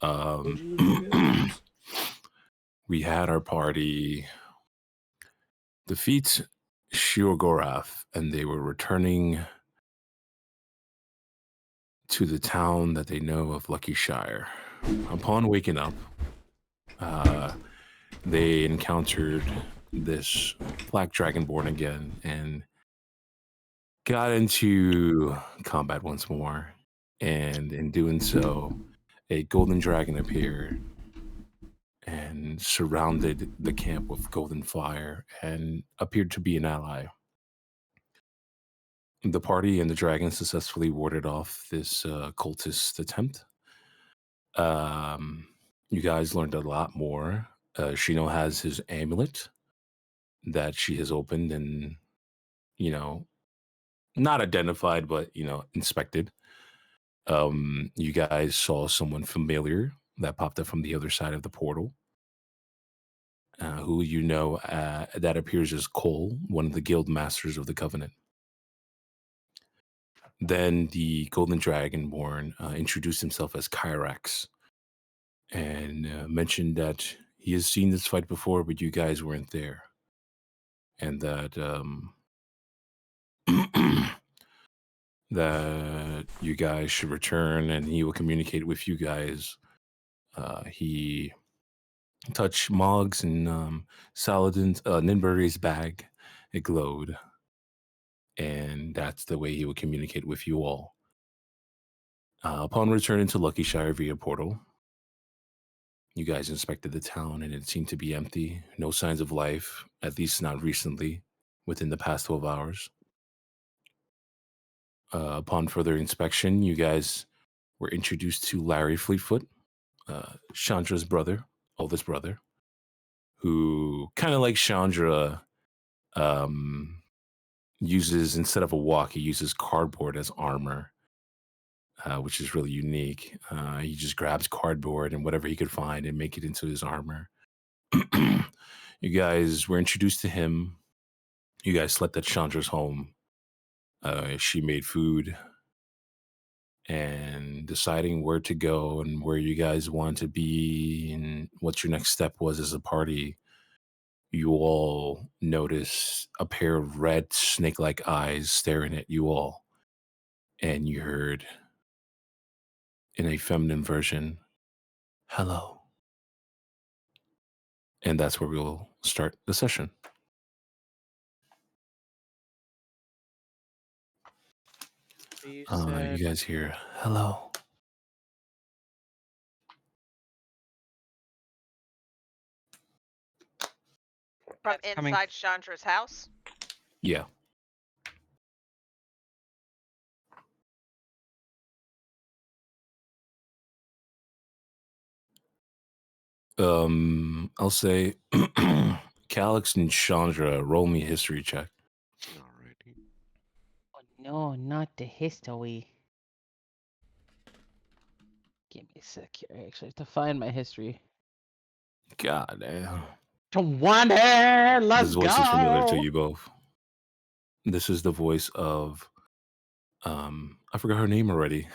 Told Um, you to look at we had our party defeat Shiogorath, and they were returning to the town that they know of Lucky Shire. Upon waking up, uh, they encountered this black dragonborn again and got into combat once more. And in doing so, a golden dragon appeared and surrounded the camp with golden fire and appeared to be an ally. The party and the dragon successfully warded off this cultist attempt. Um, you guys learned a lot more. Shino has his amulet that she has opened and, you know, not identified, but, inspected. You guys saw someone familiar that popped up from the other side of the portal, who that appears as Cole, one of the guild masters of the Covenant. Then the Golden Dragonborn introduced himself as Kyrax and mentioned that he has seen this fight before, but you guys weren't there, and that that you guys should return, and he will communicate with you guys. He touched Moggs and Saladin's Ninbury's bag. It glowed, and that's the way he would communicate with you all. Upon returning to Lucky Shire via portal, you guys inspected the town and it seemed to be empty. No signs of life, at least not recently, within the past 12 hours. Upon further inspection, you guys were introduced to Larry Fleetfoot, Chandra's brother, oldest brother, who kind of like Chandra um, uses, instead of a walk, he uses cardboard as armor, which is really unique. He just grabs cardboard and whatever he could find and make it into his armor. You guys were introduced to him. You guys slept at Chandra's home. She made food, and deciding where to go and where you guys want to be and what your next step was as a party, you all notice a pair of red snake-like eyes staring at you all, and you heard in a feminine version, "Hello." And that's where we'll start the session. You You said guys hear, "Hello." From coming. inside Chandra's house? Yeah. I'll say Calix and Chandra, roll me a history check. Alrighty. Oh, no, not the history. Give me a sec here. I actually have to find my history. God damn. 20! Let's This voice is familiar to go! you both. This is the voice of I forgot her name already.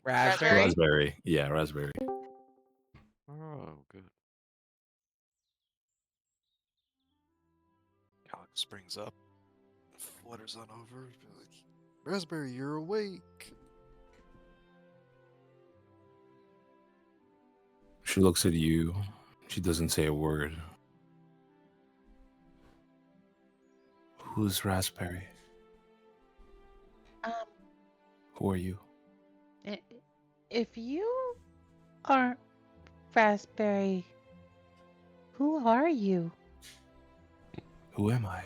Raspberry? Raspberry. Yeah, Raspberry. Oh, good. Alex springs up, flutters on over, like, Raspberry, you're awake. She looks at you. She doesn't say a word. Who's Raspberry? Um, Who are you? if you aren't Raspberry, who are you? Who am I?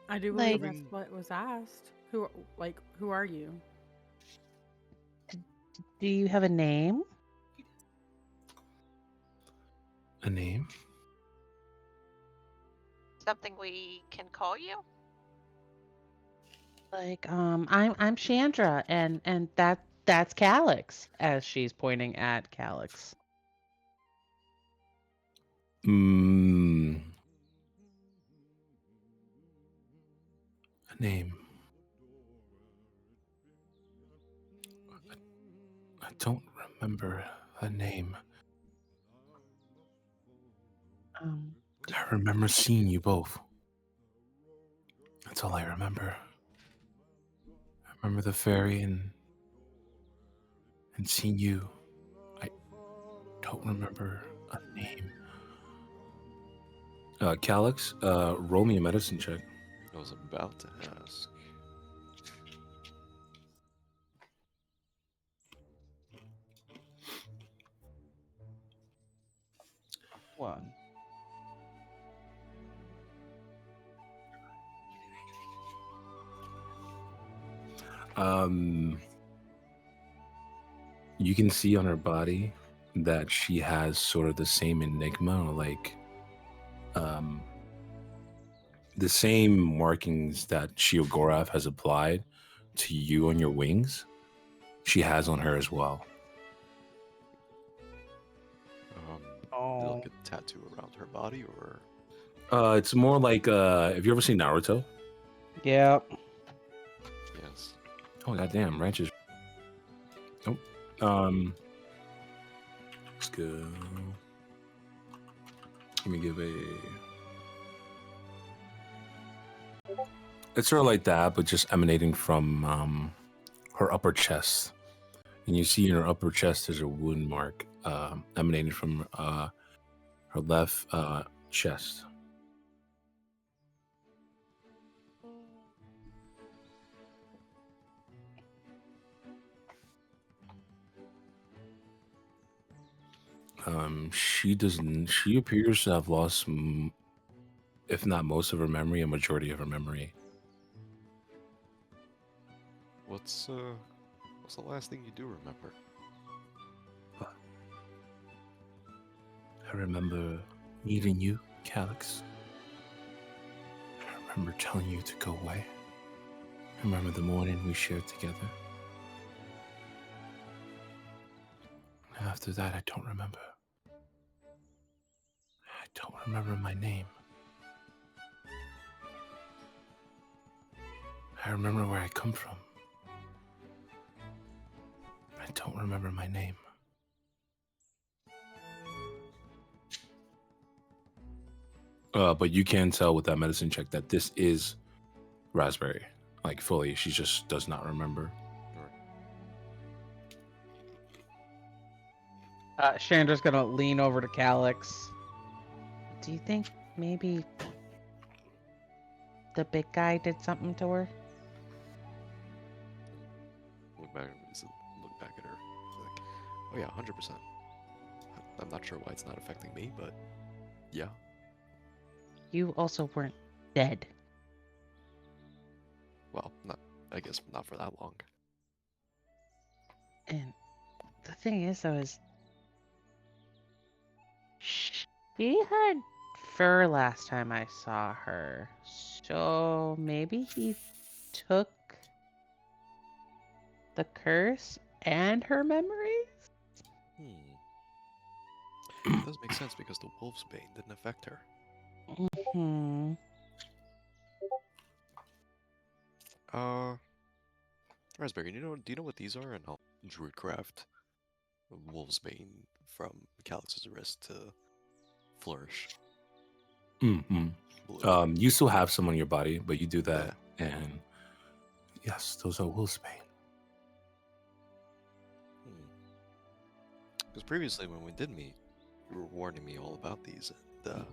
I do believe Like- that's what was asked. Who are you? Do you have a name? A name? Something we can call you? Like, I'm Chandra, and that's Calix, as she's pointing at Calix. A name. I don't remember a name. Um, I remember seeing you both. That's all I remember. I remember the ferry and seeing you. I don't remember a name. Calix, roll me a medicine check. I was about to ask. one. You can see on her body that she has sort of the same enigma, or like the same markings that Shiogorath has applied to you on your wings. She has on her as well. Is it like a tattoo around her body, or? It's more like have you ever seen Naruto? Yep. Yes. Oh goddamn, ranches. Nope. Let's go. Let me give a. It's sort of like that, but just emanating from her upper chest. And you see in her upper chest there's a wound mark emanating from her left chest. She doesn't. She appears to have lost, if not most of her memory, a majority of her memory. What's the last thing you do remember? I remember meeting you, Calix. I remember telling you to go away. I remember the morning we shared together. After that, I don't remember. I don't remember my name. I remember where I come from. I don't remember my name. But you can tell with that medicine check that this is Raspberry. Like fully, she just does not remember. Chandra's gonna lean over to Calix. Do you think maybe the big guy did something to her? Look back at her. Like, oh yeah, 100%. I'm not sure why it's not affecting me, but yeah. You also weren't dead. Well, I guess not for that long. And the thing is, though, is she had fur last time I saw her. So maybe he took the curse and her memories? It does make sense because the wolf's bane didn't affect her. Hmm. Raspberry, do you know what these are? And I'll druidcraft wolf's bane from Calix's wrist to flourish. Mm-hmm. Blue. You still have some on your body, but you do that, and yes, those are Wolfsbane. Because previously, when we did meet, you were warning me all about these, and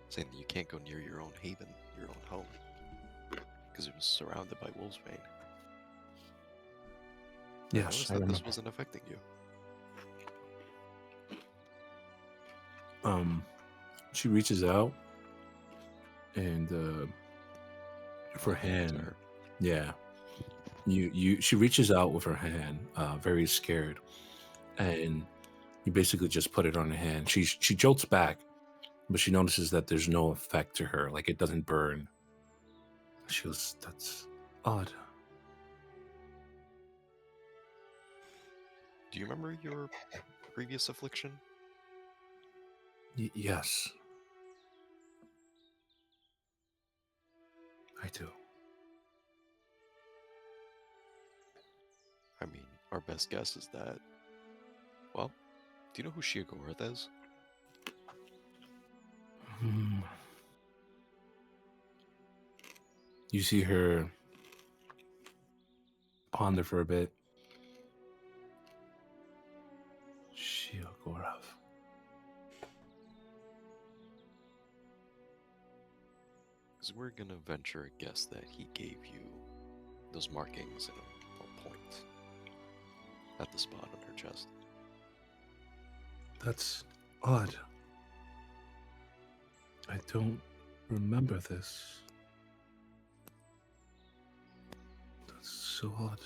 saying that you can't go near your own haven, your own home, because it was surrounded by wolfsbane. Yes, I that remember. this wasn't affecting you. She reaches out, and with her hand, Her. yeah, she reaches out with her hand, very scared, and you basically just put it on her hand. She jolts back, but she notices that there's no effect to her, like it doesn't burn. She goes, "That's odd." Do you remember your previous affliction? Yes, I do. our best guess is that. Well, do you know who Sheogorath is? Hmm. You see her ponder for a bit. Sheogorath. Because we're gonna venture a guess that he gave you those markings at a point at the spot on her chest. That's odd. I don't remember this. That's so odd.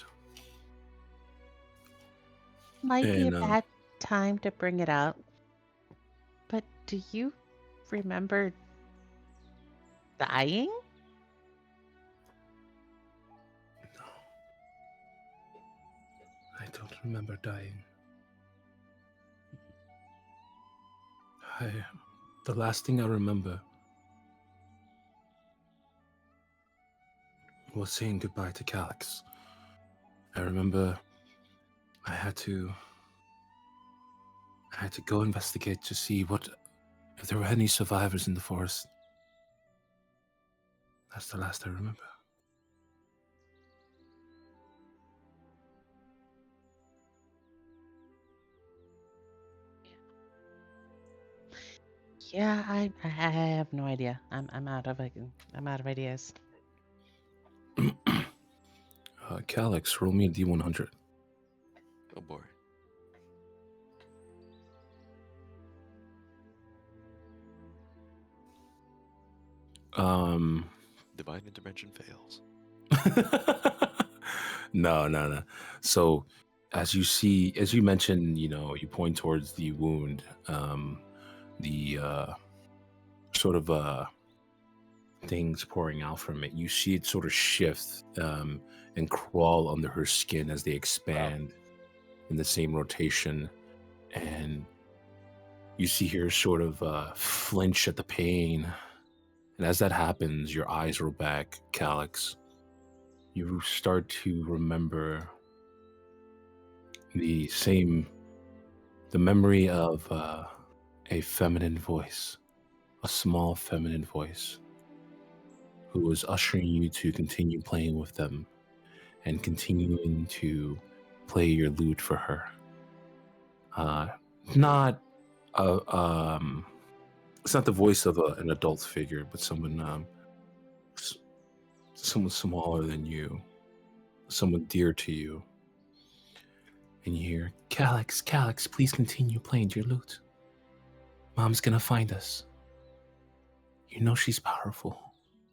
Might be a And, bad time to bring it up, but do you remember dying? No. I don't remember dying. The last thing I remember was saying goodbye to Calyx. I remember I had to go investigate to see if there were any survivors in the forest. That's the last I remember. Yeah, I have no idea. I'm out of ideas. Calyx, roll me a D100. Oh boy. Divine intervention fails. No. So, as you mentioned, you point towards the wound, the sort of things pouring out from it. You see it sort of shift and crawl under her skin as they expand in the same rotation, and you see her sort of flinch at the pain. And as that happens, your eyes roll back, Calyx. You start to remember the memory of a feminine voice, a small feminine voice, who was ushering you to continue playing with them and continuing to play your lute for her. Not it's not the voice of an adult figure, but someone smaller than you, someone dear to you. And you hear, Calyx, please continue playing your lute. Mom's gonna find us. You know she's powerful.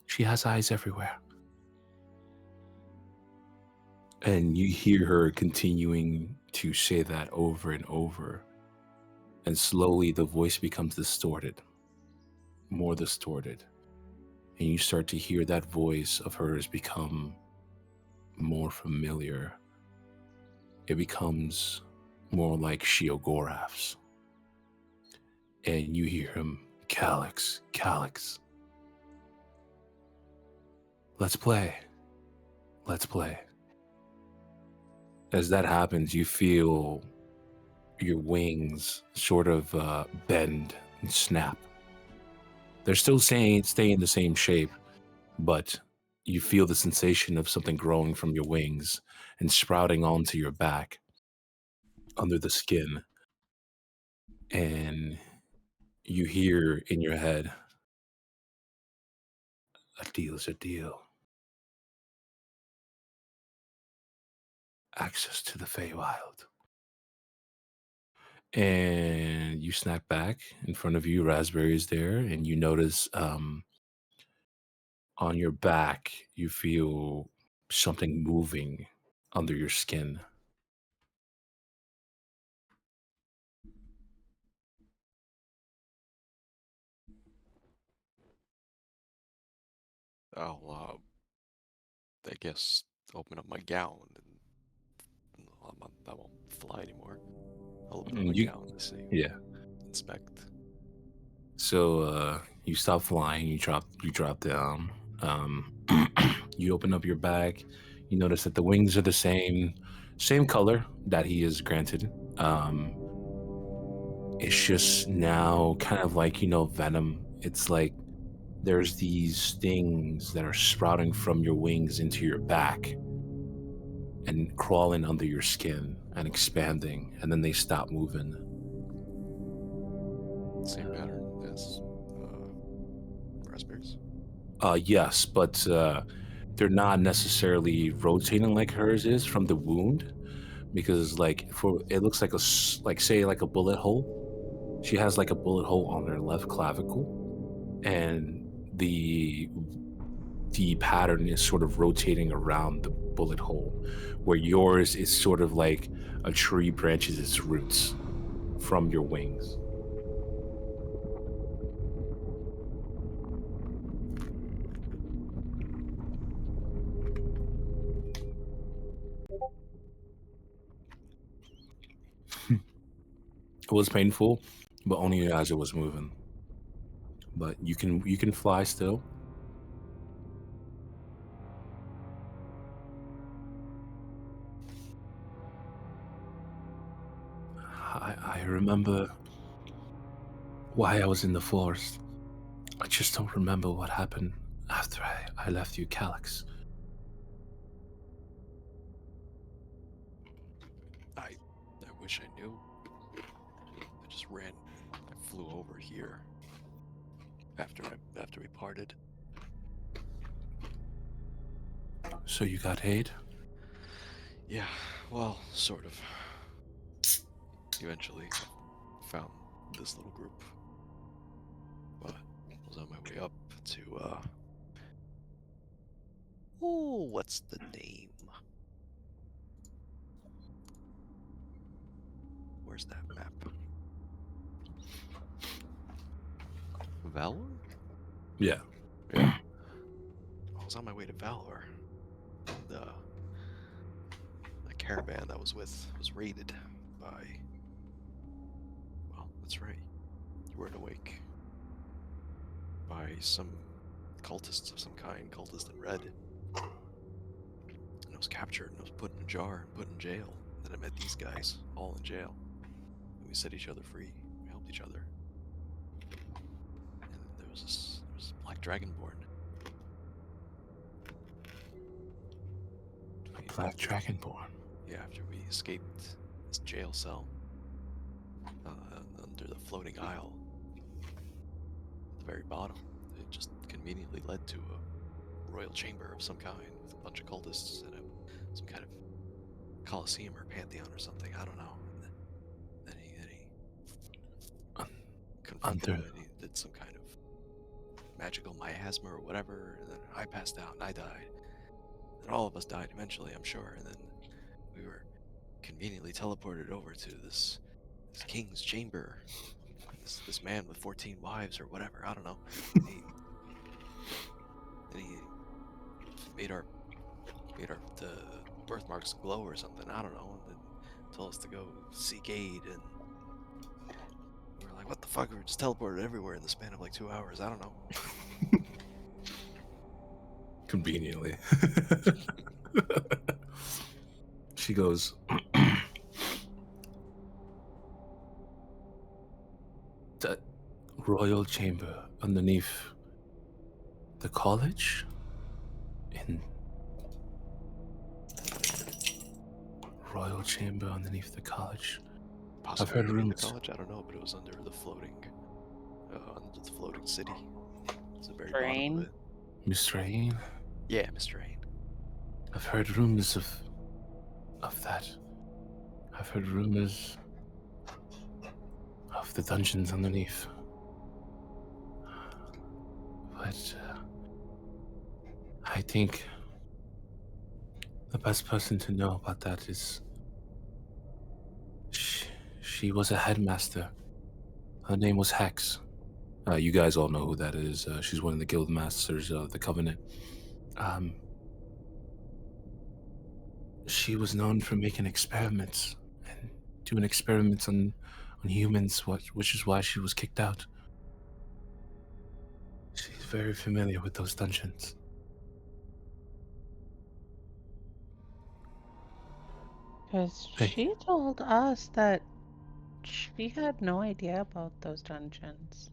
She has eyes everywhere. And you hear her continuing to say that over and over. And slowly the voice becomes distorted, more distorted. And you start to hear that voice of hers become more familiar. It becomes more like Sheogorath's. And you hear him, Calyx. Let's play. As that happens, you feel your wings sort of bend and snap. They're still staying the same shape, but you feel the sensation of something growing from your wings and sprouting onto your back, under the skin. And you hear in your head, a deal's a deal. Access to the Feywild. And you snap back. In front of you, Raspberry is there, and you notice on your back, you feel something moving under your skin. I'll, I guess, open up my gown and I won't fly anymore. I'll open up my gown to see. Yeah. Inspect. So you stop flying. You drop down. You open up your bag. You notice that the wings are the same. Same color that he is granted. It's just now kind of like, venom. It's like there's these things that are sprouting from your wings into your back and crawling under your skin and expanding, and then they stop moving. Same pattern as raspberries. Yes, but they're not necessarily rotating like hers is from the wound, because it looks like like a bullet hole. She has like a bullet hole on her left clavicle, and the pattern is sort of rotating around the bullet hole, where yours is sort of like a tree branches its roots from your wings. It was painful, but only as it was moving. But you can fly still. I remember why I was in the forest. I just don't remember what happened after I left you, Calyx. I wish I knew. I just ran. I flew over here after we parted. So you got Haid? Yeah, well, sort of. Eventually, found this little group. But I was on my way up to oh, what's the name? Where's that map? Valor? Yeah. Yeah. I was on my way to Valor. And the caravan I was with was raided by, well, that's right. You weren't awake. By some cultists of some kind, cultist in red. And I was captured and I was put in a jar and put in jail. Then I met these guys, all in jail. And we set each other free. We helped each other. And there was this black dragonborn. A black dragonborn. Yeah, after we escaped this jail cell under the floating isle at the very bottom, it just conveniently led to a royal chamber of some kind with a bunch of cultists and some kind of coliseum or pantheon or something. I don't know. And then he confronted Under- him and he did some kind of magical miasma or whatever. And then I passed out and I died. And all of us died eventually, I'm sure. And then we were conveniently teleported over to this king's chamber. This man with 14 wives or whatever, I don't know. And he made our the birthmarks glow or something, I don't know, and then told us to go seek aid, and we were like, what the fuck? We were just teleported everywhere in the span of like 2 hours, I don't know. Conveniently. She goes, that royal chamber underneath the college? In royal chamber underneath the college? Possibly heard underneath rumors. the college, I don't know, but it was under the floating city. It's the very Brain? bottom of it. Mr. Ain? Yeah, Mr. Ain. I've heard rumors of that. I've heard rumors of the dungeons underneath. But I think the best person to know about that is she was a headmaster. Her name was Hex. You guys all know who that is. She's one of the guild masters of the Covenant. She was known for making experiments and doing experiments on humans, which is why she was kicked out. She's very familiar with those dungeons. Because Hey. she told us that she had no idea about those dungeons.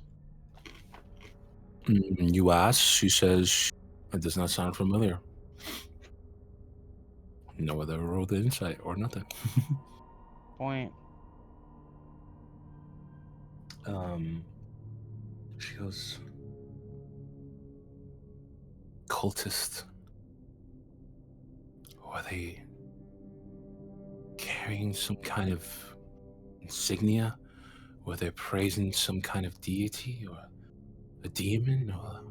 You ask, she says it does not sound familiar. No one ever rolled the insight or nothing. Point. She goes, cultist. Were they carrying some kind of insignia? Were they praising some kind of deity or a demon? Or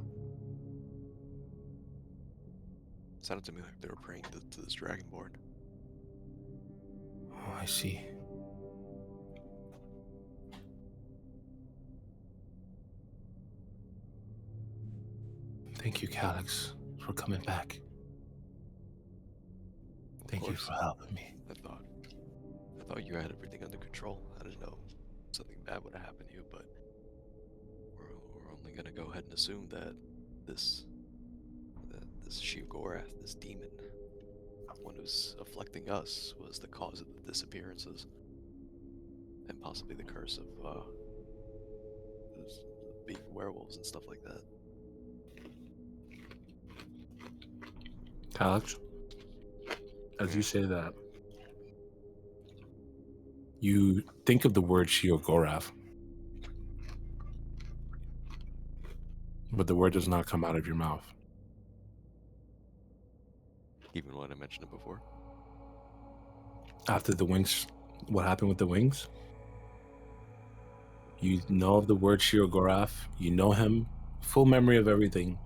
Sounded to me like they were praying to this dragonborn. oh, I see. Thank you, Calix, for coming back. Of Thank you course. for helping me. I thought you had everything under control. I didn't know something bad would have happened to you, but we're only gonna go ahead and assume that this Sheogorath, this demon, the one who's afflicting us, was the cause of the disappearances, and possibly the curse of those being werewolves and stuff like that. Calix, as you say that, you think of the word Sheogorath, but the word does not come out of your mouth. Even when I mentioned it before. After the wings, what happened with the wings? You know of the word Sheogorath, you know him, full memory of everything,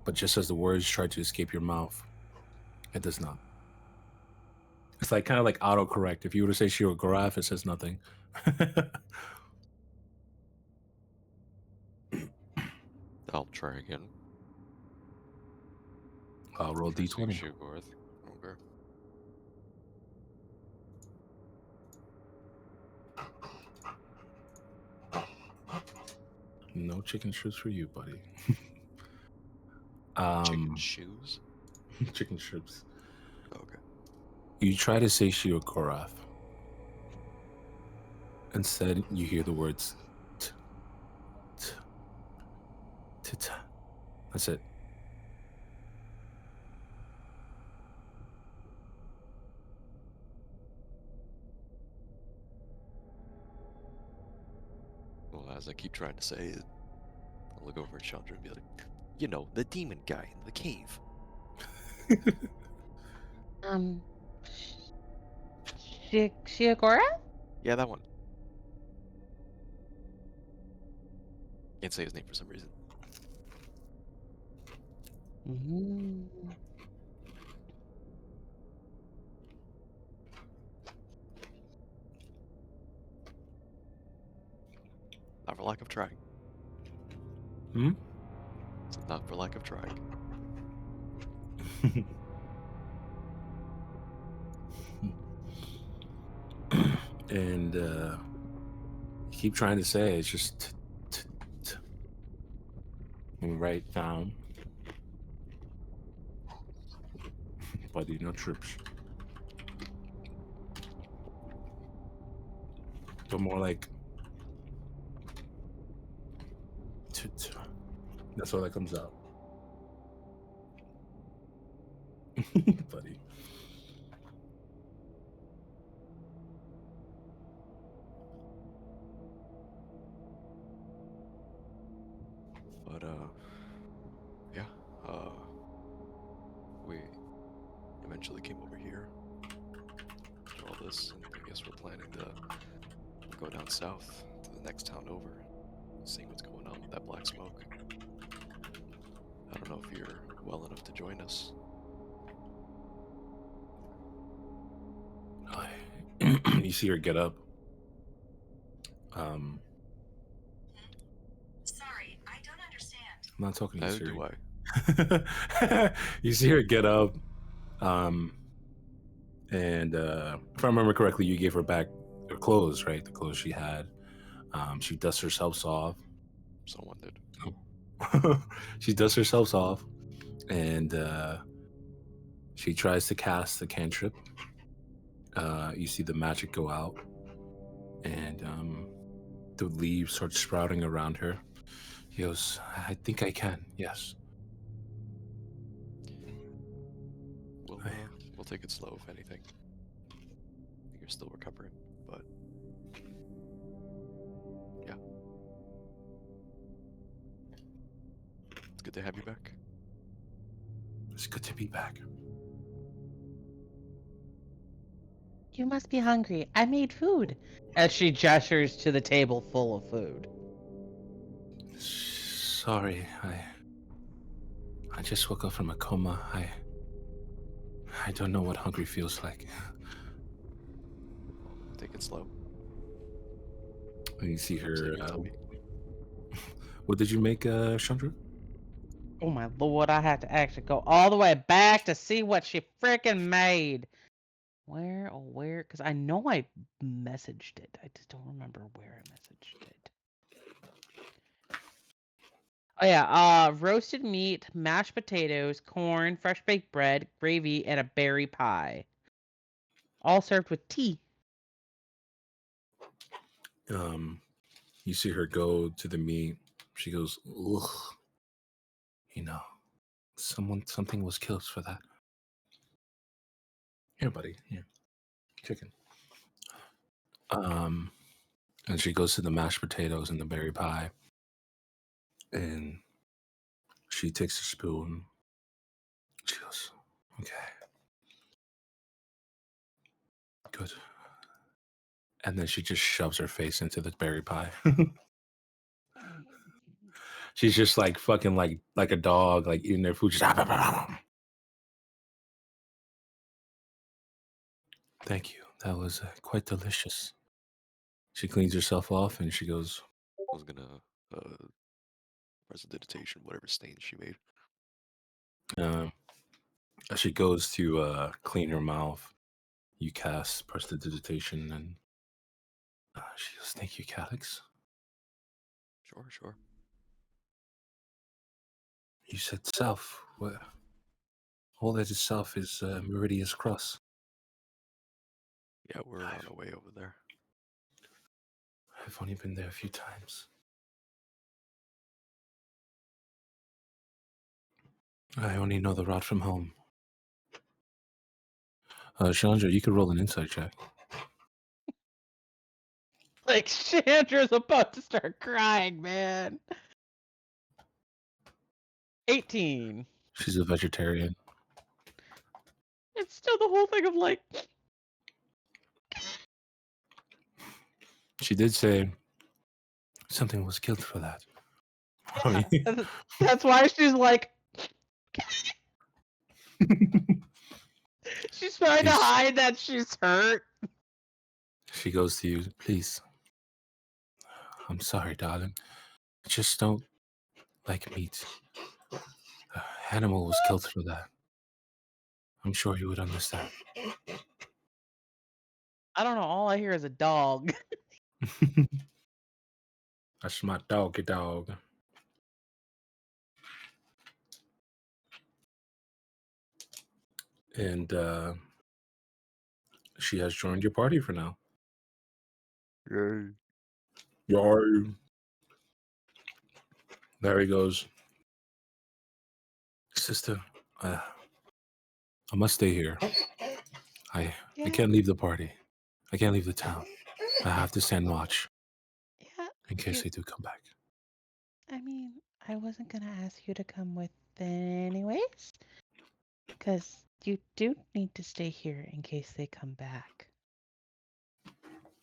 but just as the words try to escape your mouth, it does not. It's like kind of like autocorrect. If you were to say Sheogorath, it says nothing. I'll try again. I'll roll For D20. Sheogorath. Okay. No chicken strips for you, buddy. Chicken shoes. Chicken strips. Okay. You try to say Sheogorath. Instead, you hear the words t, t, t, t. That's it. Well, as I keep trying to say it, I'll look over at Chandra and be like, you know, the demon guy in the cave. Shiagora? Yeah, that one. Can't say his name for some reason. Mm. Not for lack of trying. Hmm? It's not for lack of trying. And you keep trying to say it, it's just t, t, t. And write down. Buddy, no trips. But more like t, t. That's all that comes out. Buddy. But, yeah, we eventually came over here after all this, and I guess we're planning to go down south to the next town over, seeing what's going on with that black smoke. I don't know if you're well enough to join us. You see her get up. Sorry, I don't understand. I'm not talking to you, Neither Siri. do I. You see her get up. And if I remember correctly, you gave her back her clothes, right? The clothes she had. She dusts herself off. Someone did. She dusts herself off, and she tries to cast the cantrip. You see the magic go out, and the leaves start sprouting around her. He goes, I think I can, yes. We'll take it slow, if anything. You're still recovering, but yeah. It's good to have you back. It's good to be back. You must be hungry. I made food. As she gestures to the table full of food. Sorry, I just woke up from a coma. I don't know what hungry feels like. Take it slow. And you see her. Save your tummy. What did you make, Chandra? Oh my lord, I had to actually go all the way back to see what she freaking made. Where? Because I know I messaged it. I just don't remember where I messaged it. Oh yeah, roasted meat, mashed potatoes, corn, fresh baked bread, gravy, and a berry pie. All served with tea. You see her go to the meat. She goes, ugh. You know, something was killed for that. Here, buddy. Here, chicken. And she goes to the mashed potatoes and the berry pie, and she takes a spoon. She goes, okay, good. And then she just shoves her face into the berry pie. She's just like fucking like a dog, like eating their food. Just, thank you. That was quite delicious. She cleans herself off and she goes, I was gonna prestidigitation, whatever stains she made. as she goes to clean her mouth, you cast prestidigitation and she goes, thank you, Calix. Sure. You said south. What? All that is south is Meridius Cross. Yeah, we're on our way over there. I've only been there a few times. I only know the route from home. Chandra, you could roll an insight check. Like Chandra's about to start crying, man. 18. She's a vegetarian. It's still the whole thing of like. She did say something was killed for that. I mean, That's why she's like. She's trying to Yes. hide that she's hurt. she goes to you, please. I'm sorry, darling. I just don't like meat. Animal was killed for that. I'm sure you would understand. I don't know. All I hear is a dog. That's my doggy dog. And she has joined your party for now. Yay. Yay. Larry goes, sister, I must stay here. I can't leave the party. I can't leave the town. I have to stand watch Yeah. in case they do come back. I mean, I wasn't going to ask you to come with anyways. Because you do need to stay here in case they come back.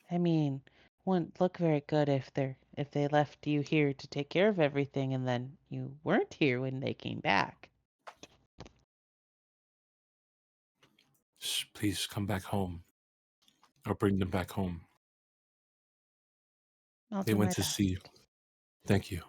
I mean, wouldn't look very good if they left you here to take care of everything and then you weren't here when they came back. Please come back home. Or bring them back home. I'll They do went my to best. see. Thank you.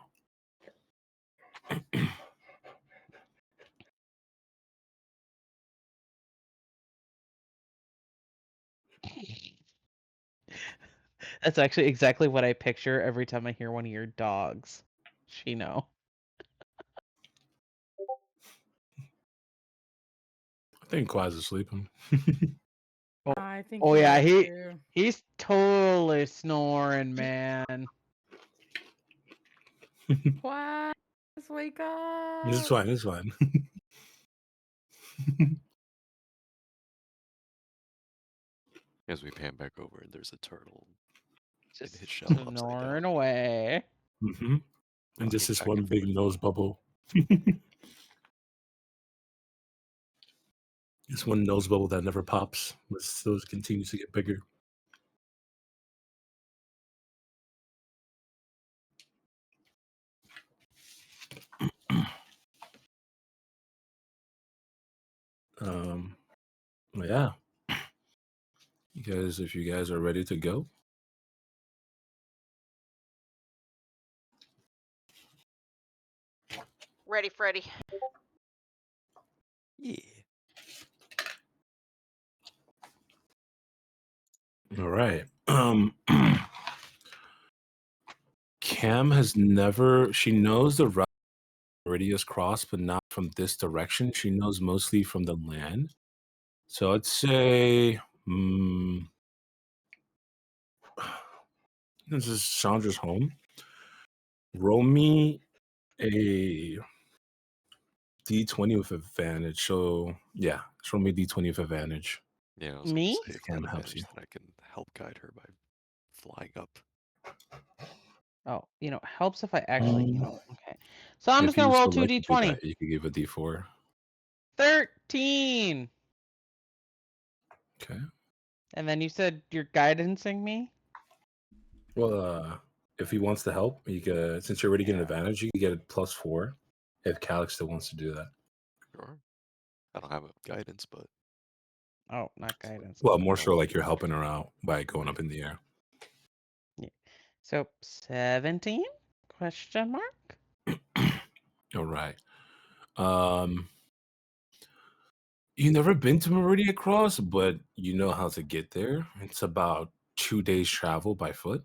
That's actually exactly what I picture every time I hear one of your dogs. Shino. I think Quaz is sleeping. I I think. Oh yeah, is too. he's totally snoring, man. What? Wake up! It's fine. It's fine. As we pan back over, and there's a turtle in Just his shell upside snoring down. away. hmm And this rocking is back one and big forth. nose bubble. It's one nose bubble that never pops. But still continues to get bigger. Um, yeah. You guys, if you guys are ready to go, Ready, Freddy. Yeah. all right. Cam has never. She knows the route Meridius Cross, but not from this direction. She knows mostly from the land. So I'd say. This is Chandra's home. Roll me a D20 with advantage. So yeah, show me D20 with advantage. Yeah, I was Me? gonna say if Cam that helps advantage, you. then I can help guide her by flying up. Oh, helps if I actually, Um, okay. So I'm if just gonna you roll so like to do 2d20. that, you could give a D4. 13. Okay. And then you said you're guidancing me? Well, if he wants to help, you could. Since you're already getting Yeah. advantage, you can get a +4. If Calix still wants to do that. Sure. I don't have a guidance, but Oh, not guidance. Well, but more so help. like you're helping her out by going up in the air. So 17? Question mark? All right. You've never been to Meridian Cross, but you know how to get there. It's about 2 days travel by foot.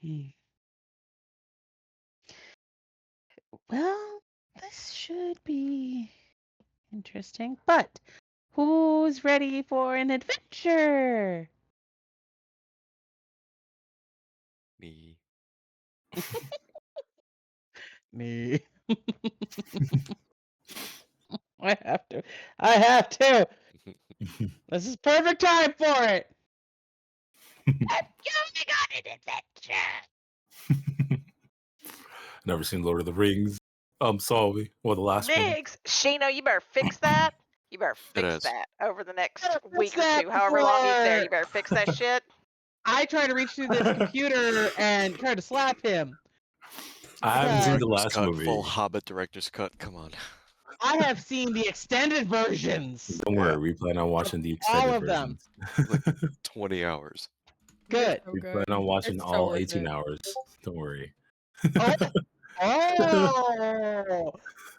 Hmm. Well, this should be interesting. But who's ready for an adventure? me. Me. I have to. I have to. This is perfect time for it. I'm going on an adventure. Never seen Lord of the Rings. I'm sorry. Or the last one. Nix, Sheena, you better fix that. You better It fix is. that over the next Gotta fix week or that two, however long he's there. You before- better fix that shit. I tried to reach through this computer and tried to slap him. I haven't seen the Because last cut, movie. full Hobbit director's cut. Come on. I have seen the extended versions. Don't Yeah. worry, we plan on watching the extended all of them. versions. 20 hours. They're Good. so We good. plan on watching It's so all worth 18 it. hours. Don't worry. Oh,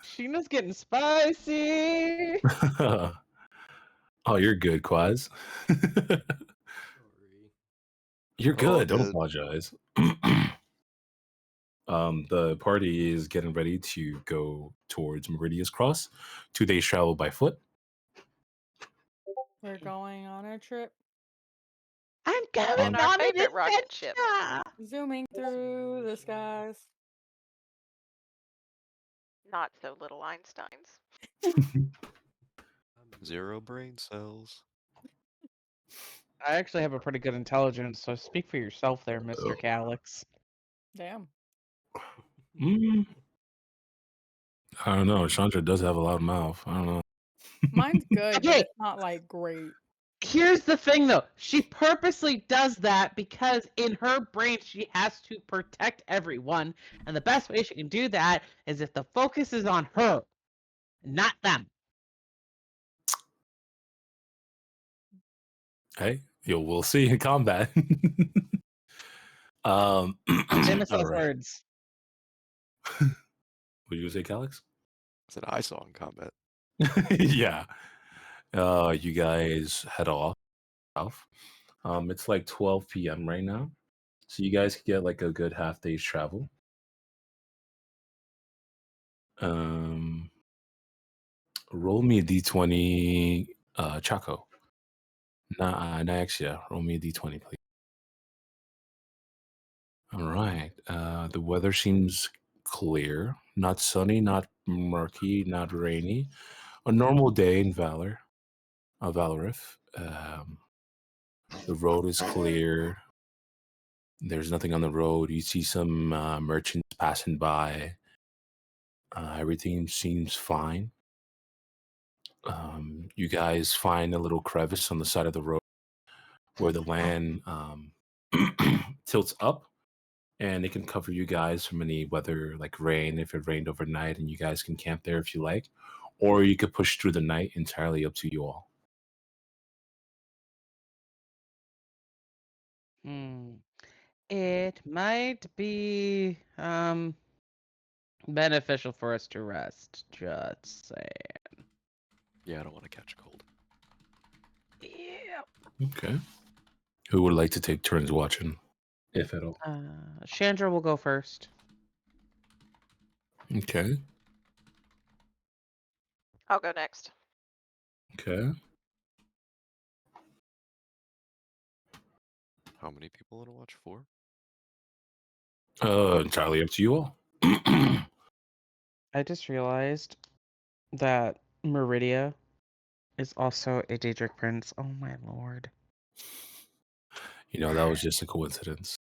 Sheena's getting spicy. Oh, you're good, Quaz. You're All good. Don't good. apologize. The party is getting ready to go towards Meridius Cross. 2 days travel by foot. We're going on a trip, I'm going In our on an favorite rocket ship. adventure. zooming through the skies. Not so little Einsteins. 0 brain cells. I actually have a pretty good intelligence, so speak for yourself there, Mr. Calix. Damn. Mm, I don't know. Chandra does have a loud mouth. I don't know. Mine's good, but Okay. it's not like great. Here's the thing, though. She purposely does that because in her brain, she has to protect everyone. And the best way she can do that is if the focus is on her, not them. Hey, we'll see in combat. Famous all those right. words. What did you say, Calix? I said I saw in combat. Yeah. You guys head off. It's like 12 p.m. right now. So you guys can get like a good half day's travel. roll me a d20, Chaco. Nyxia, roll me a d20, please. All right. The weather seems clear. Not sunny, not murky, not rainy. A normal day in Valorith. The road is clear. There's nothing on the road. You see some merchants passing by. Everything seems fine. You guys find a little crevice on the side of the road where the land tilts up, and it can cover you guys from any weather, like rain, if it rained overnight, and you guys can camp there if you like, or you could push through the night. Entirely up to you all. It might be beneficial for us to rest. Just saying. Yeah, I don't want to catch a cold. Yeah. Okay. Who would like to take turns watching, if at all? Chandra will go first. Okay. I'll go next. Okay. How many people want to watch? 4? Entirely up to you all. I just realized that Meridia is also a Daedric prince. Oh my lord. You know, that was just a coincidence.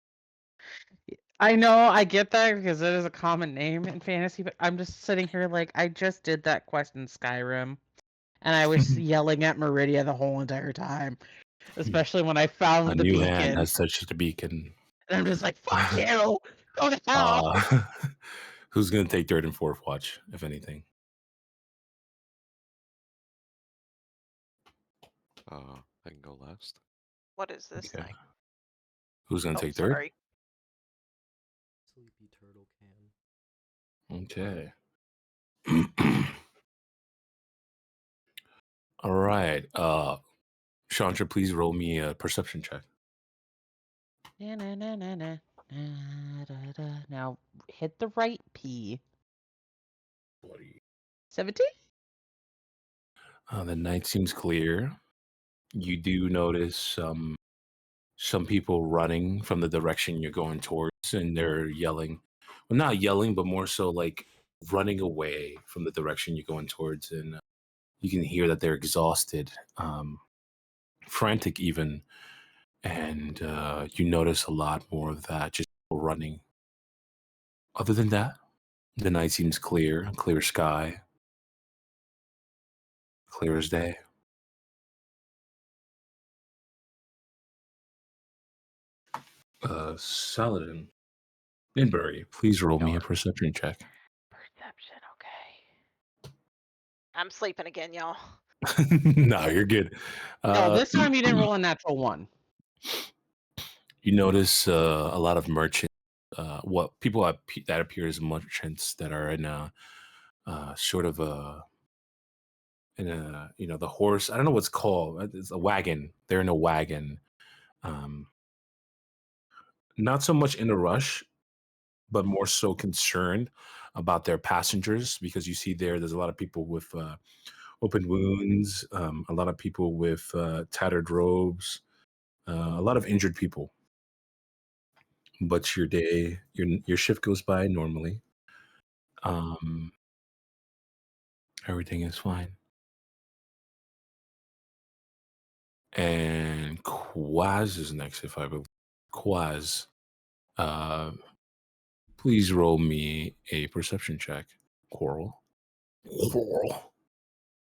I know, I get that because it is a common name in fantasy, but I'm just sitting here like I just did that quest in Skyrim, and I was yelling at Meridia the whole entire time, especially when I A found the new beacon. hand has touched the beacon. And I'm just like, fuck you! Go to hell! Who's going to take third and fourth watch, if anything? I can go last. What is this Okay. thing? Who's going to Oh, take third? sorry. Sleepy turtle can. Okay. All right. Chandra, please roll me a perception check. Na, na, na, na, na. Da, da. Now hit the right P. 17? The night seems clear. You do notice some people running from the direction you're going towards, and they're yelling. Well, not yelling, but more so like running away from the direction you're going towards. And you can hear that they're exhausted, frantic even. And you notice a lot more of that, just running. Other than that, the night seems clear sky, clear as day. Saladin, Minbury, please roll me a perception check. Perception, okay. I'm sleeping again, y'all. No, you're good. No, this time you didn't roll a natural 1. You notice a lot of merchants, what people that appear as merchants that are in a sort of in a, you know, the horse. I don't know what's called. It's a wagon. They're in a wagon. Not so much in a rush, but more so concerned about their passengers, because you see there's a lot of people with open wounds, a lot of people with tattered robes, a lot of injured people. But your day, your shift goes by normally. Everything is fine. And Quaz is next, if I believe. Quaz, please roll me a perception check. Coral.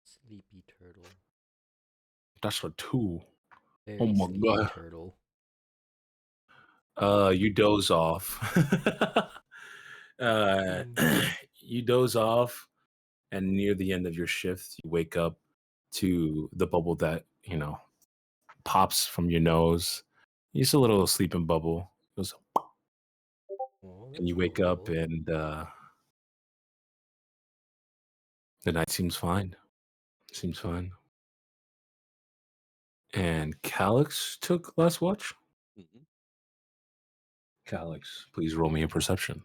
Sleepy turtle. That's a 2. Very Oh my sleepy God. turtle. You doze off. You doze off, and near the end of your shift, you wake up to the bubble that, you know, pops from your nose. It's a little sleeping bubble. It goes, Oh, and you that's wake up, cool. and the night seems fine. Seems fine. And Calyx took last watch. Mhm. Calyx, please roll me a perception.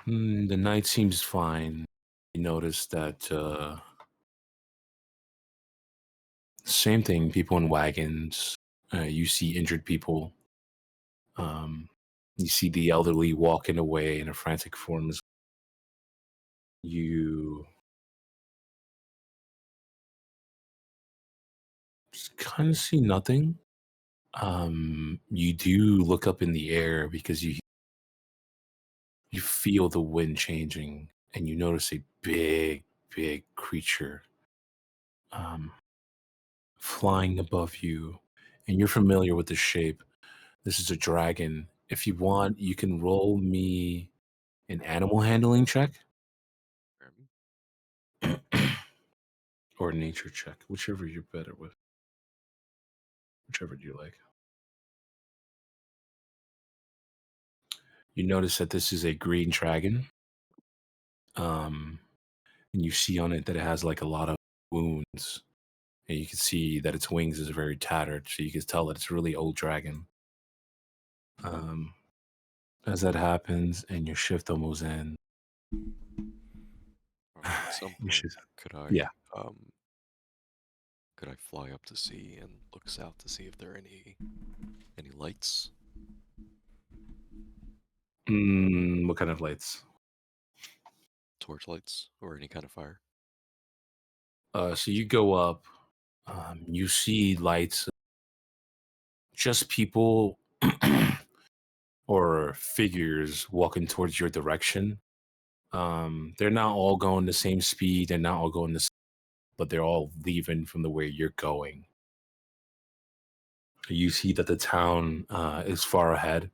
The night seems fine. You notice that same thing. People in wagons. You see injured people. You see the elderly walking away in a frantic form. You kind of see nothing. You do look up in the air because you feel the wind changing, and you notice a big creature flying above you, and you're familiar with the shape. This is a dragon. If you want, you can roll me an animal handling check or a nature check, whichever you're better with. Whichever you like. You notice that this is a green dragon. And you see on it that it has like a lot of wounds. And you can see that its wings is very tattered, so you can tell that it's a really old dragon. As that happens and your shift almost ends, At some you point, should, could I yeah. could I fly up to sea and look south to see if there are any lights? What kind of lights? Torch lights or any kind of fire? So you go up, you see lights, just people or figures walking towards your direction. They're not all going the same speed, they're not all going the same, but they're all leaving from the way you're going. You see that the town is far ahead.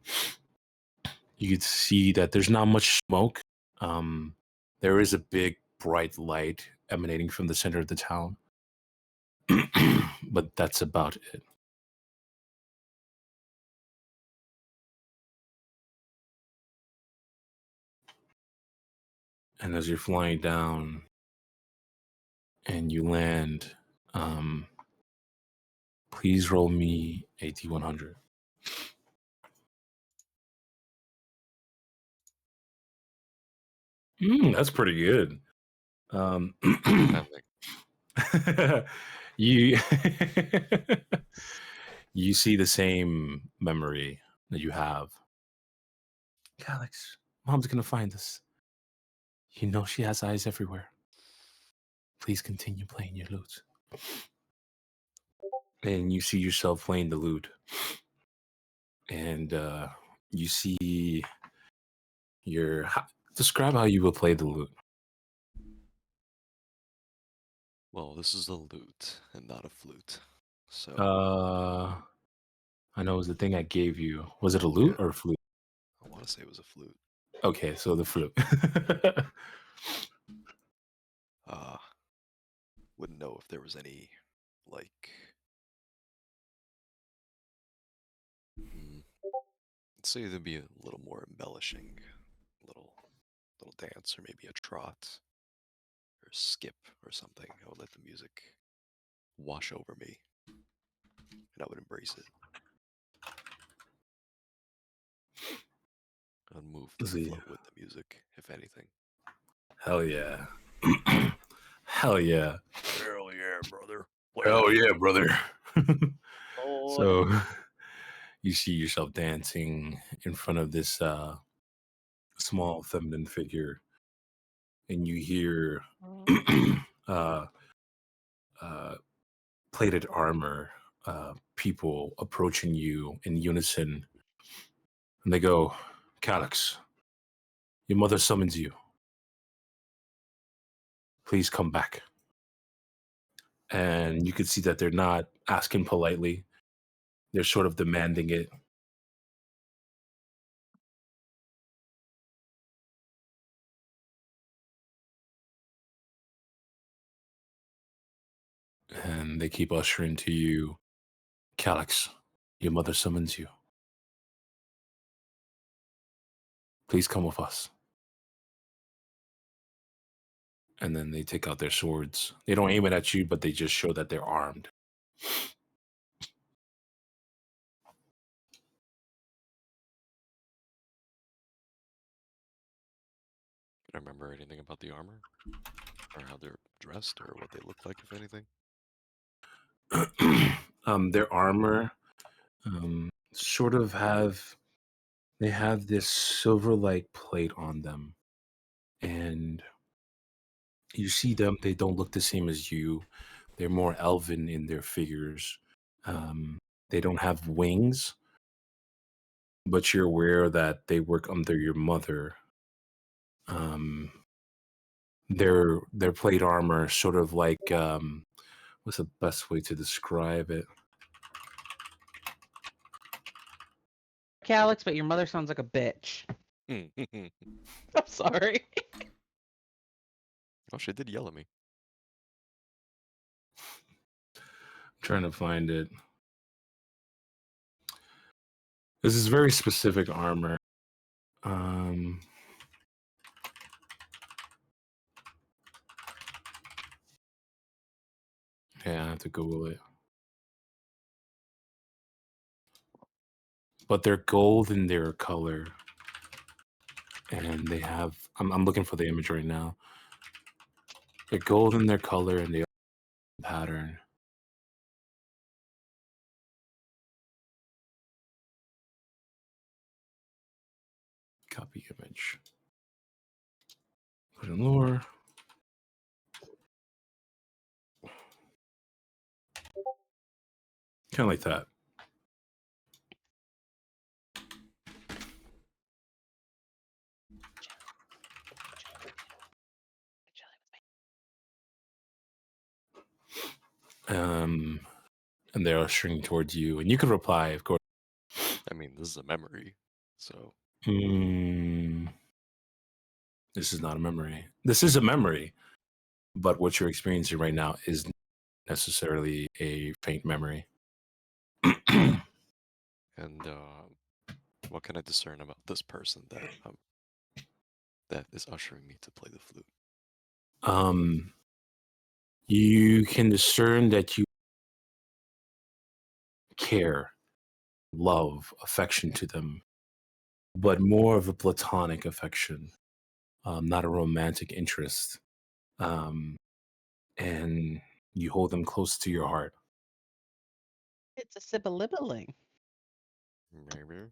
You can see that there's not much smoke. There is a big bright light emanating from the center of the town. But that's about it. And as you're flying down and you land, please roll me a D100. That's pretty good. You you see the same memory that you have. Alex, Mom's gonna find us. You know she has eyes everywhere. Please continue playing your lute. And you see yourself playing the lute. And you see describe how you would play the lute. Well, this is a lute and not a flute. So I know it was the thing I gave you. Was it a lute or a flute? I want to say it was a flute. Okay, so the flute. Wouldn't know if there was any like let's say there'd be a little more embellishing, little dance or maybe a trot or a skip or something. I would let the music wash over me and I would embrace it. I'd move to flow with the music, if anything. Hell yeah. Hell yeah. Hell yeah, brother. Hell yeah, brother. Oh. So you see yourself dancing in front of this small feminine figure, and you hear plated armor people approaching you in unison, and they go, Calyx, your mother summons you. Please come back. And you can see that they're not asking politely. They're sort of demanding it. And they keep ushering to you, Calyx, your mother summons you. Please come with us. And then they take out their swords. They don't aim it at you, but they just show that they're armed. I remember anything about the armor? Or how they're dressed, or what they look like, if anything? Their armor sort of they have this silver-like plate on them, and you see them. They don't look the same as you. They're more elven in their figures. They don't have wings, but you're aware that they work under your mother. Their plate armor, sort of like what's the best way to describe it? Alex, but your mother sounds like a bitch. I'm sorry. Oh, she did yell at me. Trying to find it. This is very specific armor. Yeah, I have to Google it. But they're gold in their color, and they have. I'm looking for the image right now. They're gold in their color, and they have a pattern. Copy image. Put in lore. Kind of like that. And they're ushering towards you, and you could reply, of course. I mean, this is a memory, so This is not a memory. This is a memory, but what you're experiencing right now is necessarily a faint memory. and what can I discern about this person that is ushering me to play the flute? You can discern that you care, love, affection to them, but more of a platonic affection, not a romantic interest. And you hold them close to your heart. It's a sibling. Maybe.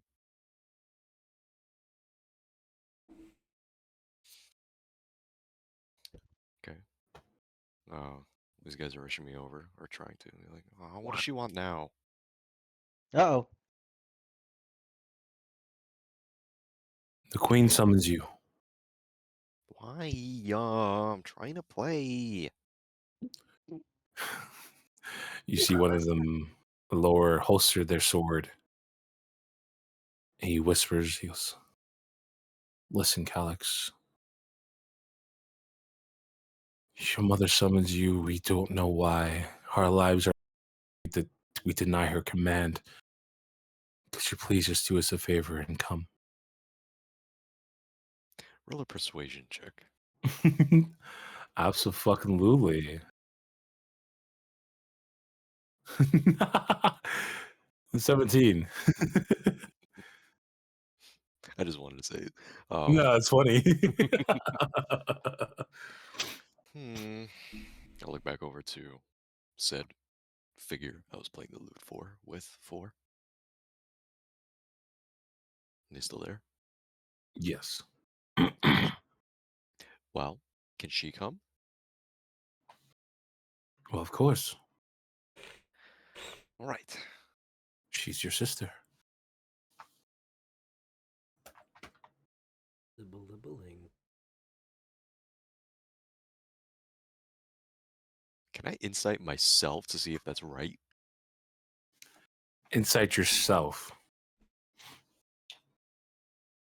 Okay. These guys are rushing me over, or trying to. They're like, oh, what does she want now? Uh-oh. The queen summons you. Why? I'm trying to play. You see one of them lower holster their sword. And he whispers, he goes, listen, Calyx. Your mother summons you. We don't know why. Our lives are that we deny her command. Could you please just do us a favor and come? Roll a persuasion check. Absolutely. 17. I just wanted to say it. No, it's funny. I look back over to said figure I was playing the lute for. Are they still there? Yes. Well, can she come? Well, of course. All right. She's your sister. Sibling. Can I insight myself to see if that's right? Insight yourself.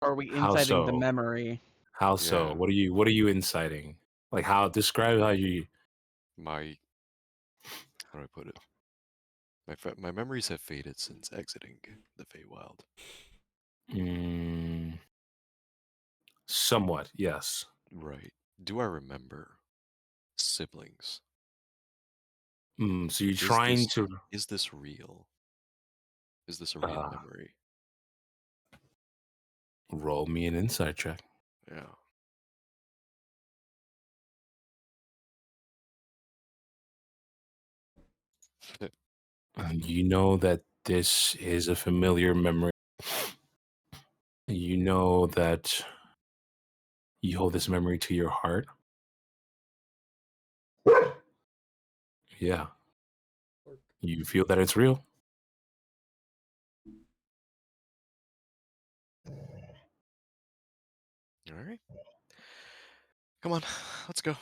Are we How inciting the so? memory? How so? Yeah. What are you inciting? Like how describe how you How do I put it? My memories have faded since exiting the Feywild. somewhat, yes. Right. Do I remember siblings? So you're trying to Is this real? Is this a real memory? roll me an insight check. Yeah. You know that this is a familiar memory. You know that you hold this memory to your heart. Yeah. You feel that it's real. All right. Come on, let's go.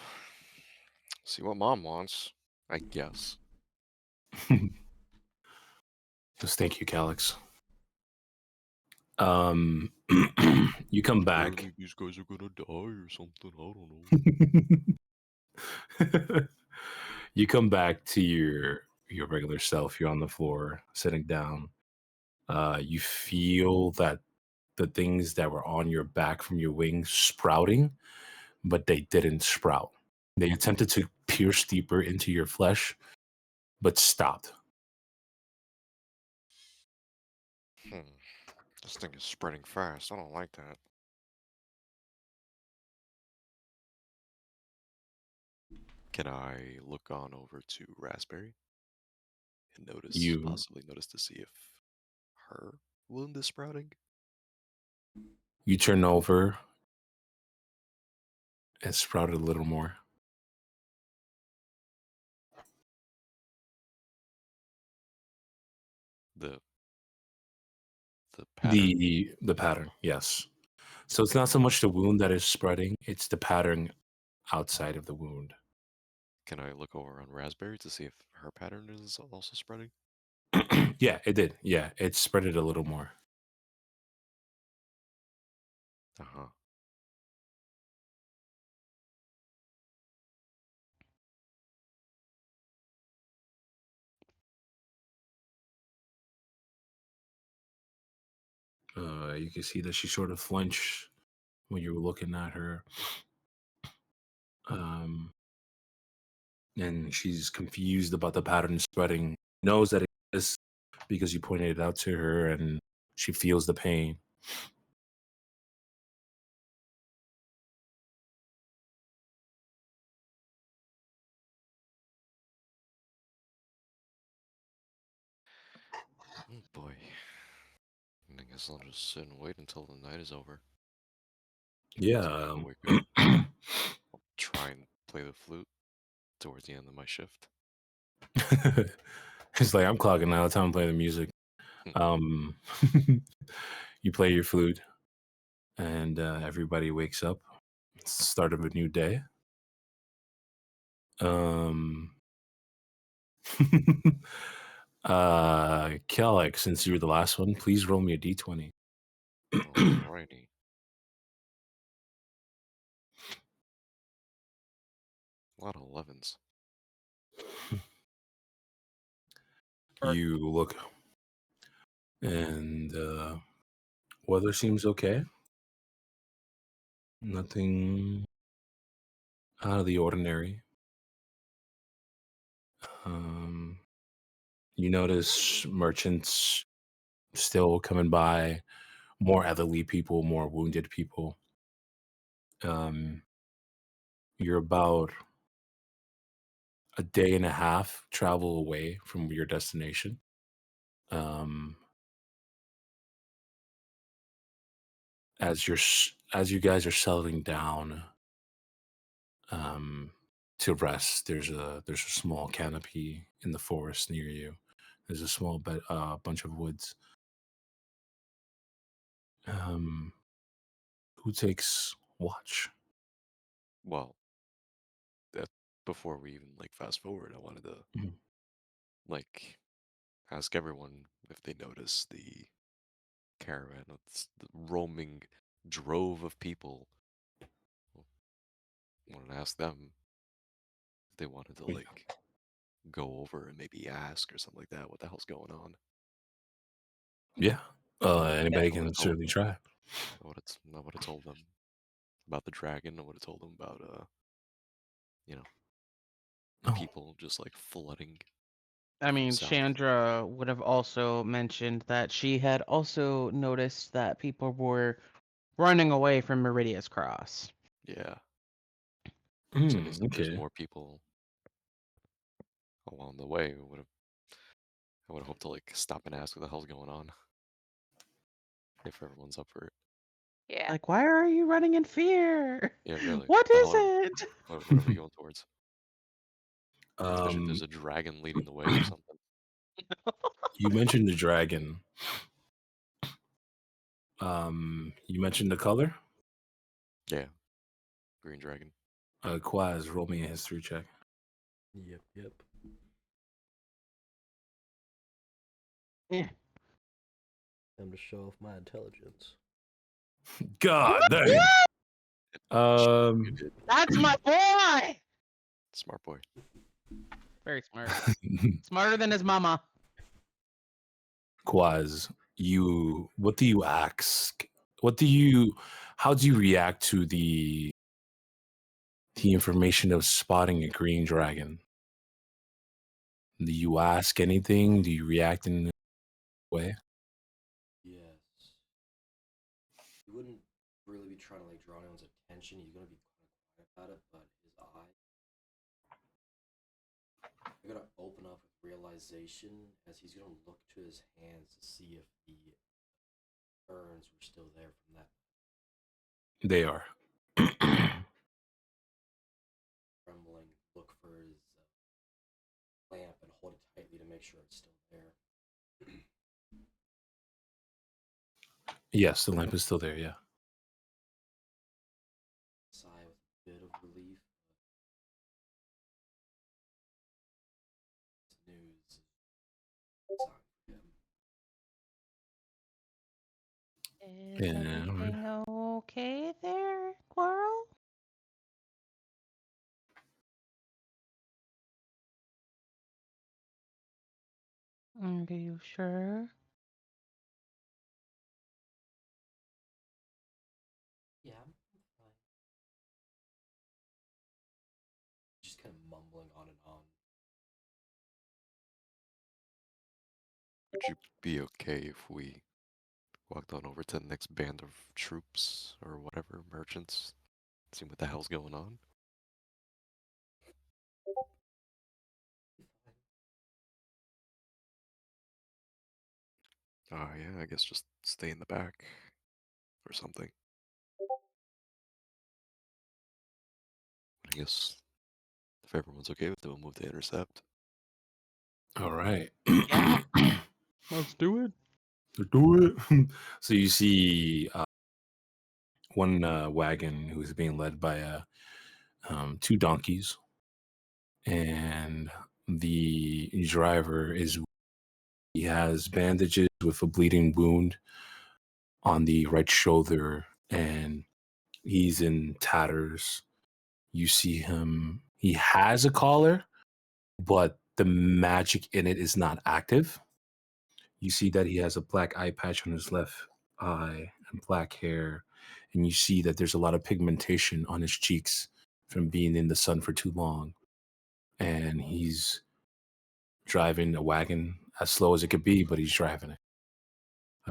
See what mom wants, I guess. Just thank you, Calix. You come back. Apparently these guys are gonna die or something. I don't know. You come back to your regular self. You're on the floor, sitting down. You feel that the things that were on your back from your wings sprouting, but they didn't sprout. They attempted to pierce deeper into your flesh, but stopped. This thing is spreading fast. I don't like that. Can I look on over to Raspberry and possibly notice to see if her wound is sprouting? You turn over. It sprouted a little more. The pattern? The pattern, yes. So it's not so much the wound that is spreading, it's the pattern outside of the wound. Can I look over on Raspberry to see if her pattern is also spreading? Yeah, it did. Yeah, it spread it a little more. Uh-huh. You can see that she sort of flinched when you were looking at her. And she's confused about the pattern spreading. Knows that it is because you pointed it out to her, and she feels the pain. Oh boy. I guess I'll just sit and wait until the night is over. Yeah. I'll wake up. I'll try and play the flute towards the end of my shift. It's like, I'm clocking out. Time to play the music. You play your flute, and everybody wakes up. It's the start of a new day. Kellic, since you were the last one, please roll me a d20. Alrighty. A lot of 11s. You look, and weather seems okay. Nothing out of the ordinary. You notice merchants still coming by, more elderly people, more wounded people. You're about a day and a half travel away from your destination. As you guys are settling down to rest, there's a small canopy in the forest near you. There's a small bunch of woods. Who takes watch? Well, that before we even fast forward, I wanted to Mhm. ask everyone if they notice the caravan. It's the roaming drove of people. I wanted to ask them if they wanted to go over and maybe ask or something like that. What the hell's going on? Yeah. Anybody I can would've told certainly try. I would have told them about the dragon. I would have told them about Oh, people just flooding. I mean, South. Chandra would have also mentioned that she had also noticed that people were running away from Meridia's Cross. Yeah. So I guess if there's okay. more people along the way, we would have I would hope to like stop and ask what the hell's going on. If everyone's up for it. Yeah. Like, why are you running in fear? Yeah, really. What the is hell are- it? What are we going towards? Especially if there's Um, a dragon leading the way or something. you mentioned the dragon. You mentioned the color. Yeah. Green dragon. Quaz, roll me a history check. Yep, yep. Yeah. Time to show off my intelligence. God dang. You did. That's my boy. Smart boy. Very smart. Smarter than his mama. Quaz, what do you ask? How do you react to the information of spotting a green dragon? Do you ask anything? Do you react in a way? Yes. You wouldn't really be trying to like draw anyone's attention. You're gonna be kind of quiet about it, but his eye, you're gonna open up with realization as he's gonna look to his hands to see if the burns were still there from that They are. trembling. Look for his lamp and hold it tightly to make sure it's still there. Yes, the lamp is still there. Yeah. Sigh with a bit of relief. But this news is time for him. Is Yeah, everything okay there, Quarrel? Are you sure? Yeah, I'm fine. Just kind of mumbling on and on. Would you be okay if we walked on over to the next band of troops or whatever, merchants? See what the hell's going on? Oh yeah, I guess just stay in the back or something. I guess if everyone's okay with it, we'll move to intercept. All right. Yeah. Let's do it. Let's do it. So you see one wagon who's being led by two donkeys, and the driver he has bandages with a bleeding wound on the right shoulder, and he's in tatters. You see him. He has a collar, but the magic in it is not active. You see that he has a black eye patch on his left eye and black hair. And you see that there's a lot of pigmentation on his cheeks from being in the sun for too long. And he's driving a wagon as slow as it could be, but he's driving it.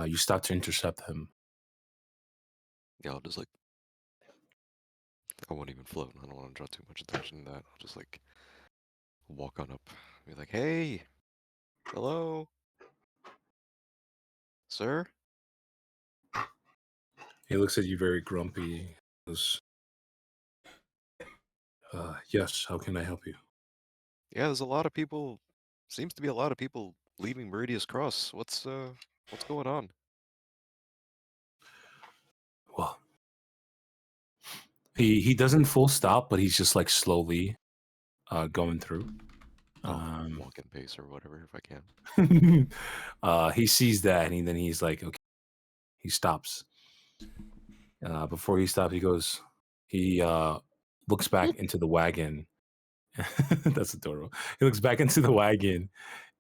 You stop to intercept him. Yeah, I'll just like. I won't even float. I don't want to draw too much attention to that. I'll just like walk on up, be like, "Hey, hello, sir." He looks at you very grumpy. He goes, yes, how can I help you? Yeah, there's a lot of people. Seems to be a lot of people leaving Meridius Cross. What's going on? Well, he doesn't full stop, but he's just like slowly going through. Walking pace or whatever, if I can. He sees that, and then he's like, okay. He stops. Before he stops, he looks back into the wagon. That's adorable. He looks back into the wagon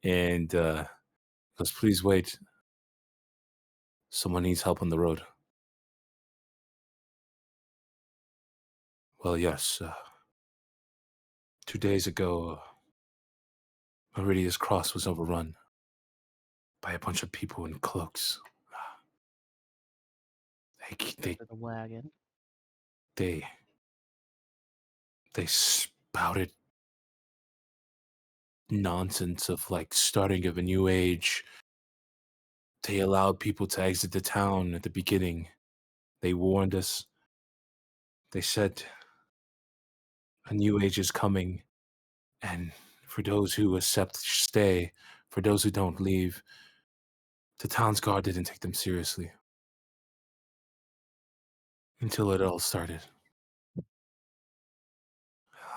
and goes, please wait. Someone needs help on the road. Well, yes. 2 days ago, Meridius Cross was overrun by a bunch of people in cloaks. They The wagon. they spouted nonsense of like starting of a new age. They allowed people to exit the town at the beginning. They warned us. They said a new age is coming, and for those who accept, stay. For those who don't, leave. The town's guard didn't take them seriously until it all started.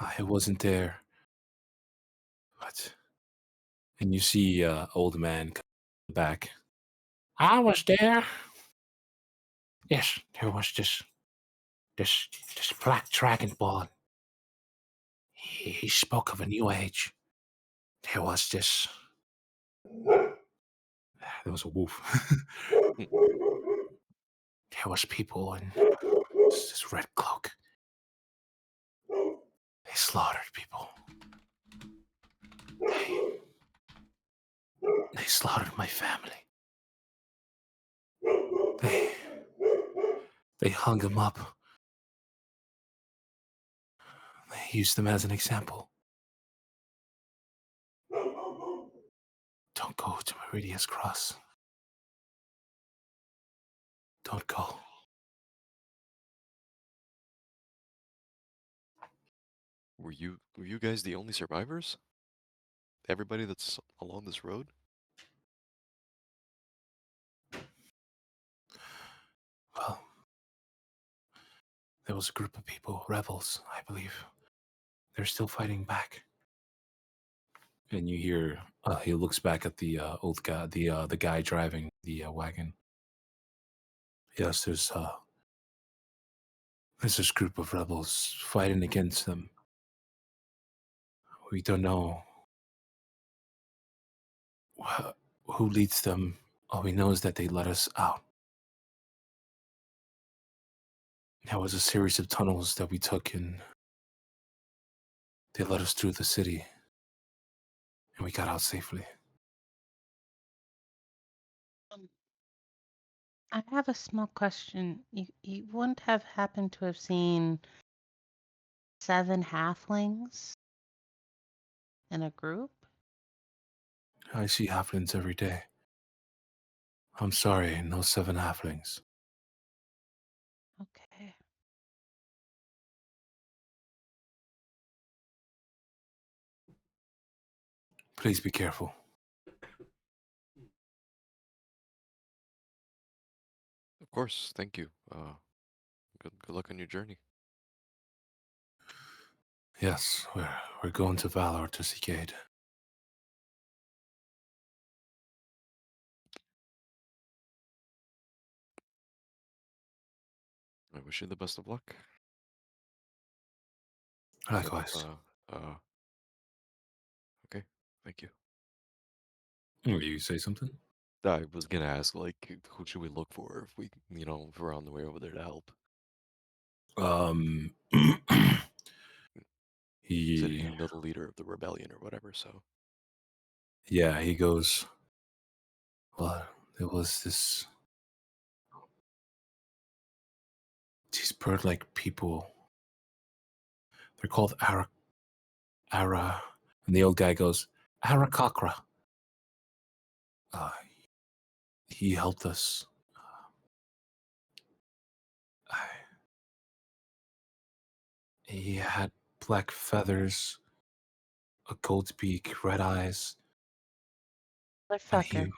I wasn't there, but and you see, old man come back. I was there. Yes, there was this black dragonborn. He spoke of a new age. There was this. There was a wolf. There was people in this red cloak. They slaughtered people. They slaughtered my family. They hung him up. They used him as an example. Don't go to Meridia's Cross. Don't go. Were you guys the only survivors? Everybody that's along this road? Well, there was a group of people, rebels, I believe. They're still fighting back. And you hear, he looks back at the old guy, the guy driving the wagon. Yes, there's this group of rebels fighting against them. We don't know who leads them. All we know is that they let us out. There was a series of tunnels that we took, and they led us through the city, and we got out safely. I have a small question. You wouldn't have happened to have seen 7 halflings in a group? I see halflings every day. I'm sorry, no 7 halflings. Okay. Please be careful. Of course, thank you. Good luck on your journey. Yes, we're going to Valor to seek aid. I wish you the best of luck. Likewise. Okay, thank you. You say something? I was gonna ask, like, who should we look for if we, if we're on the way over there to help? He said you know the leader of the rebellion or whatever, so. Yeah, he goes, well, there was these bird-like people. They're called Ara, and the old guy goes, Arakakra. He helped us. He had black feathers, a gold beak, red eyes. And Motherfucker.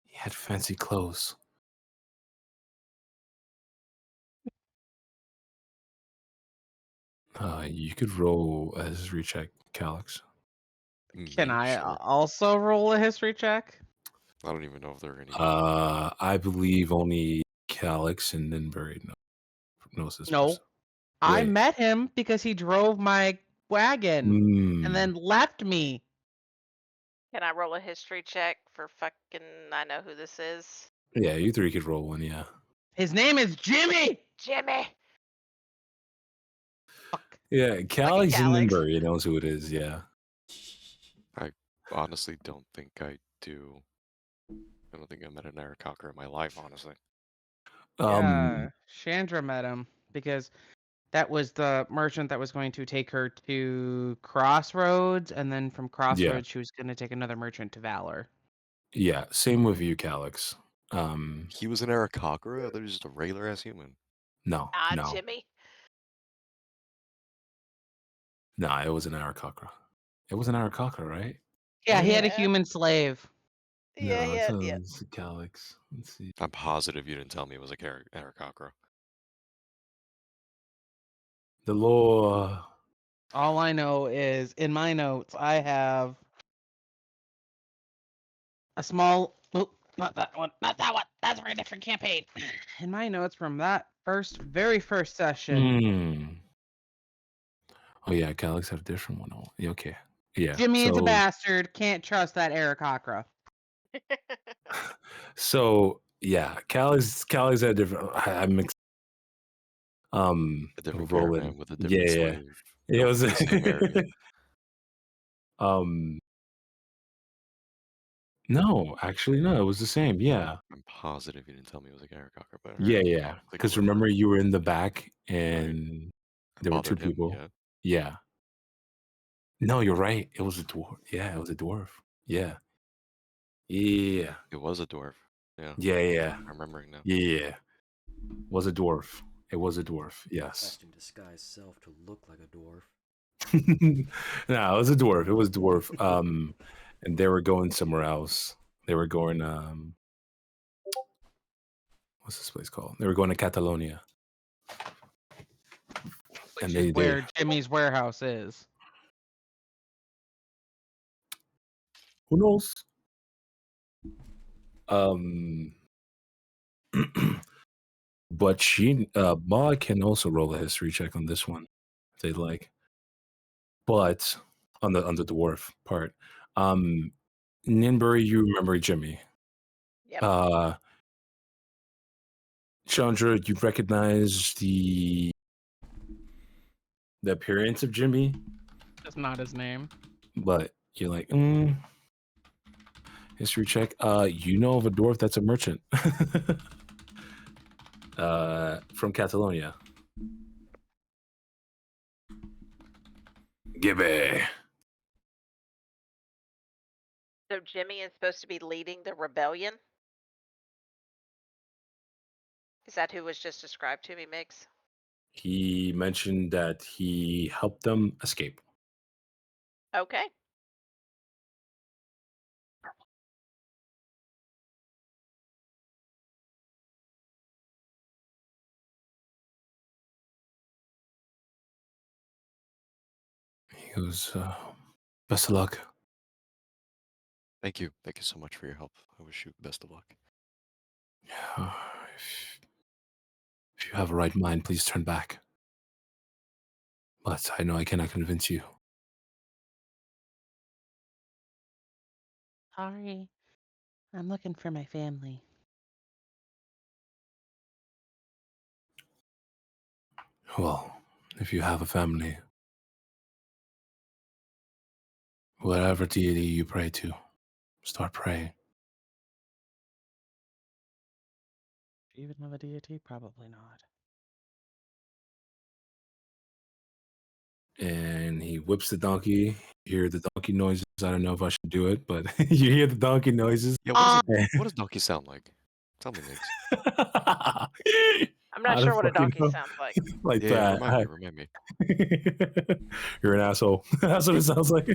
he had fancy clothes. You could roll a history check, Calyx. Can Me? I Sure. also roll a history check? I don't even know if there are any. I believe only Calyx and Ninbury knows this No. person. I Wait. met him because he drove my wagon and then left me. Can I roll a history check for fucking I know who this is? Yeah, you 3 could roll one, yeah. His name is Jimmy. Jimmy. Fuck. Yeah, Calyx and Calyx. Ninbury knows who it is, yeah. I honestly don't think I do. I don't think I met an Arakaka in my life, honestly. Yeah, Chandra met him because That was the merchant that was going to take her to Crossroads, and then from Crossroads, she was going to take another merchant to Valor. Yeah, same with you, Calix. He was an Aarakocra? I thought he was just a regular ass human. No, Ah, no, Jimmy. no, it was an Aarakocra. It was an Aarakocra, right? Yeah, he had a Yeah. human slave. Yeah, no, yeah, yeah. it's Calix. Let's see. I'm positive you didn't tell me it was a Aarakocra. The law. All I know is in my notes, I have a small. Oh, not that one. Not that one. That's for a different campaign. In my notes from that very first session, Hmm. Oh yeah, Calix had a different one. Oh, yeah, okay. Yeah. Jimmy is a so, bastard. Can't trust that Aarakocra. So yeah, Calix had a different. I mixed. A different Roland. caravan with a different Yeah. slave. It going was to the same area. No, actually, no, it was the same. Yeah. I'm positive you didn't tell me it was a Aarakocra. But Yeah, alright, yeah. I'll take a Because look. remember, you were in the back and I there were two bothered him, people. yeah. Yeah. No, you're right. It was a dwarf. Yeah, it was a dwarf. Yeah. Yeah. It was a dwarf. Yeah. Yeah. I'm remembering now. Yeah. Was a dwarf. It was a dwarf. Yes. Casting disguise self to look like a dwarf. No, it was a dwarf. It was dwarf. And they were going somewhere else. They were going what's this place called? They were going to Catalonia. Which is where Jimmy's warehouse is. Who knows? But Ma can also roll a history check on this one if they'd like. But on the dwarf part, Ninbury, you remember Jimmy. Yep. Chandra, you recognize the appearance of Jimmy, That's not his name. but you're like, history check. You know of a dwarf that's a merchant. From Catalonia. Gibby. So Jimmy is supposed to be leading the rebellion? Is that who was just described to me, Migs? He mentioned that he helped them escape. Okay. He goes, best of luck. Thank you. Thank you so much for your help. I wish you best of luck. If you have a right mind, please turn back. But I know I cannot convince you. Sorry. I'm looking for my family. Well, if you have a family, whatever deity you pray to, start praying. Do you even have a deity? Probably not. And he whips the donkey. You hear the donkey noises. I don't know if I should do it, but you hear the donkey noises. Yeah, what does donkey sound like? Tell me, Migs. I'm not I sure don't what a fucking donkey know. sounds like. Like Yeah, that. remind me. You're an asshole. That's what it sounds like.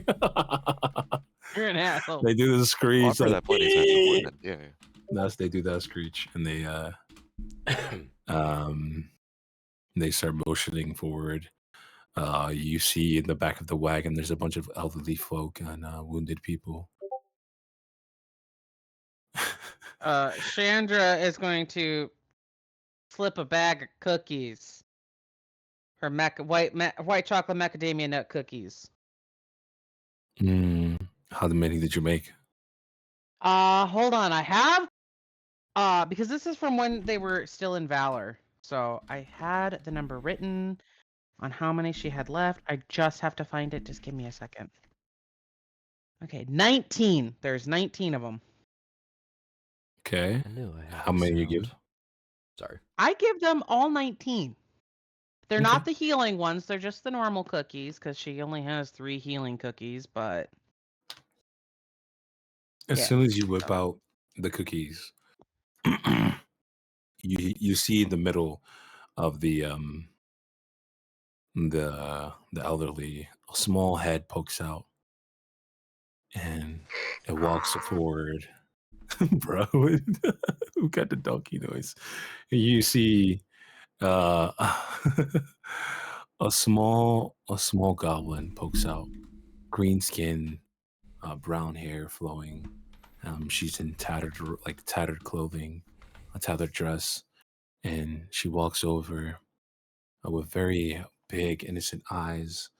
You're an asshole. They do the screech. Well, I've heard like, that plenty of times before then. Yeah. They do that screech, and they start motioning forward. You see in the back of the wagon, there's a bunch of elderly folk and wounded people. Chandra is going to slip a bag of cookies. Her white chocolate macadamia nut cookies. How many did you make? Hold on. I have because this is from when they were still in Valor. So I had the number written on how many she had left. I just have to find it. Just give me a second. Okay, 19. There's 19 of them. Okay. I knew I had How the many you sound. give? Sorry. I give them all 19. They're Okay. not the healing ones. They're just the normal cookies because she only has 3 healing cookies. But As yeah. soon as you whip out the cookies, you see in the middle of the elderly, a small head pokes out and it walks forward. Bro, who got the donkey noise? You see uh a small goblin pokes out, green skin, brown hair flowing. She's in tattered clothing, a tattered dress, and she walks over with very big, innocent eyes.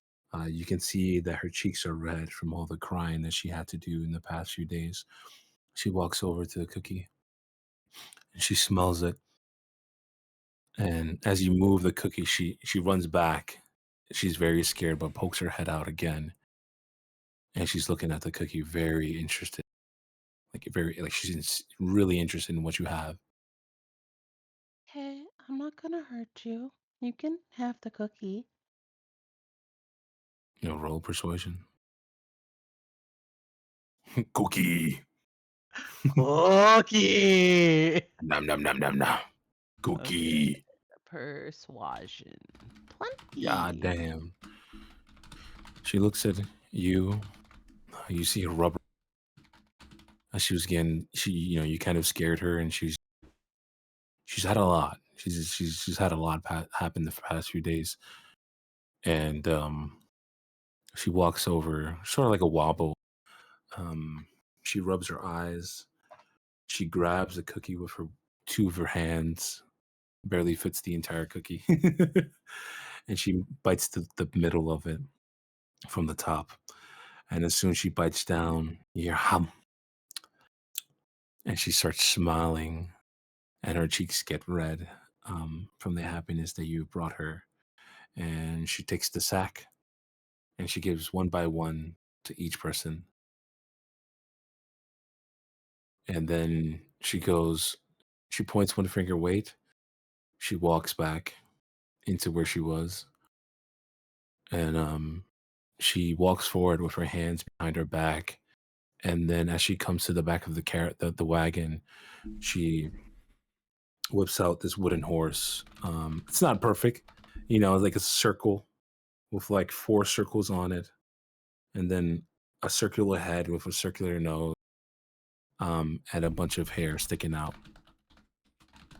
You can see that her cheeks are red from all the crying that she had to do in the past few days. She walks over to the cookie and she smells it. And as you move the cookie, she runs back. She's very scared, but pokes her head out again. And she's looking at the cookie, very interested, like she's really interested in what you have. Hey, I'm not gonna hurt you. You can have the cookie. Roll persuasion. Cookie. Cookie. Nom nom nom nom nom. Okay. Cookie. Persuasion. 20. God damn. She looks at you. You see a rubber. As she was getting, you kind of scared her, and she's had a lot. She's had a lot happen the past few days, and she walks over, sort of like a wobble. Um, she rubs her eyes. She grabs a cookie with her 2 of her hands, barely fits the entire cookie, and she bites the middle of it from the top. And as soon as she bites down, you hear hum, and she starts smiling, and her cheeks get red from the happiness that you brought her. And she takes the sack and she gives one by one to each person. And then she points one finger, wait. She walks back into where she was. And she walks forward with her hands behind her back. And then as she comes to the back of the wagon, she whips out this wooden horse. It's not perfect, like a circle with like 4 circles on it, and then a circular head with a circular nose, and a bunch of hair sticking out.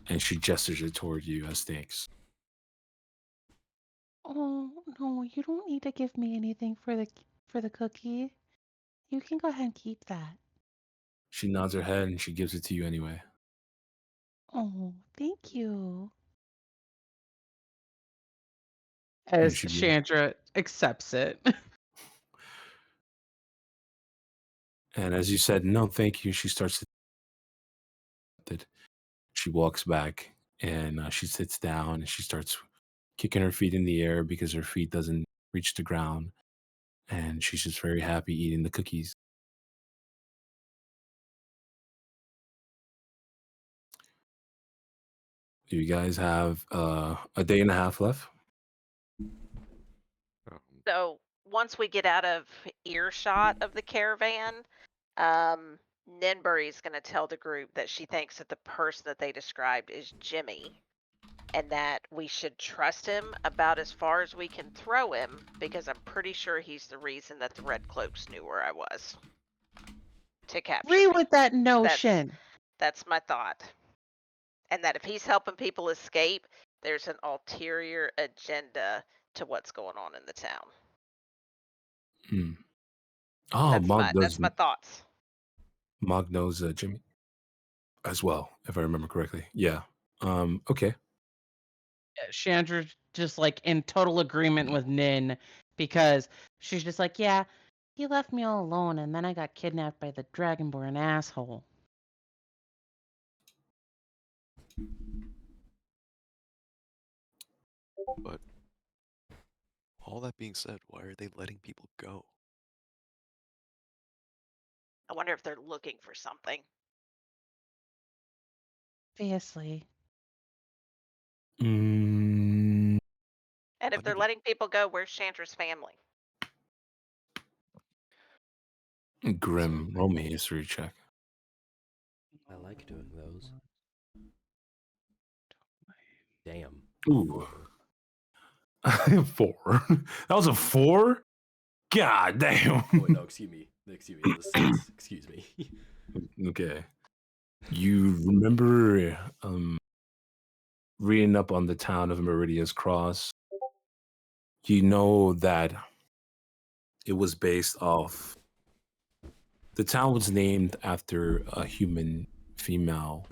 And she gestures it toward you as thanks. Oh no, you don't need to give me anything for the cookie. You can go ahead and keep that. She nods her head and she gives it to you anyway. Oh, thank you. And As she Chandra accepts it. and as you said, no, thank you, she starts to she walks back and she sits down and she starts kicking her feet in the air because her feet doesn't reach the ground, and she's just very happy eating the cookies. You guys have a day and a half left. So once we get out of earshot of the caravan, Ninbury's going to tell the group that she thinks that the person that they described is Jimmy, and that we should trust him about as far as we can throw him, because I'm pretty sure he's the reason that the Red Cloaks knew where I was to capture Agree me. with that notion. That's my thought. And that if he's helping people escape, there's an ulterior agenda to what's going on in the town. Hmm. Oh, That's my thoughts. Mog knows Jimmy as well, if I remember correctly. Yeah. Okay. Chandra just like in total agreement with Nin because she's just like, yeah, he left me all alone and then I got kidnapped by the Dragonborn asshole. But all that being said, why are they letting people go? I wonder if they're looking for something. Obviously. Mm, And if I they're need to- letting people go, where's Chandra's family? Grim, roll me a history check. I like doing those. Damn. Ooh. 4. That was a 4? God damn. Oh, wait, no, excuse me. Excuse me. It was 6. Excuse me. Okay. You remember reading up on the town of Meridia's Cross? You know that it was based off. The town was named after a human female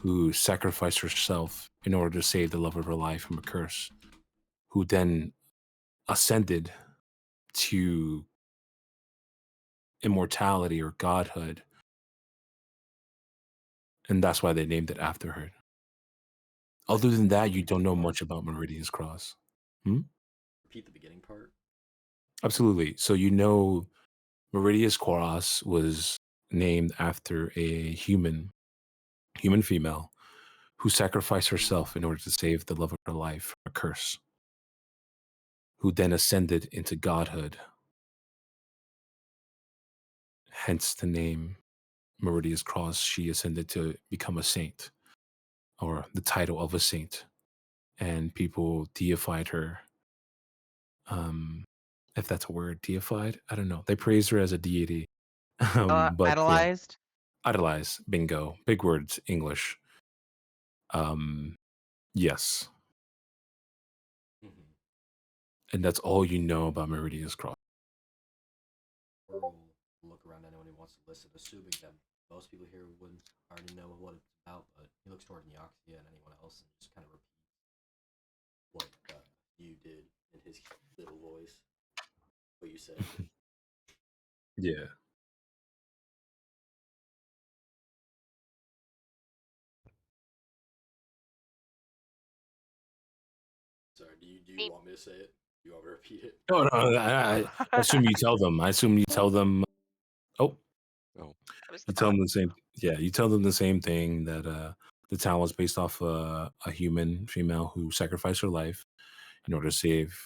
who sacrificed herself in order to save the love of her life from a curse, who then ascended to immortality or godhood. And that's why they named it after her. Other than that, you don't know much about Meridian's Cross. Repeat the beginning part. Absolutely. So you know Meridia's Cross was named after a human female who sacrificed herself in order to save the love of her life from a curse, who then ascended into godhood. Hence the name Meridia's Cross. She ascended to become a saint, or the title of a saint, and people deified her. If that's a word, deified, I don't know. They praised her as a deity. But Idolized. idolize, bingo, big words, English. Yes, Mm-hmm. and that's all you know about Meridia's Cross. Or we'll look around anyone who wants to listen, assuming that most people here wouldn't already know what it's about, but he looks toward Nyaxia and anyone else and just kind of repeats what you did in his little voice. What you said. Yeah. Sorry, do you want me to say it? Do you want me to repeat it? No, I assume you tell them. I assume you tell them. Oh, Oh, It was you the tell them bomb. the same. Yeah, you tell them the same thing, that the town was based off a human female who sacrificed her life in order to save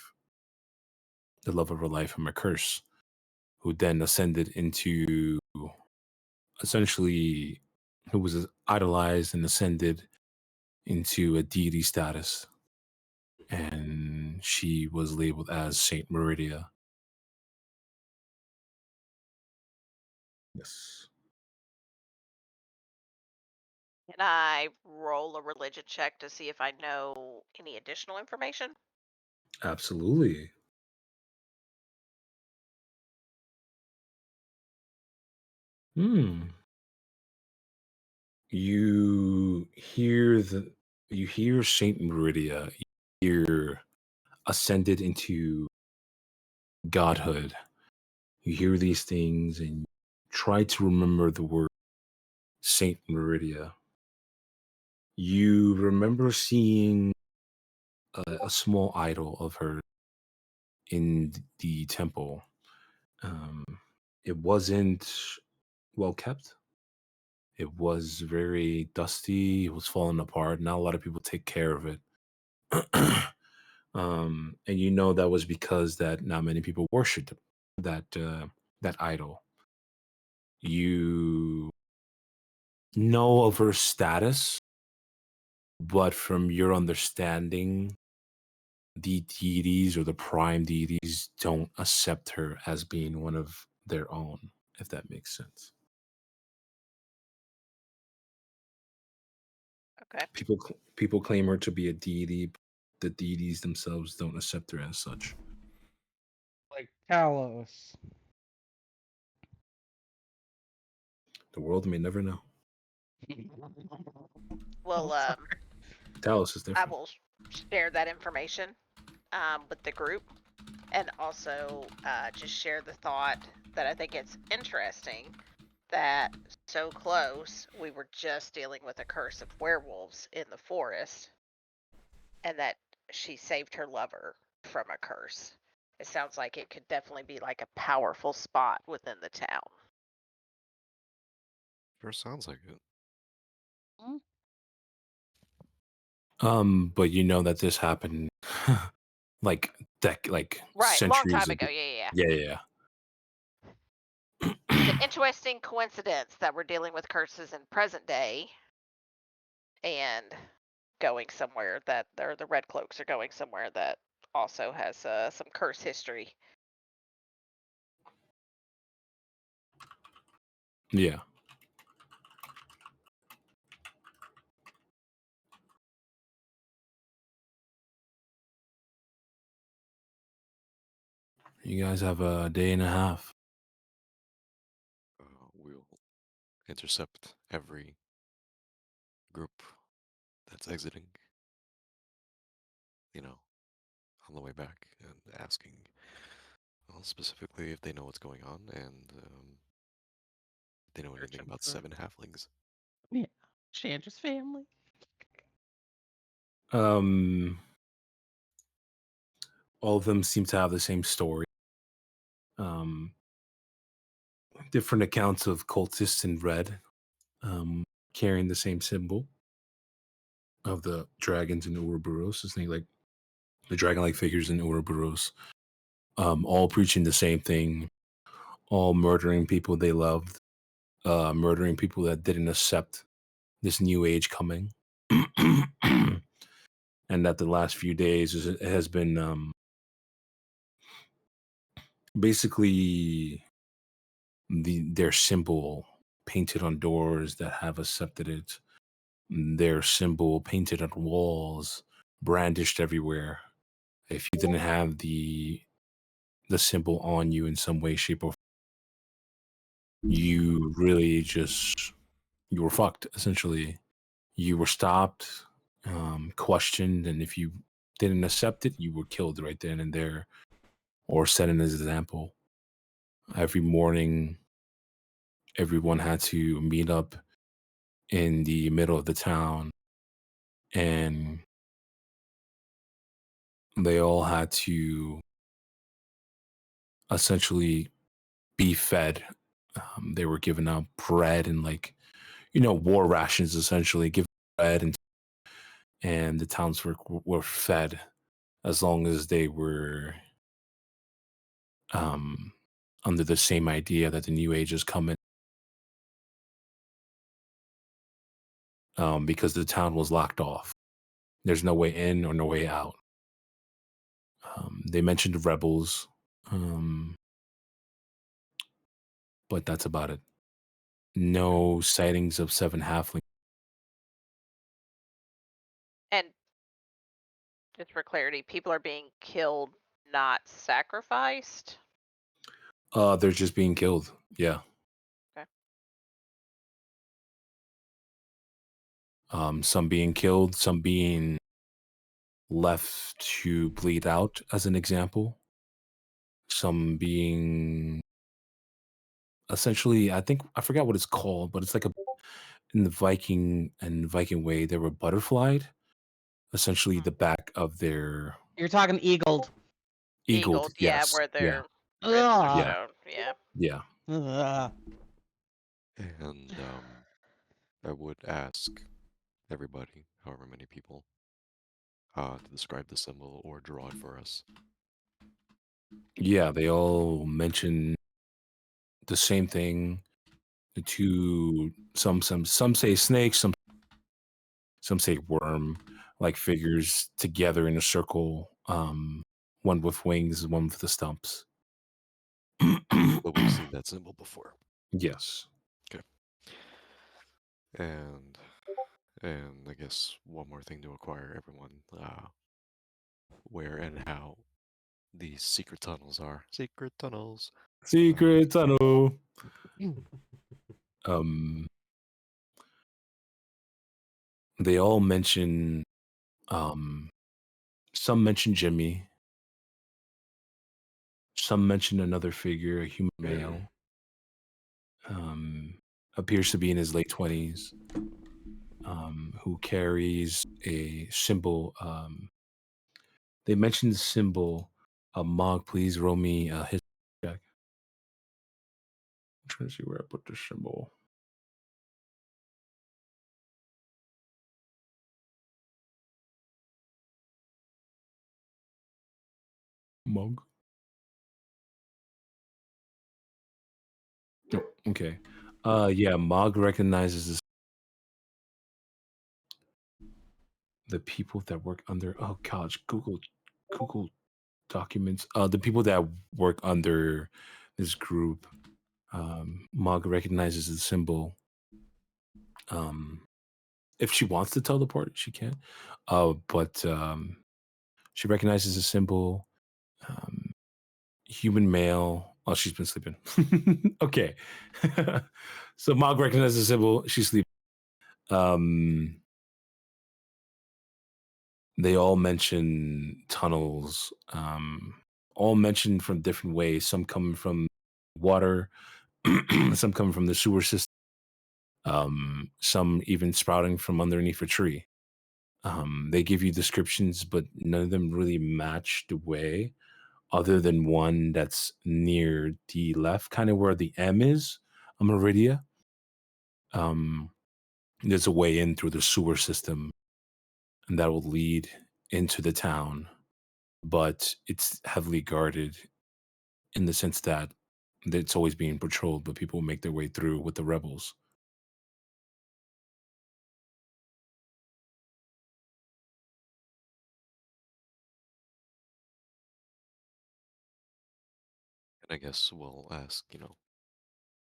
the love of her life from a curse, who then ascended into, essentially, who was idolized and ascended into a deity status, and she was labeled as Saint Meridia. Yes. Can I roll a religion check to see if I know any additional information? Absolutely. You hear Saint Meridia. You hear ascended into godhood. You hear these things and try to remember the word Saint Meridia. You remember seeing a small idol of her in the temple. It wasn't well kept. It was very dusty. It was falling apart. Not a lot of people take care of it. And you know that was because that not many people worshipped that idol. You know of her status, but from your understanding, the deities or the prime deities don't accept her as being one of their own, if that makes sense. Okay. People claim her to be a deity. But the deities themselves don't accept her as such. Like Talos. The world may never know. Well, Talos is I different. will share that information with the group, and also just share the thought that I think it's interesting that so close we were just dealing with a curse of werewolves in the forest, and that she saved her lover from a curse. It sounds like it could definitely be like a powerful spot within the town. sure sounds like it. But you know that this happened like like Right, long centuries time ago. ago. Yeah. Yeah, yeah, It's an yeah. interesting coincidence that we're dealing with curses in present day and going somewhere that the Red Cloaks are going somewhere that also has some curse history. Yeah. You guys have a day and a half. We'll intercept every group that's exiting, on the way back and asking, well, specifically if they know what's going on and if they know anything Searching about for- 7 halflings. Yeah. Chandra's family. All of them seem to have the same story. Um, different accounts of cultists in red, carrying the same symbol of the dragons in Ouroboros. It's like the dragon-like figures in Ouroboros. All preaching the same thing, all murdering people they loved, murdering people that didn't accept this new age coming. And that the last few days has been basically their symbol painted on doors that have accepted it, their symbol painted on walls, brandished everywhere. If you didn't have the symbol on you in some way, shape, or you really just you were fucked. Essentially, you were stopped, questioned, and if you didn't accept it, you were killed right then and there, or set an example. Every morning, everyone had to meet up in the middle of the town, and they all had to essentially be fed. They were given out bread and war rations, essentially given bread, and the townsfolk were fed as long as they were under the same idea that the new age is coming. Because the town was locked off. There's no way in or no way out. They mentioned rebels, but that's about it. No sightings of 7 halflings. And just for clarity, people are being killed, not sacrificed. They're just being killed. Yeah. Okay. Some being killed, some being left to bleed out, as an example. Some being essentially, I forgot what it's called, but it's like in the Viking way, they were butterflied. Essentially, the back of their You're talking eagled. eagled. Yeah, Yes. where Yeah. their ribs are Ugh. Yeah. shown. Yeah. Yeah. Ugh. And I would ask everybody, however many people, to describe the symbol or draw it for us. Yeah. They all mention the same thing. The two, some say snake, some say worm, like figures together in a circle. One with wings, one with the stumps. But we've seen that symbol before. Yes. Okay. And I guess one more thing to acquire everyone, where and how these secret tunnels are. Secret tunnels. Secret tunnel. Um, they all mention, some mention Jimmy. Some mention another figure, a human male. Appears to be in his late 20s. Who carries a symbol. They mentioned the symbol. Mog, please roll me his check. I'm trying to see where I put the symbol. Mog. Oh, okay. Yeah, Mog recognizes the people that work under. Oh gosh, Google documents. The people that work under this group. Mog recognizes the symbol. If she wants to teleport, she can. But she recognizes the symbol. Human male. Oh, she's been sleeping. Okay. So Mog recognizes the symbol. She's sleeping. They all mention tunnels. All mentioned from different ways. Some coming from water. Some coming from the sewer system. Some even sprouting from underneath a tree. They give you descriptions, but none of them really match the way, other than one that's near the left, kind of where the M is, a Meridia. There's a way in through the sewer system, and that will lead into the town, but it's heavily guarded in the sense that it's always being patrolled, but people make their way through with the rebels. And I guess we'll ask,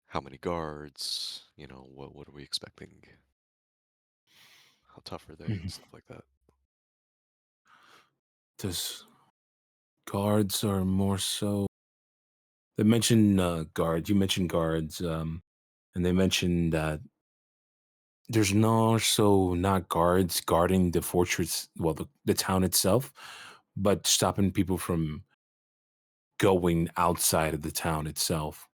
how many guards, what are we expecting? How tough are they and stuff like that. Does guards are more so. They mentioned guards. You mentioned guards, and they mentioned that there's not guards guarding the fortress, well, the town itself, but stopping people from going outside of the town itself.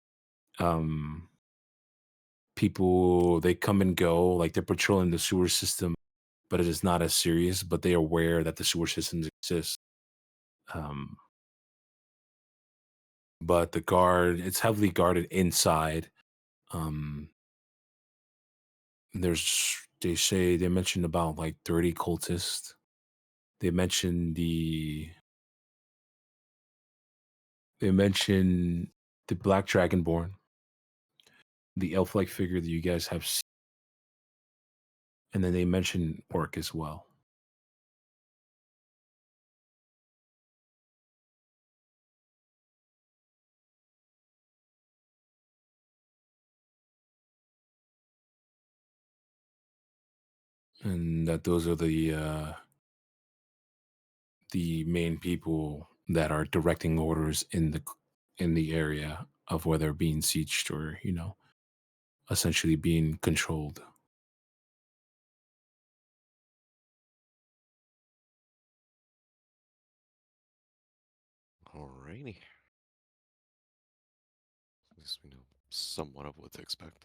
People, they come and go, like they're patrolling the sewer system, but it is not as serious. But they are aware that the sewer systems exist. But the guard, it's heavily guarded inside. They mentioned about like 30 cultists. They mentioned the Black Dragonborn, the elf-like figure that you guys have seen, and then they mentioned Orc as well. And that those are the main people that are directing orders in the area of whether being sieged or essentially being controlled. Alrighty. At least we know somewhat of what to expect.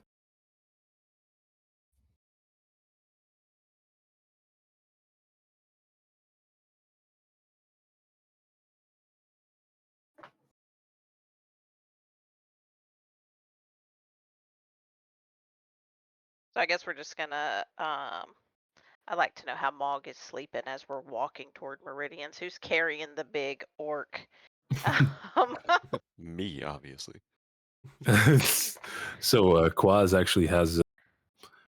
So I guess we're just gonna I'd like to know how Mog is sleeping as we're walking toward Meridians. Who's carrying the big orc? Me, obviously. So Quaz actually has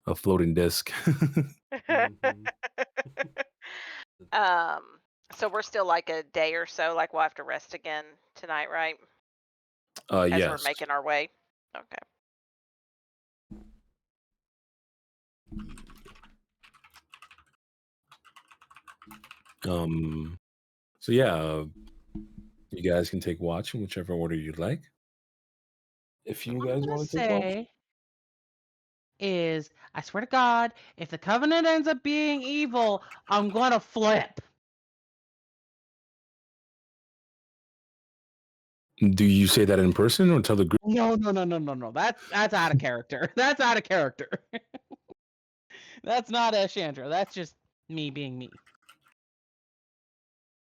a floating disc. So we're still like a day or so, like we'll have to rest again tonight, right? As Yes. we're making our way. Okay. So yeah, you guys can take watch in whichever order you'd like. If you guys want to take watch. Say is, I swear to God, if the Covenant ends up being evil, I'm gonna flip. Do you say that in person or tell the group? No. That's out of character. That's out of character. That's not Chandra. That's just me being me.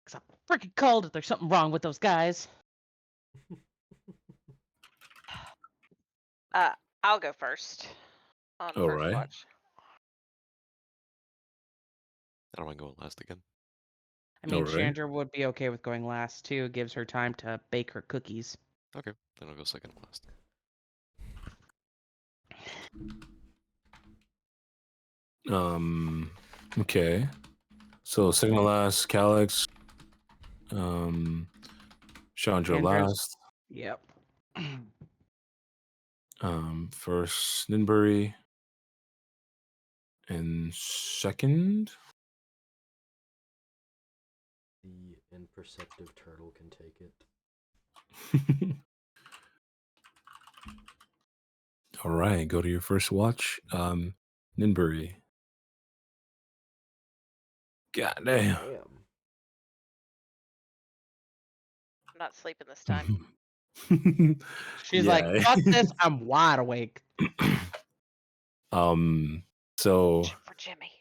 Cause I'm freaking cold if there's something wrong with those guys. I'll go first on All first right. watch. I don't mind going last again. I mean, All right. Chandra would be okay with going last too. Gives her time to bake her cookies. Okay, then I'll go second last. Okay. So second to last, Calyx. Chandra Chandra's- last. Yep. First Ninbury. And second. The imperceptive turtle can take it. All right, go to your first watch. Ninbury. God damn. Damn. I'm not sleeping this time. She's like, Yeah. fuck this, I'm wide awake. So For Jimmy.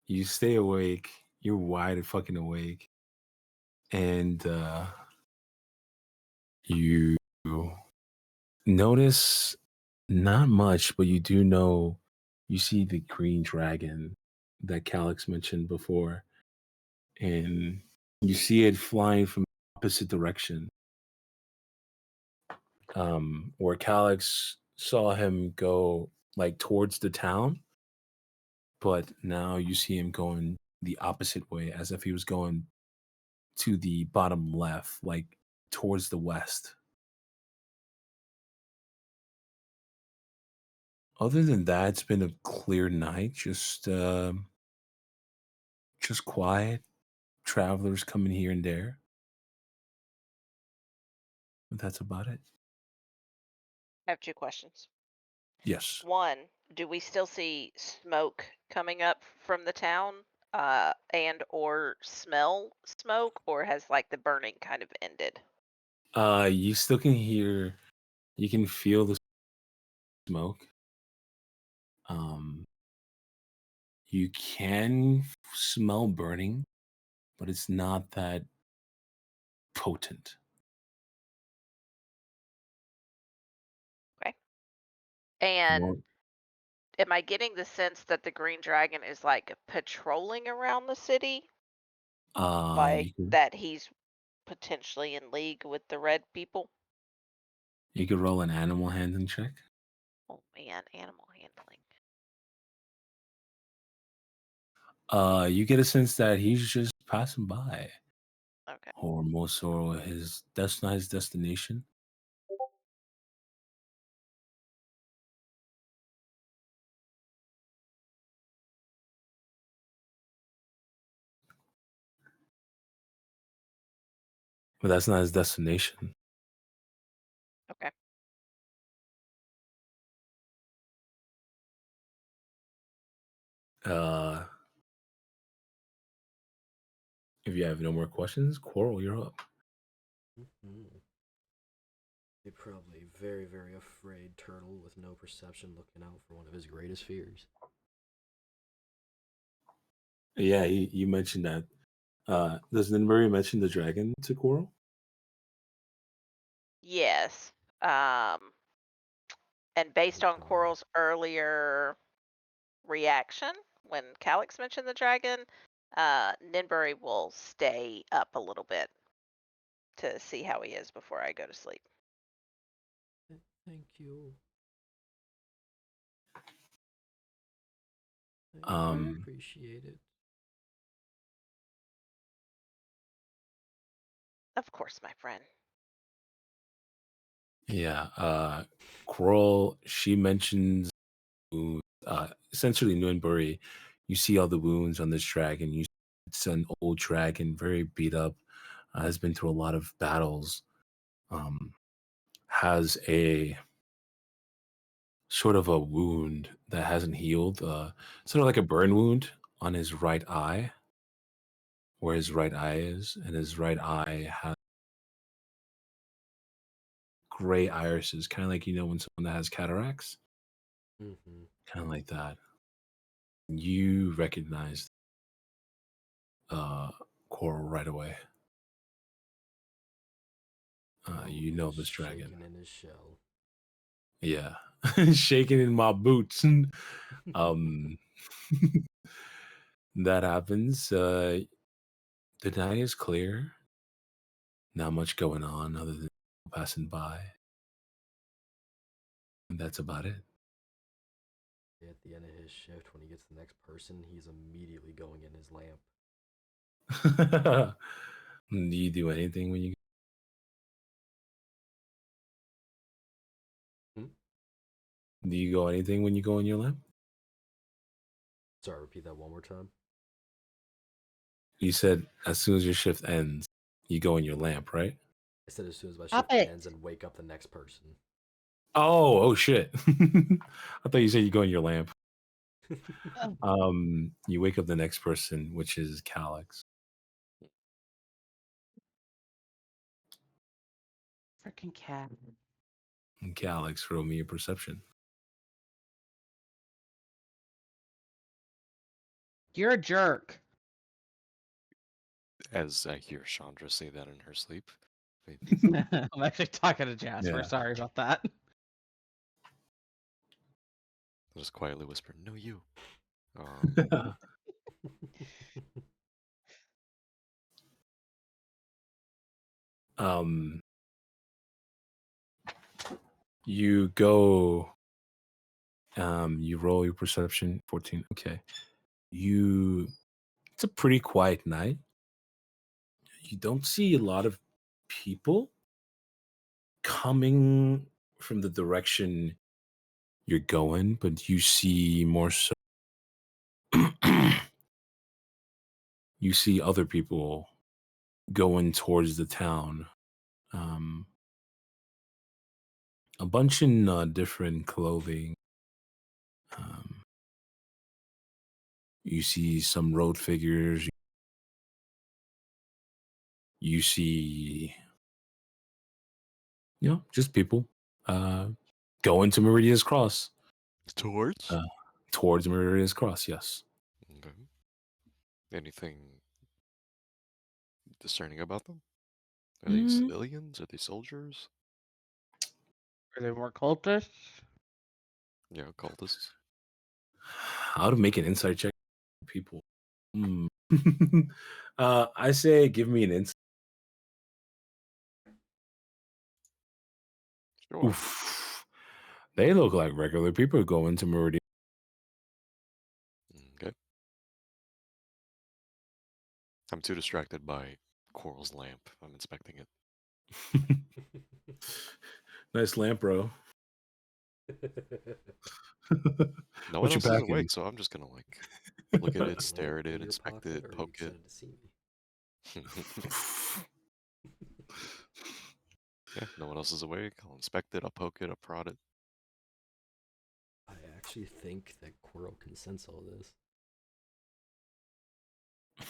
you stay awake, you're wide fucking awake, and you notice not much, but you do know you see the green dragon that Calyx mentioned before, and you see it flying from the opposite direction. Where Calyx saw him go like towards the town, but now you see him going the opposite way, as if he was going to the bottom left, like towards the west. Other than that, it's been a clear night, just quiet. Travelers coming here and there. But that's about it. I have 2 questions. Yes. One, do we still see smoke coming up from the town, and or smell smoke, or has like the burning kind of ended? You still can hear, you can feel the smoke. You can smell burning, but it's not that potent. And More- am I getting the sense that the green dragon is like patrolling around the city? Like you could, that he's potentially in league with the red people? you could roll an animal handling check. Oh man, animal handling. You get a sense that he's just passing by, Okay. or most, or that's not his destination. But that's not his destination. Okay. If you have no more questions, Quarrel, you're up. They're probably very, very afraid turtle with no perception looking out for one of his greatest fears. Yeah, you mentioned that. Does Ninbury mention the dragon to Quarrel? Yes. And based on Okay. Coral's earlier reaction when Calyx mentioned the dragon, Ninbury will stay up a little bit to see how he is before I go to sleep. Thank you. I appreciate it. Of course, my friend. Yeah. Quarrel, she mentions wounds. Essentially Ninbury, you see all the wounds on this dragon. It's an old dragon, very beat up, has been through a lot of battles. Has a sort of a wound that hasn't healed, sort of like a burn wound on his right eye, where his right eye is, and his right eye has gray irises, kind of like when someone that has cataracts, kind of like that. You recognize Coral right away. You know this dragon. Shaking in his shell. Yeah. shaking in my boots. um, that happens. The night is clear. Not much going on other than passing by. And that's about it. At the end of his shift, when he gets the next person, he's immediately going in his lamp. Do you do anything when you? Do you go anything when you go in your lamp? Sorry, repeat that one more time. You said as soon as your shift ends, you go in your lamp, right? I said as soon as my Stop shift it. ends and wake up the next person. Oh shit! I thought you said you go in your lamp. Oh. You wake up the next person, which is Calix. Freaking cat. And Calix, roll me a perception. You're a jerk. As I hear Chandra say that in her sleep. I'm actually talking to Jasper. Yeah. Sorry about that. I'll just quietly whisper, "No, you." You go. You roll your perception. 14. Okay. It's a pretty quiet night. You don't see a lot of people coming from the direction you're going, but you see more so. You see other people going towards the town. A bunch in different clothing. You see some road figures. You see, just people going to Meridia's Cross. Towards? Towards Meridia's Cross, yes. Okay. Anything discerning about them? Are they civilians? Are they soldiers? Are there more cultists? Yeah, cultists. How to make an insight check? People. I say give me an insight. Sure. Oof. They look like regular people going to Meridian. Okay. I'm too distracted by Coral's lamp. I'm inspecting it. Nice lamp, bro. No What one you else is packing? awake, so I'm just gonna look at it, stare at it, inspect it, poke it. Yeah, no one else is awake. I'll inspect it, I'll poke it, I'll prod it. I actually think that Quirrell can sense all this. I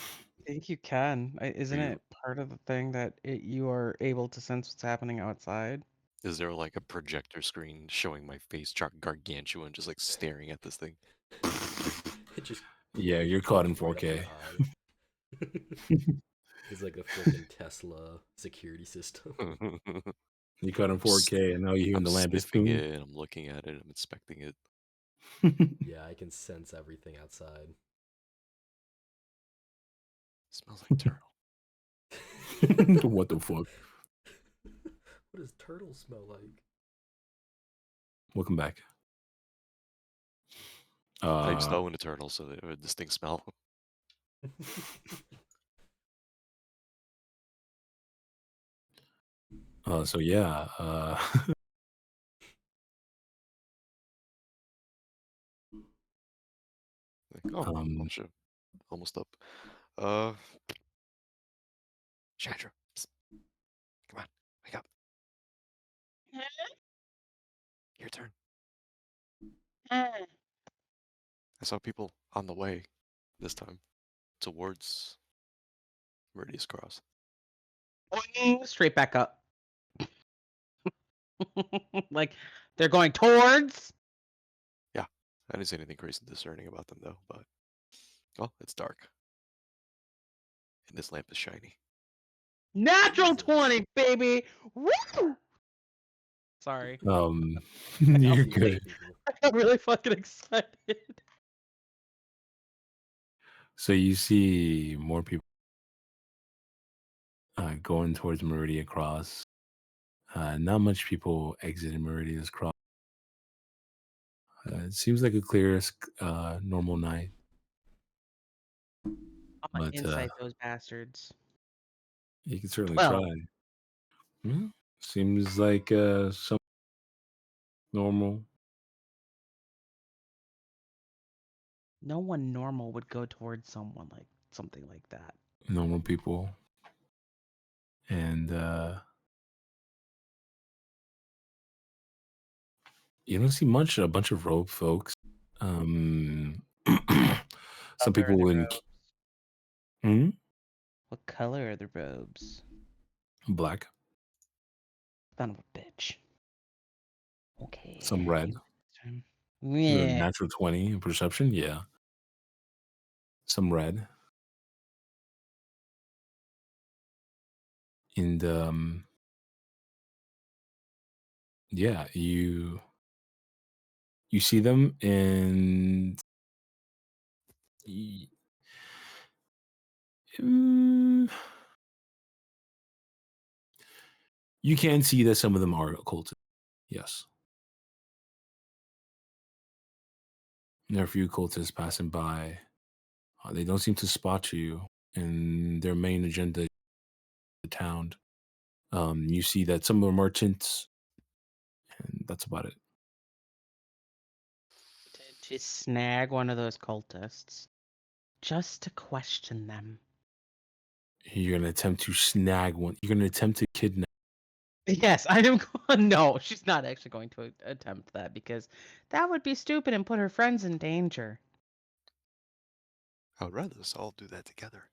think you can. Isn't it part of the thing that you are able to sense what's happening outside? Is there like a projector screen showing my face gargantuan, just like staring at this thing? It just Yeah, you're caught in right up 4K. your eye. It's like a freaking Tesla security system. You caught in 4K, and now you're hearing I'm the lamp is sniffing boom. it, I'm looking at it, I'm inspecting it. Yeah, I can sense everything outside. Smells like turtle. What the fuck? What does turtle smell like? Welcome back. I used to own a turtle, so they have a distinct smell. So yeah, Like, oh, shit. Almost up. Chandra, psst. Come on, wake up. Your turn. I saw people on the way this time towards Meridia's Cross. Boing, straight back up. Like they're going towards. Yeah, I didn't see anything crazy discerning about them though, but well, it's dark. And this lamp is shiny. Natural 20, baby. Woo! Sorry. You're These good. people. I got really fucking excited. So you see more people going towards Meridian Cross. Not much people exiting Meridian's Cross. It seems like a clear, normal night. I'm gonna But incite those bastards. you can certainly Well- try. Seems like some normal. No one normal would go towards someone like something like that. Normal people. And you don't see a bunch of rogue folks. Some Color people are the in robes? Hmm? What color are the robes? Black, Son of a bitch. Okay. some red. Yeah. Natural 20 in perception, yeah. Some red. And yeah, you see them and you can see that some of them are occulted. Yes. There are a few cultists passing by. They don't seem to spot you, and their main agenda is the town. You see that some of them are merchants, and that's about it. To snag one of those cultists. Just to question them. You're gonna attempt to snag one. You're gonna attempt to kidnap. Yes, I am going. No, she's not actually going to attempt that because that would be stupid and put her friends in danger. I would rather us all do that together.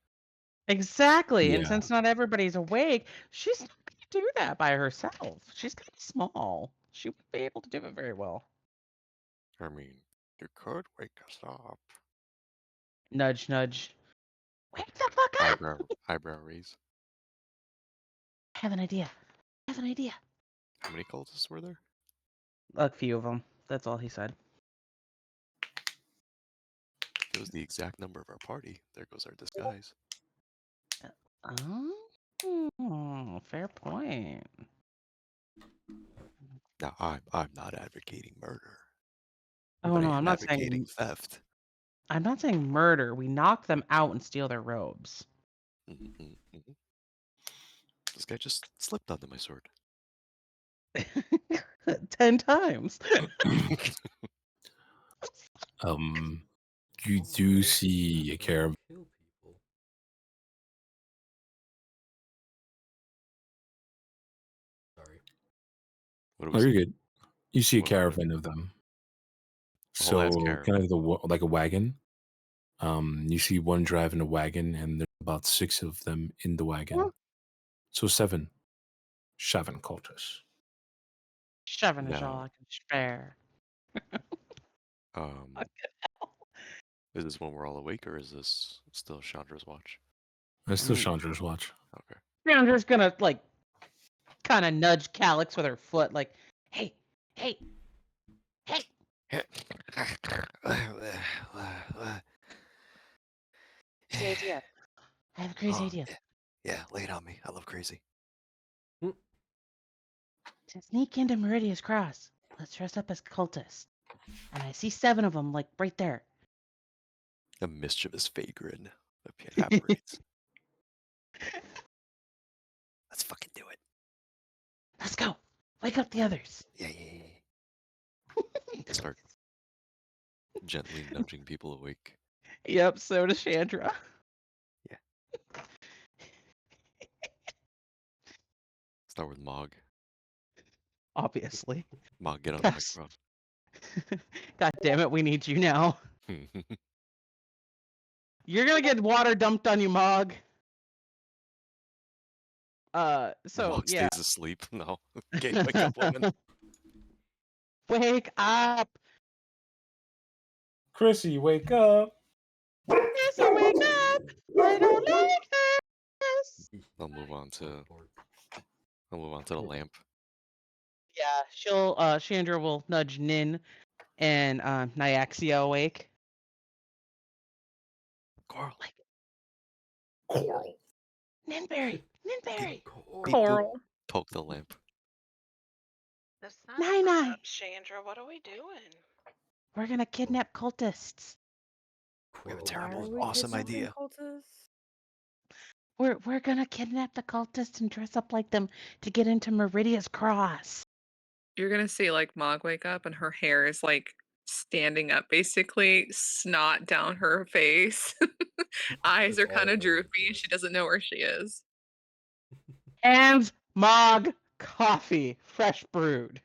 Exactly. And Yeah. since not everybody's awake, she's not going to do that by herself. She's kind of small. She would be able to do it very well. I mean, you could wake us up. Nudge, nudge. Wake the fuck up! Eyebrow raise. I have an idea. I have an idea. How many cultists were there? A few of them. That's all he said. It was the exact number of our party. There goes our disguise. Oh, fair point. Now, I'm not advocating murder. Oh but I no, am I'm not advocating saying theft. I'm not saying murder. We knock them out and steal their robes. This guy just slipped onto my sword. 10 times. You do see a caravan. Kill people. Sorry. What do Oh, we you're see? good. You see a What- caravan of them. A whole ass So caravan. kind of like a wagon. You see one driving a wagon, and there's about 6 of them in the wagon. Well- So 7 cultists. 7 is all No. I can spare. Is this when we're all awake, or is this still Chandra's watch? That's still Mm. Chandra's watch. Okay. Chandra's gonna like kind of nudge Calyx with her foot, like, hey, hey, hey. Crazy idea. I have a crazy Oh, idea. Yeah, lay it on me. I love crazy. To sneak into Meridia's Cross, let's dress up as cultists. And I see 7 of them, like, right there. A mischievous vagrant evaporates. Let's fucking do it. Let's go. Wake up the others. Yeah. Start gently nudging people awake. Yep, so does Chandra. Start with Mog. Obviously. Mog, get on the Yes. microphone. God damn it, we need you now. You're gonna get water dumped on you, Mog. So Mog yeah. stays asleep. No. Can't wake up woman. Wake up! Chrissy, wake up! Yes, wake up! I don't like this. I'll move on to the lamp. Yeah, Chandra will nudge Nin and Nyaxia awake. Coral. Coral. Ninberry! Ninberry! Beep boop. Coral. Poke the lamp. That's not Nine. up, Chandra. What are we doing? We're gonna kidnap cultists. We have a Coral. Why terrible, are we awesome kidnapping idea. cultists? We're gonna kidnap the cultists and dress up like them to get into Meridia's cross. You're gonna see like Mog wake up and her hair is like standing up, basically snot down her face. Eyes It's are kind all of over the droopy. place. She doesn't know where she is. And Mog coffee, fresh brewed.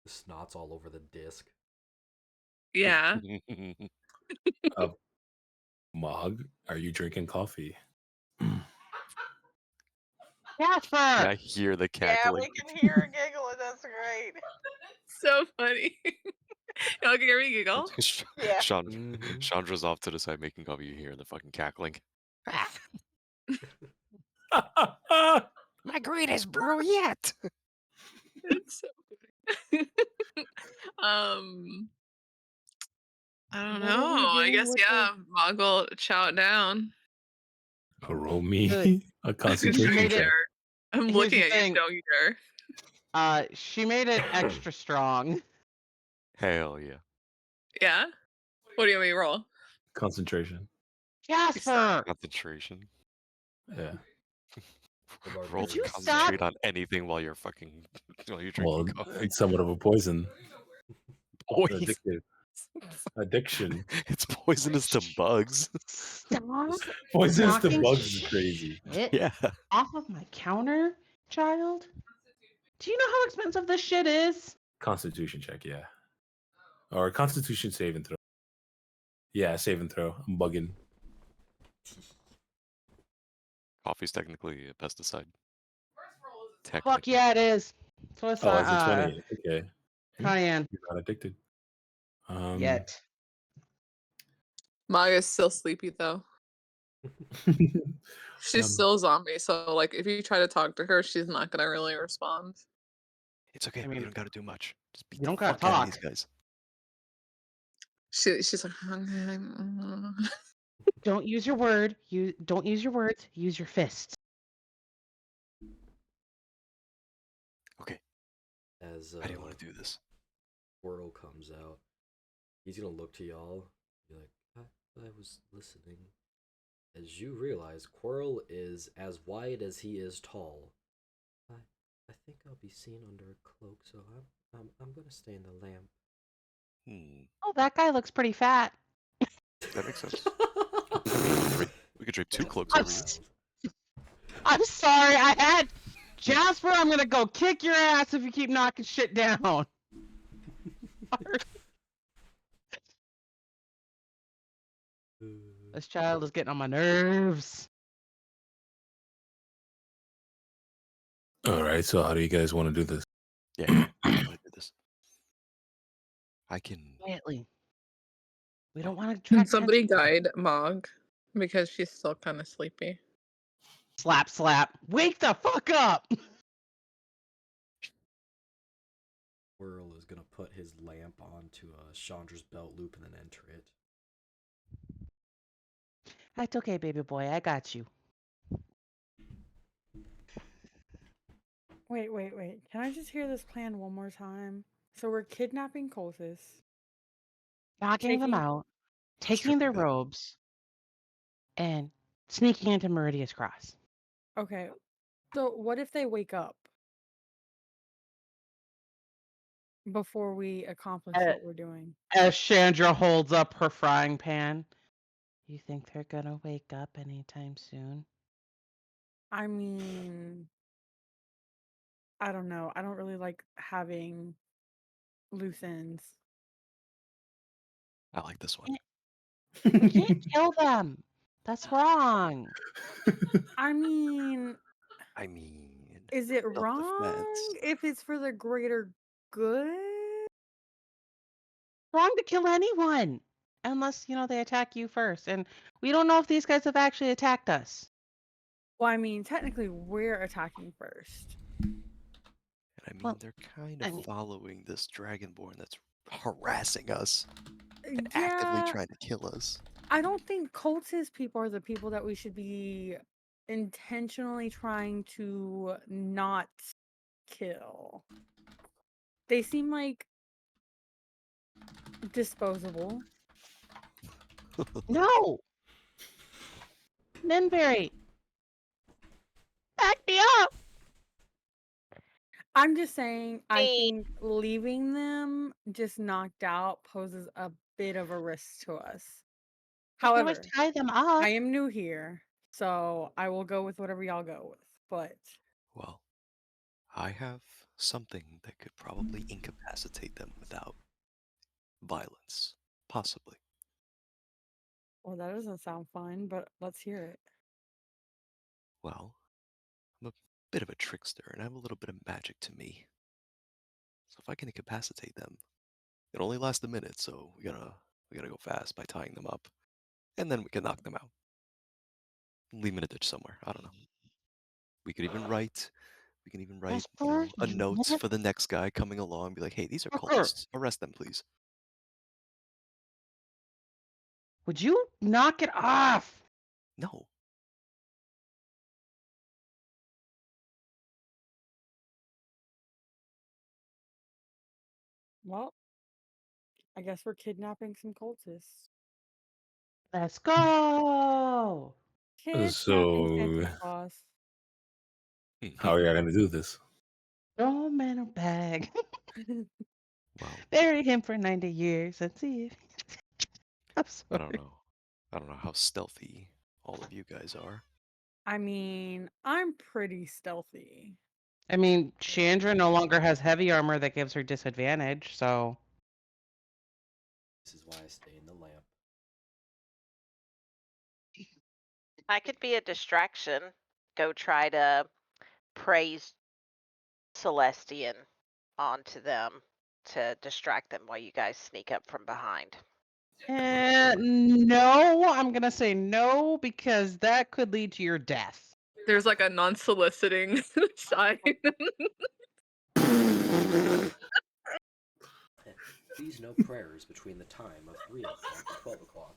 The snot's all over the disc. Yeah. Mog, are you drinking coffee? Jasper! I hear the Yeah, cackling. we can hear her giggling. That's great. So funny. Y'all can hear me giggle? Yeah. Mhm. Chandra's off to the side making coffee. You hear the fucking cackling. My greatest brew yet. It's so funny. I don't What are we know. I doing guess with yeah. Mog will chow it down. Roll me Good. a You concentration made check. it. I'm Here's looking the at thing. you, don't either. She made it extra strong. Hell yeah. Yeah? What do you want me to roll? Concentration. Jasper! Concentration. Yeah. Roll Did to you concentrate on anything while you're drinking Well, coffee. it's somewhat of a poison. Poison. Addictive. Addiction. It's poisonous to bugs. Stop Poisonous to knocking bugs is crazy. shit Yeah. off of my counter, child. Do you know how expensive this shit is? Constitution check, yeah. Or Constitution save and throw. Yeah, save and throw. I'm bugging. Coffee's technically a pesticide. Fuck yeah, it is. So it's Oh, it's a 20. Okay. Cayenne. You're not addicted. Yet. Maga's still sleepy though. She's still a zombie, so like if you try to talk to her, she's not gonna really respond. It's okay. I mean, you don't gotta do much. Just beat you the don't gotta fuck out of these talk. guys. She's like, Don't use your word. You don't use your words. Use your fists. Okay. As I didn't want to do this. Quirrell comes out, he's gonna look to y'all, be like, I was listening. As you realize, Quirrell is as wide as he is tall. I think I'll be seen under a cloak, so I'm gonna stay in the lamp. Oh, that guy looks pretty fat. That makes sense. We could drape 2 cloaks I'm, over you. s- I'm sorry. I had Jasper. I'm gonna go kick your ass if you keep knocking shit down. This child is getting on my nerves. All right, so how do you guys want to do this? Yeah, I want to do this. I can. Quietly. We don't want to attract somebody attention. guide Mog because she's still kind of sleepy. Slap, slap. Wake the fuck up! Quirrell is gonna put his lamp onto Chandra's belt loop and then enter it. That's okay, baby boy. I got you. Wait. Can I just hear this plan one more time? So we're kidnapping cultists. Knocking them Taking- out, taking their Stripping them. robes, and sneaking into Meridia's Cross. Okay. So what if they wake up before we accomplish what we're doing? As Chandra holds up her frying pan. You think they're gonna wake up anytime soon? I mean, I don't know. I don't really like having loose ends. I like this one. We can't kill them. That's wrong. I mean, I mean, is it self-defense. wrong if it's for the greater good? Wrong to kill anyone. Unless, they attack you first. And we don't know if these guys have actually attacked us. Well, I mean, technically, we're attacking first. And I mean, Well, they're kind I of mean- following this Dragonborn that's harassing us and actively Yeah, trying to kill us. I don't think cultist people are the people that we should be intentionally trying to not kill. They seem like disposable. No! Ninberry! Back me up! I'm just saying, I Me. think leaving them just knocked out poses a bit of a risk to us. You can always However, tie them up. I am new here, so I will go with whatever y'all go with. But Well, I have something that could probably incapacitate them without violence. Possibly. well, that doesn't sound fun, but let's hear it. Well, I'm a bit of a trickster and I have a little bit of magic to me. So if I can incapacitate them, it only lasts a minute, so we gotta go fast by tying them up. And then we can knock them out. Leave them in a ditch somewhere. I don't know. We could even write Vesper, a you note want for the next guy coming along, be like, hey, these are her? cultists. Arrest them, please. Would you knock it off? No. Well, I guess we're kidnapping some cultists. Let's go! Kidnapping Santa So, Claus. how are you gonna do this? Throw him in a bag. Well, Bury him for 90 years and see if. I'm I sorry. don't know. I don't know how stealthy all of you guys are. I mean, I'm pretty stealthy. I mean, Chandra no longer has heavy armor that gives her disadvantage, so. This is why I stay in the lamp. I could be a distraction. Go try to praise Celestian onto them to distract them while you guys sneak up from behind. No, I'm gonna say no because that could lead to your death. There's like a non-soliciting side. Please no prayers between the time of 3 o'clock and 12 o'clock.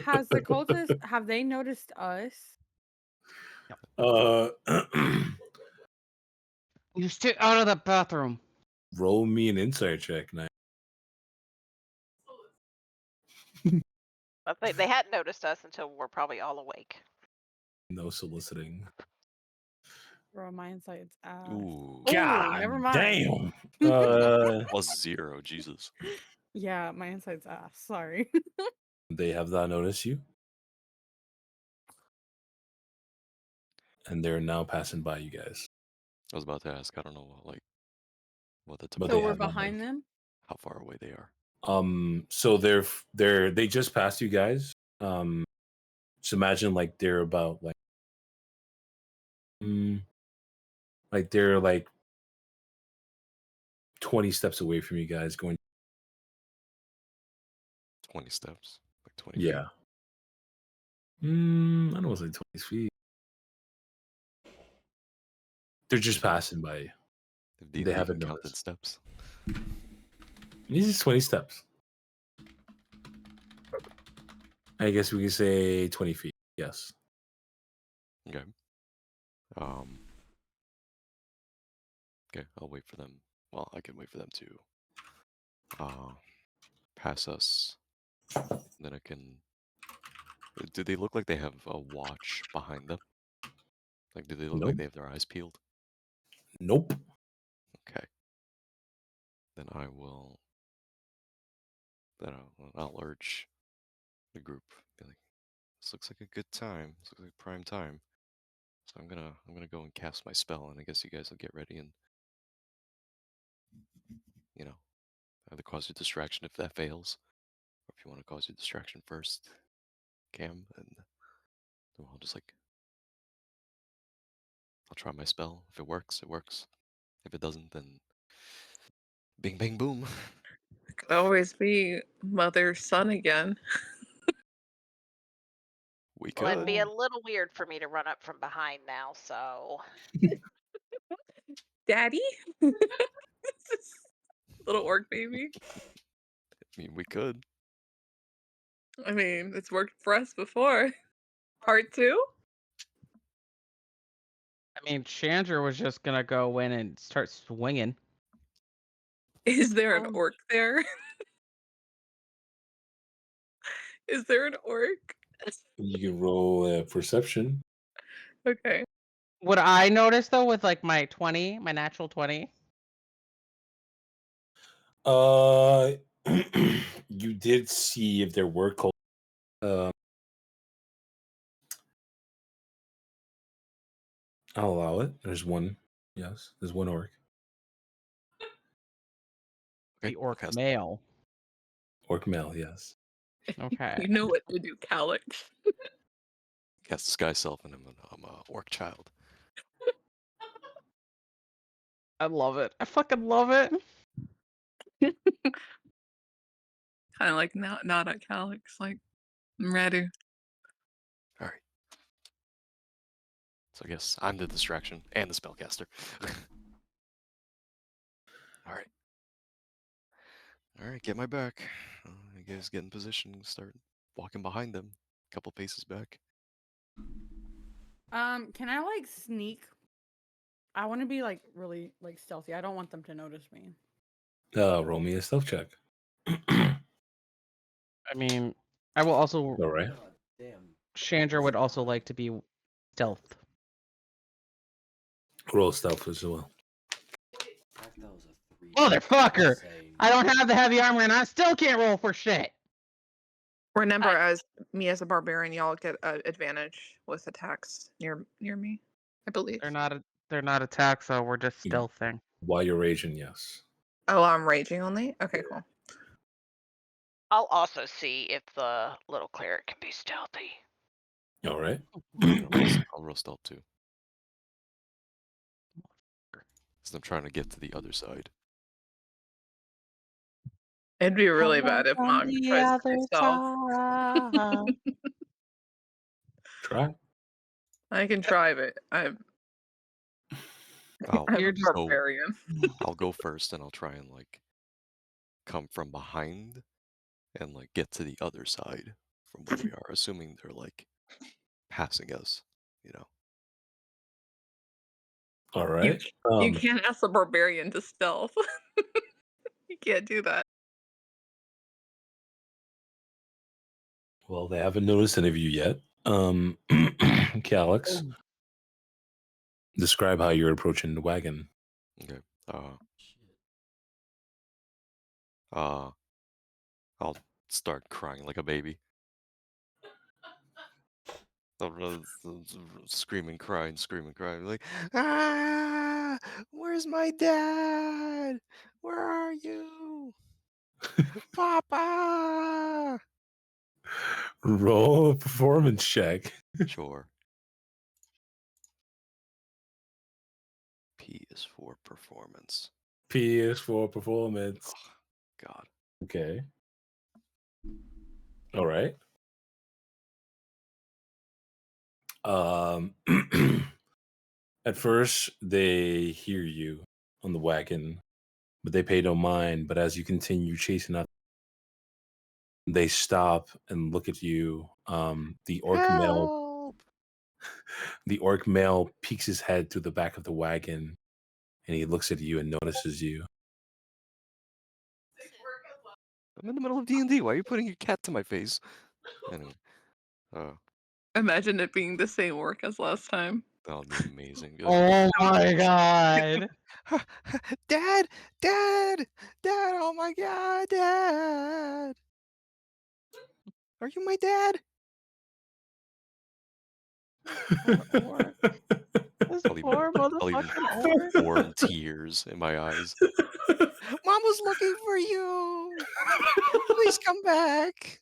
Has the cultists, have they noticed us? You stay out of the bathroom. Roll me an insight check now. But they hadn't noticed us until we're probably all awake. No soliciting. Bro, my insight's ass. Ooh. Oh, God never mind. damn. +0, Jesus. Yeah, my insight's ass. Sorry. They have not noticed you. And they're now passing by you guys. I was about to ask, I don't know what the But So they we're have not behind noticed. them? how far away they are. So they just passed you guys. Just imagine like they're about like they're like 20 steps away from you guys going. 20 steps. Like 20 Yeah. I don't want to say 20 feet. They're just passing by you. feet. They haven't counted noticed. steps. These is 20 steps. I guess we can say 20 feet. Yes. Okay. Okay, I'll wait for them. Well, I can wait for them to pass us. Then I can. Do they look like they have a watch behind them? Like, do they look like Nope. they have their eyes peeled? Nope. Okay. Then I'll urge the group. Be like, this looks like a good time. This looks like prime time. So I'm gonna go and cast my spell, and I guess you guys will get ready and either cause a distraction if that fails, or if you want to cause a distraction first, Cam, and then I'll just I'll try my spell. If it works, it works. If it doesn't, then bing bang boom. Could always be mother son again. We Well, it'd could. be a little weird for me to run up from behind now, so Daddy? Little orc baby. I mean, we could. I mean, it's worked for us before. Part 2? I mean, Chandra was just gonna go in and start swinging. Is there an Um, orc there? Is there an orc? You can roll perception. Okay. Would I notice though with like my 20, my natural 20? You did see if there were cold. I'll allow it. There's one. Yes, there's one orc. Okay, The orc cast- male. Orc male, yes. Okay. You know what to do, Calyx. Cast disguise self, and I'm a orc child. I love it. I fucking love it. Kind of like not at Calyx. Like, I'm ready. All right. So I guess I'm the distraction and the spellcaster. All right. All right, get my back. You guys get in position and start walking behind them, a couple paces back. can I like sneak? I want to be like really like stealthy. I don't want them to notice me. Roll me a stealth check. I mean, I will also. All right. God damn. Chandra would also like to be stealth. Roll stealth as well. Fact, that was a 3. Motherfucker! Insane. I don't have the heavy armor and I still can't roll for shit. Remember, as me as a barbarian, y'all get advantage with attacks near me. I believe. They're not attacks, so we're just Mm. stealthing. While you're raging, yes. Oh, I'm raging only. Okay, cool. I'll also see if the little cleric can be stealthy. All right. I'll roll stealth too. Because I'm trying to get to the other side. It'd be really Hello bad if from Mog the tries to other stealth. side. Try. I can try, but I'm I'll, a You're just- barbarian. I'll go first, and I'll try and like come from behind and like get to the other side from where we are, assuming they're like passing us. You know. All right. You can't ask a barbarian to stealth. You can't do that. Well, they haven't noticed any of you yet. Calyx, describe how you're approaching the wagon. Okay. Shit. I'll start crying like a baby. I'll run, screaming, crying, like, ah, where's my dad? Where are you, Papa? Roll a performance check. Sure. P is for performance. P is for performance. Oh, God. Okay. All right. At first, they hear you on the wagon, but they pay no mind. But as you continue chasing up, they stop and look at you. The orc male, Help! the orc male peeks his head through the back of the wagon, and he looks at you and notices you. I'm in the middle of D&D. Why are you putting your cat to my face? Anyway. Imagine it being the same work as last time. That'll be amazing. Be Oh like, my god. Dad! Dad! Dad! Oh my God! Dad! Are you my dad? This I'll even, poor I'll even motherfucking orc. form tears in my eyes. Mom was looking for you. Please come back.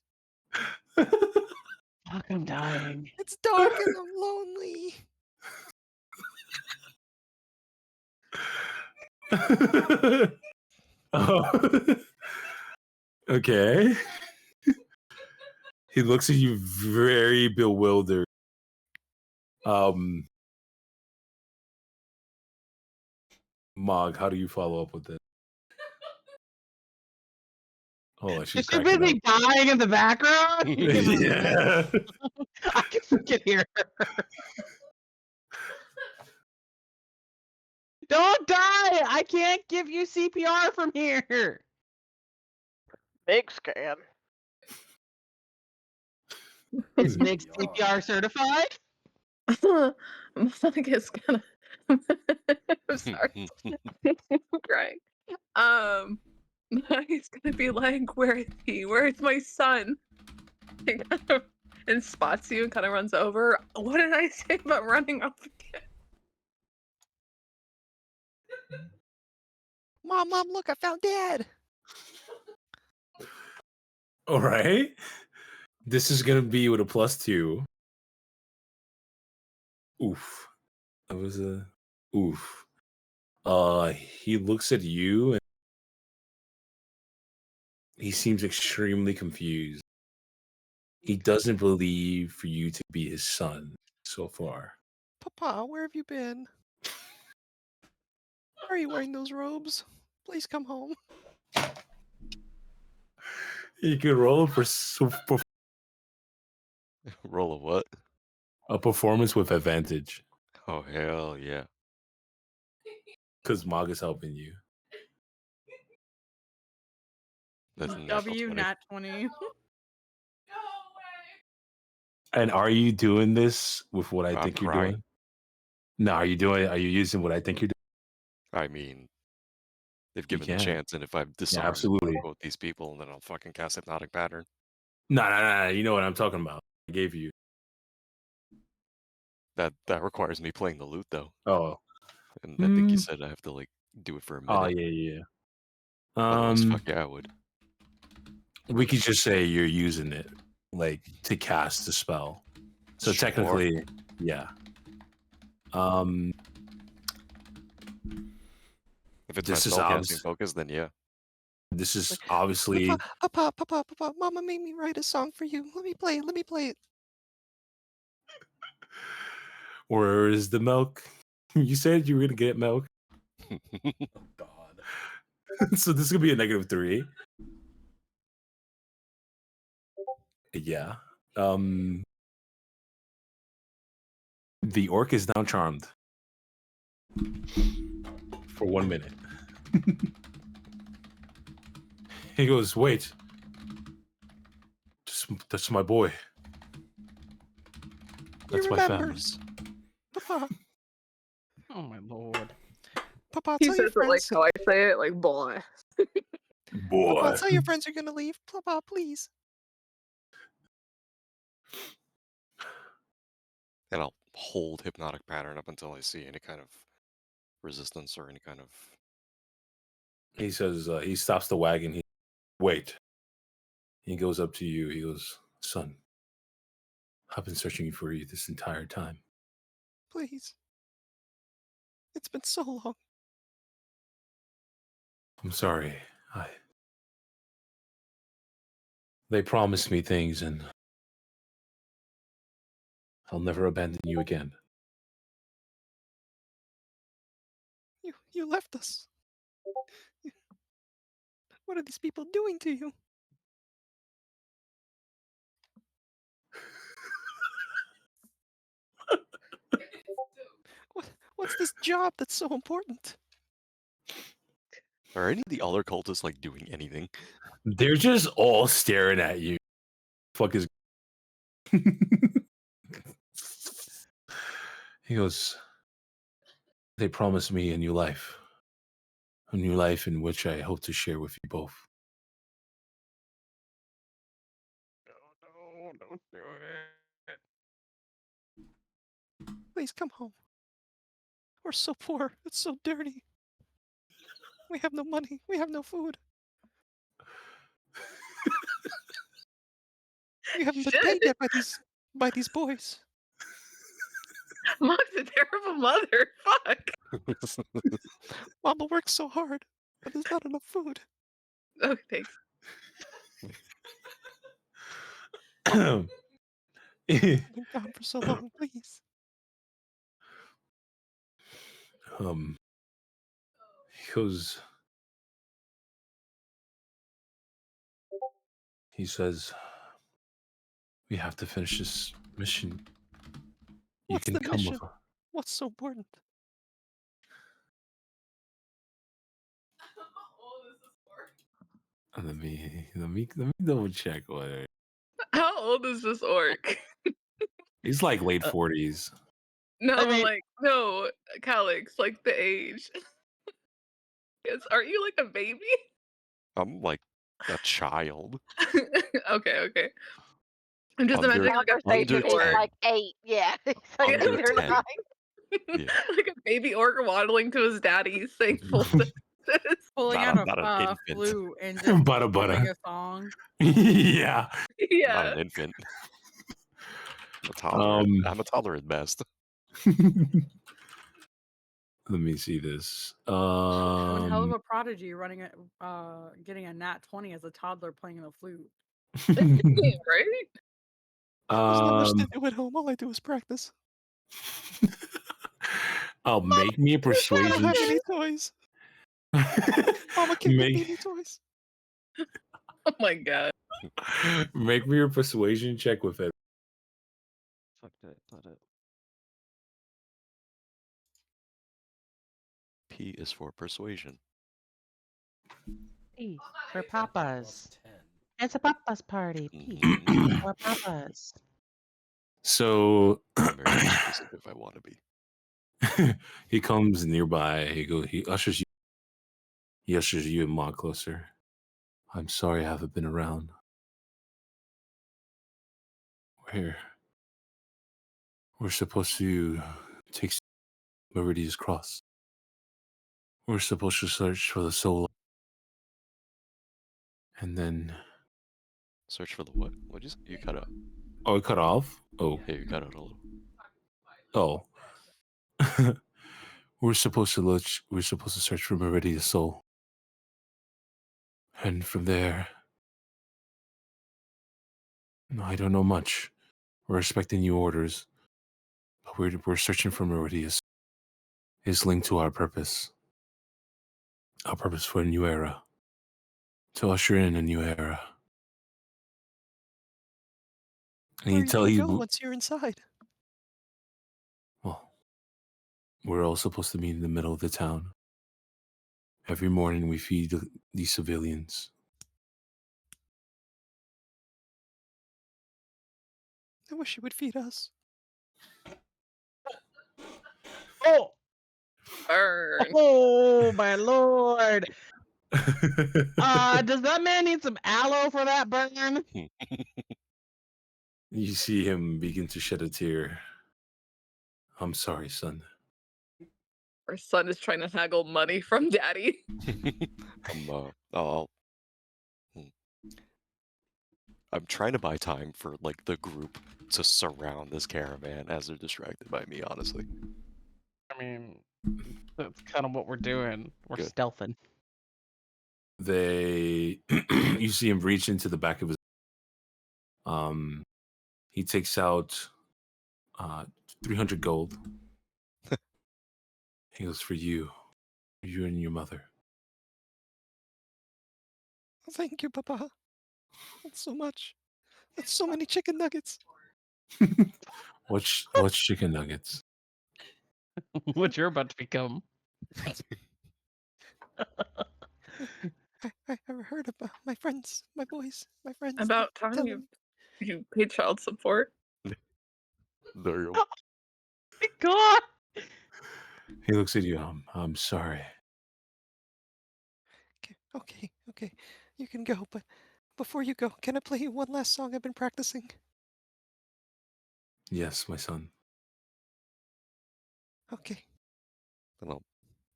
Fuck, I'm dying. It's dark and I'm lonely. Oh. Okay. He looks at you very bewildered. Mog, how do you follow up with this? Hold on, she's Is she cracking busy dying in the background? up. Yeah. I can freaking hear her. Don't die! I can't give you CPR from here. Big scam. Is Mig CPR certified? Mog is gonna. I'm sorry. I'm crying. He's gonna be like, "Where is he? Where is my son?" He kind of and spots you and kind of runs over. What did I say about running off again? Mom, look, I found Dad. All right. This is gonna be with a +2. Oof. That was a oof. He looks at you and he seems extremely confused. He doesn't believe for you to be his son so far. Papa, where have you been? Why are you wearing those robes? Please come home. You can roll for Roll a what? a performance with advantage Oh, hell yeah. because Mog is helping you. That's a natural W 20. nat 20. And are you doing this with what I I'm think you're crying. doing? No, are you using what I think you're doing? I mean, they've given can. the chance, and if I disarm absolutely. both these people, then I'll fucking cast Hypnotic Pattern. No. You know what I'm talking about. I gave you. That requires me playing the lute, though. Oh. And I think you said I have to, like, do it for a minute. Oh, yeah. Otherwise, fuck yeah, I would. We could just say you're using it, like, to cast the spell. So Sure. technically, yeah. If it's This my is spellcasting focus, then yeah. This is obviously. Papa, Mama made me write a song for you. Let me play it. Where is the milk? You said you were gonna get milk, Oh God. so this is gonna be a -3. Yeah. The orc is now charmed for 1 minute. He goes, "Wait, that's my boy. That's He my family." remembers. Papa, Oh my lord. Papa, He tell your says it like friends. how I say it, like boy. Boy. Papa, tell your friends you're gonna leave. Papa, please. And I'll hold Hypnotic Pattern up until I see any kind of resistance or any kind of. He says, he stops the wagon. Wait. He goes up to you. He goes, "Son, I've been searching for you this entire time." Please. It's been so long. I'm sorry. They promised me things, and I'll never abandon you again. You left us. What are these people doing to you? What's this job that's so important? Are any of the other cultists like doing anything? They're just all staring at you. Fuck is. He goes, "They promised me a new life in which I hope to share with you both." No, don't do it. Please come home. We're so poor. It's so dirty. We have no money. We have no food. We haven't been paid yet by these boys. Mom's a terrible mother. Fuck. Mama works so hard, but there's not enough food. Okay, thanks. You've been gone for so long, please. He says, "We have to finish this mission. You What's can the come mission? with us." What's so important? Let me double check what. How old is this orc? He's like late 40s. No, I mean- like no, Calix, like the age. Yes, aren't you like a baby? I'm like a child. Okay. I'm just Under- imagining like a under baby Conversation is 10. orc. like 8. Yeah. He's like Under 8 or 10. 9. Yeah. Like a baby orc waddling to his daddy saying full sentences. Pulling Not out an a infant. flute and just Butter. humming a song. Yeah. Not Yeah. an infant. I'm a toddler. Um, I'm a toddler at best. Let me see this. One hell of a prodigy running getting a nat 20 as a toddler playing the flute. Right? There's not much to um, do at home. All I do is practice. I'll make me a I don't persuasion. have any toys. Mama can't get me any toys. Oh my god. Make me a persuasion check with it. Fuck that. Not it. P is for persuasion. P for papas. 10. It's a papa's party. P Mhm. for papas. So I'm very persuasive if I want to be. he comes nearby. He ushers you and Ma closer. I'm sorry I haven't been around. We're supposed to take Meridia's cross. We're supposed to search for the soul. And then Search for the what? What'd you say? You cut out. it cut off? Oh. Yeah, you cut out a little. Oh. We're supposed to search for Meridia's soul. And from there, I don't know much. We're expecting new orders. But we're searching for Meridia's. It's linked to our purpose. Our purpose for a new era. To usher in a new era. And Where you are you tell gonna you, go once you're inside? well, we're all supposed to meet in the middle of the town. Every morning we feed these civilians. I wish you would feed us. Oh, Burn. oh my lord. Does that man need some aloe for that burn? You see him begin to shed a tear. I'm sorry, son. Our son is trying to haggle money from daddy. I'm trying to buy time for like the group to surround this caravan as they're distracted by me, honestly. I mean, that's kind of what we're doing. We're Good. stealthing. You see him reach into the back of his he takes out 300 gold. He goes, for you and your mother. Thank you, Papa. That's so much. That's so many chicken nuggets. What's chicken nuggets? What you're about to become. I heard about my friends, my boys, my friends. About tell time them. you pay child support. There you go. My God. He looks at you. I'm sorry. Okay. You can go, but before you go, can I play you one last song I've been practicing? Yes, my son. Okay. Then I'll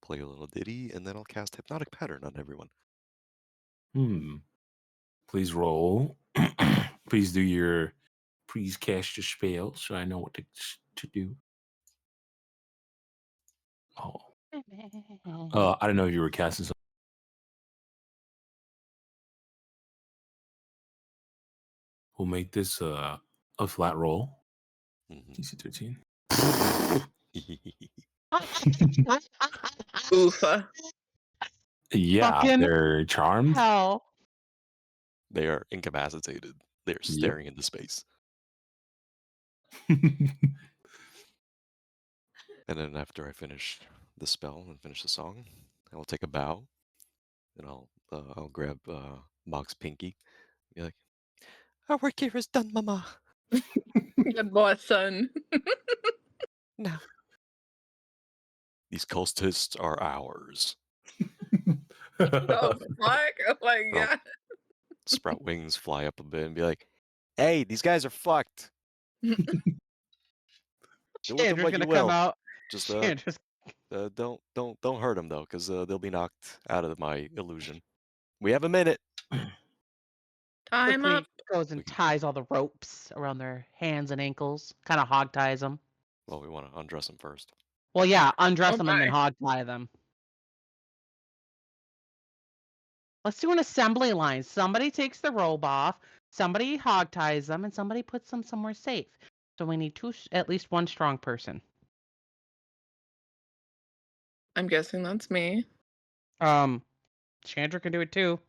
play a little ditty, and then I'll cast Hypnotic Pattern on everyone. Please roll. Please cast your spell so I know what to do. Oh. I don't know if you were casting something. We'll make this a flat roll. DC 13. Oofa. Yeah, Fucking they're charmed. hell. They are incapacitated. They're Yep. staring into space. And then after I finish the spell and finish the song, I will take a bow, and I'll grab Mog's pinky, be like, "Our work here is done, Mama. Good boy, son. Now these cultists are ours." Oh fuck! Oh my Bro. god. Sprout wings, fly up a bit, and be like, "Hey, these guys are fucked. Do with them Chandra's what you gonna will. come out. Just Chandra's don't hurt them though, because they'll be knocked out of my illusion. We have a minute." Time quickly up. goes and ties all the ropes around their hands and ankles. Kind of hog ties them. Well, we want to undress them first. Well, yeah, undress Oh them and then my. hog tie them. Let's do an assembly line. Somebody takes the robe off, somebody hog ties them, and somebody puts them somewhere safe. So we need at least one strong person. I'm guessing that's me. Chandra can do it too.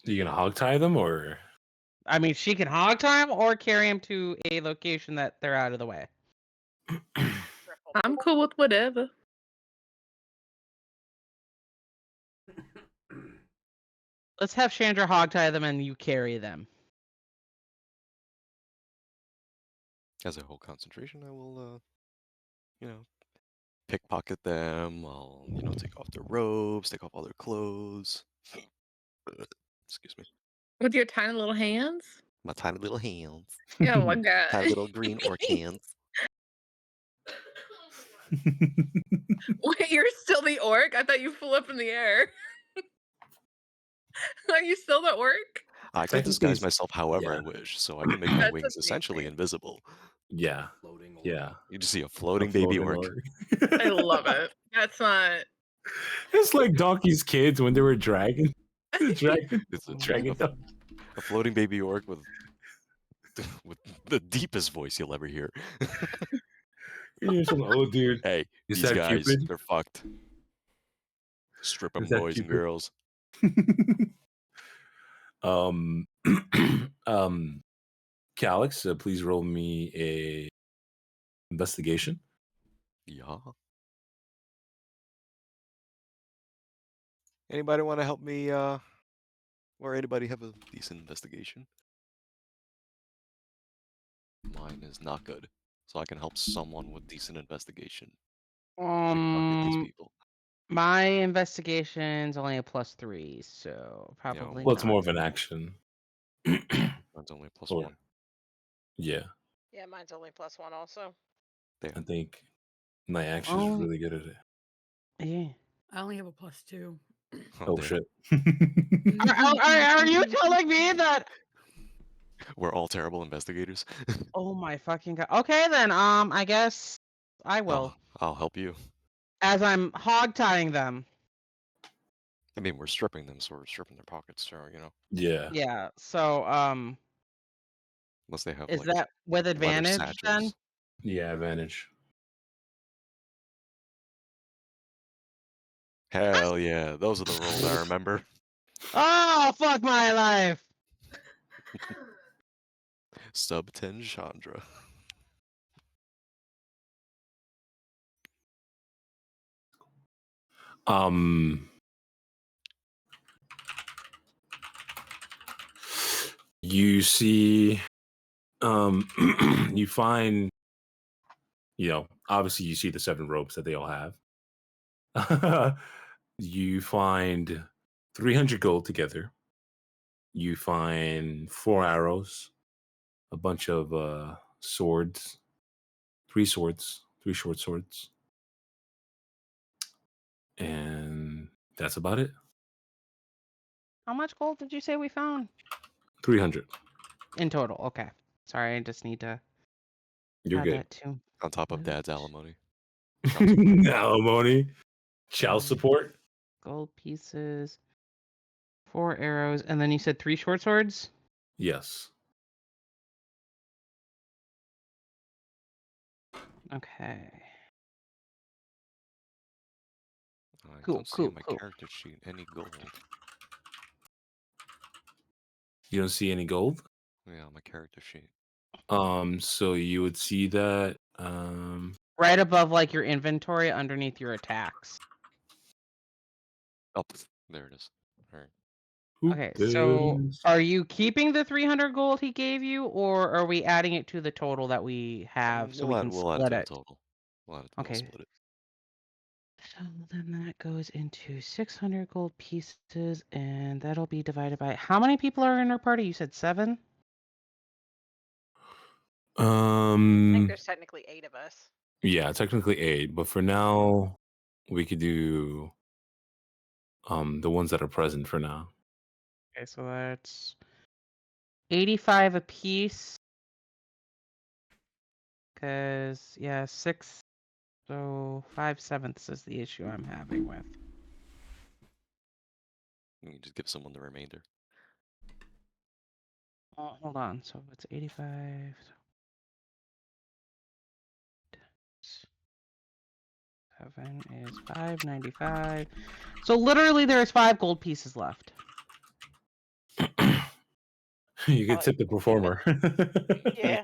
Are you gonna hog tie them or? I mean, she can hog tie them or carry them to a location that they're out of the way. I'm cool with whatever. Let's have Chandra hog tie them and you carry them. As I hold concentration, I will, pickpocket them. I'll, take off their robes, take off all their clothes. Excuse me. With your tiny little hands? My tiny little hands. Oh my god. Tiny little green orc hands. Wait, you're still the orc? I thought you flew up in the air. Are you still the orc? I can Technically, disguise it's- myself however I yeah. wish, so I can make my That's wings essentially amazing. invisible. Yeah, Floating orc. yeah. You just see a floating baby Floating orc. I love it. That's not. It's like Donkey's kids when they were dragging. Dragon. It's a, Dragon. a floating baby orc with the deepest voice you'll ever hear. You're some old dude. Hey, Is these that guys, Cupid? they're fucked. Strip them, Is that boys and Cupid? girls. Calix, please roll me a investigation. Yeah. Anybody want to help me, or anybody have a decent investigation? Mine is not good, so I can help someone with decent investigation. Pickpocket these people. My investigation's only a +3, so probably Well, it's not. more of an action. Mine's only a Or- +1. Yeah, Yeah, mine's only +1 also. I think my action Oh. is really good at it. Yeah. I only have a +2. Oh damn. shit! Are you telling me that? We're all terrible investigators. Oh my fucking god. Okay then. I guess I will. I'll help you. As I'm hog tying them. I mean, we're stripping them, so we're stripping their pockets, so, Yeah. Yeah. So unless they have is like that with leather advantage then? satchels. Yeah, advantage. Hell yeah, those are the rolls I remember. Oh fuck my life. Sub 10 Chandra. You see, you find, obviously you see the 7 ropes that they all have. You find 300 gold together. You find 4 arrows, a bunch of swords, 3 swords, 3 short swords. And that's about it. How much gold did you say we found? 300. In total. Okay. Sorry, I just need to You're add good. that too. On top of Loot. dad's alimony. Alimony, child support. Gold pieces, 4 arrows, and then you said 3 short swords? Yes. Okay. Cool, Don't see cool, on my cool. character sheet any gold. You don't see any gold. Yeah, on my character sheet. So you would see that. Right above like your inventory, underneath your attacks. Oh, there it is. All right. Okay, so are you keeping the 300 gold he gave you, or are we adding it to the total that we have so we can We'll add split to the it? total. We'll add it. Okay. We'll split it. So then that goes into 600 gold pieces, and that'll be divided by how many people are in our party? You said 7? I think there's technically 8 of us. Yeah, technically 8, but for now, we could do the ones that are present for now. Okay, so that's 85 apiece. Because, yeah, 6, so 5/7 is the issue I'm having with. You can just give someone the remainder. Hold on, so it's 85. 7 is 595. So literally there's 5 gold pieces left. You could tip the performer. Yeah.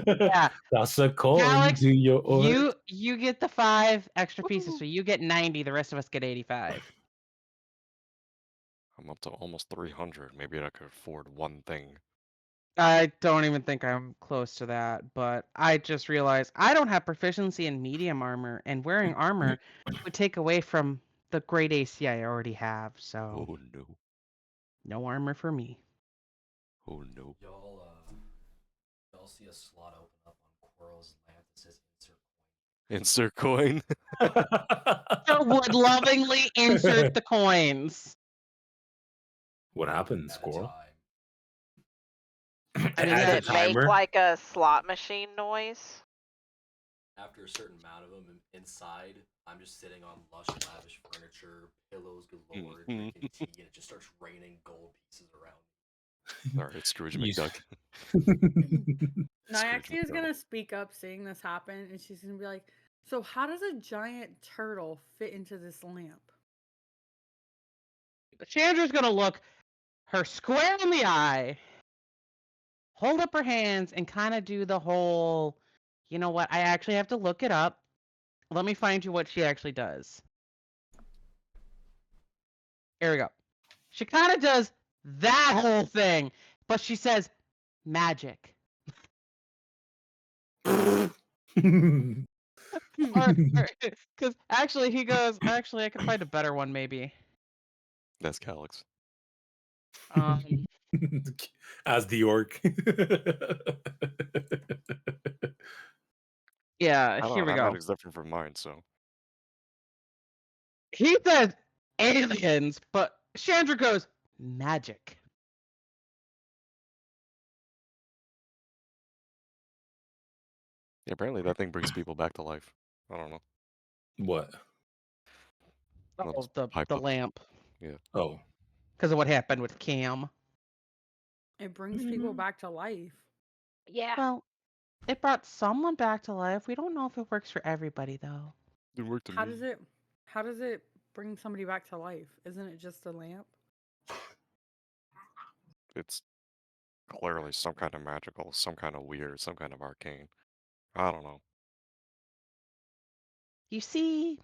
Yeah. That's a coin Alex, to your org. you get the 5 extra pieces, so you get 90. The rest of us get 85. I'm up to almost 300. Maybe I could afford one thing. I don't even think I'm close to that, but I just realized I don't have proficiency in medium armor, and wearing armor would take away from the great AC I already have. So Oh no. no armor for me. Oh no. Y'all see a slot open up on Quarrel's lamp that says Insert coin. So would lovingly insert the coins. What happens, at a Squirrel? time. I mean, Add yeah, a Does it make timer. like a slot machine noise? After a certain amount of them inside, I'm just sitting on lush, lavish furniture, pillows galore, drinking tea, and it just starts raining gold pieces around. All right, Scrooge You- McDuck. Nyaxia is McDuck. gonna speak up seeing this happen, and she's gonna be like, "So how does a giant turtle fit into this lamp?" Chandra's gonna look her square in the eye, hold up her hands, and kind of do the whole, you know what, I actually have to look it up. Let me find you what she actually does. Here we go. She kind of does that whole thing, but she says magic. Because actually, he goes, actually, I can find a better one maybe. That's Calyx. As the orc. Yeah, I don't here know, we that go. magic's different from mine, so. He says aliens, but Chandra goes magic. Yeah, apparently that thing brings people back to life. I don't know. What? Well, Oh, it's the hype up. lamp. Yeah. Oh. Because of what happened with Cam. It brings people back to life. Yeah. Well, it brought someone back to life. We don't know if it works for everybody, though. It worked to How me. does it bring somebody back to life? Isn't it just a lamp? It's clearly some kind of magical, some kind of weird, some kind of arcane. I don't know. You see,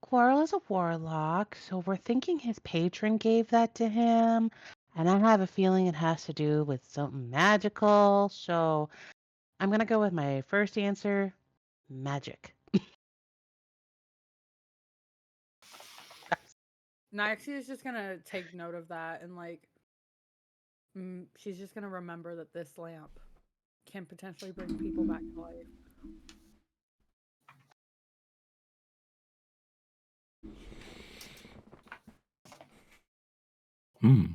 Quarrel is a warlock, so we're thinking his patron gave that to him. And I have a feeling it has to do with something magical. So I'm going to go with my first answer magic. Nyaxia is just gonna take note of that and like, she's just gonna remember that this lamp can potentially bring people back to life. Hmm.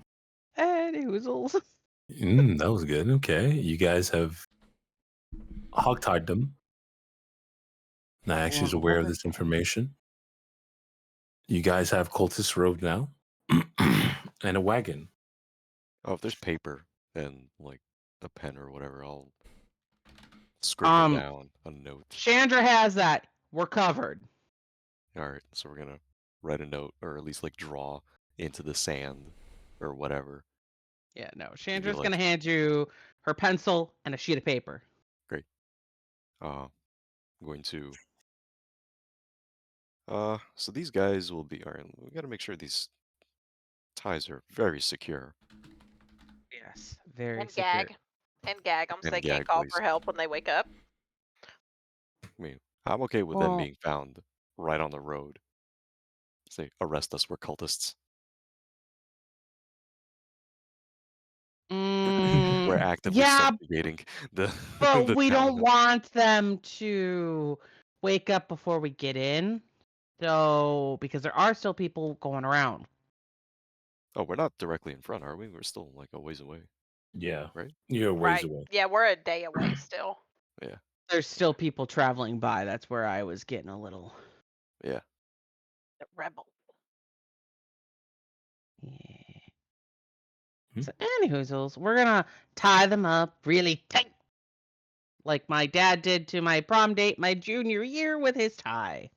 And oozles. That was good. Okay. You guys have hogtied them. Nyax is aware of this information. You guys have cultist robe now. And a wagon. Oh, if there's paper and like a pen or whatever, I'll scribble down a note. Chandra has that. We're covered. All right, so we're gonna write a note, or at least like draw into the sand, or whatever. Yeah, no. Give you, Chandra's like, gonna hand you her pencil and a sheet of paper. great. I'm going to. So these guys will be. All right, we gotta make sure these ties are very secure. Yes, very And secure. gag. And gag them so And they can't gag, call please. for help when they wake up. I mean, I'm okay with them Well- being found right on the road. Say, arrest us, we're cultists. We're Mm, actively yeah, subjugating the. but the we town. don't want them to wake up before we get in. So, because there are still people going around. Oh, we're not directly in front, are we? We're still like a ways away. Yeah. Right? You're a ways Right. away. Yeah, we're a day away still. Yeah. There's still people traveling by. That's where I was getting a little. Yeah. The rebel. Yeah. Hmm. So, anywhoozles, we're gonna tie them up really tight, like my dad did to my prom date my junior year with his tie.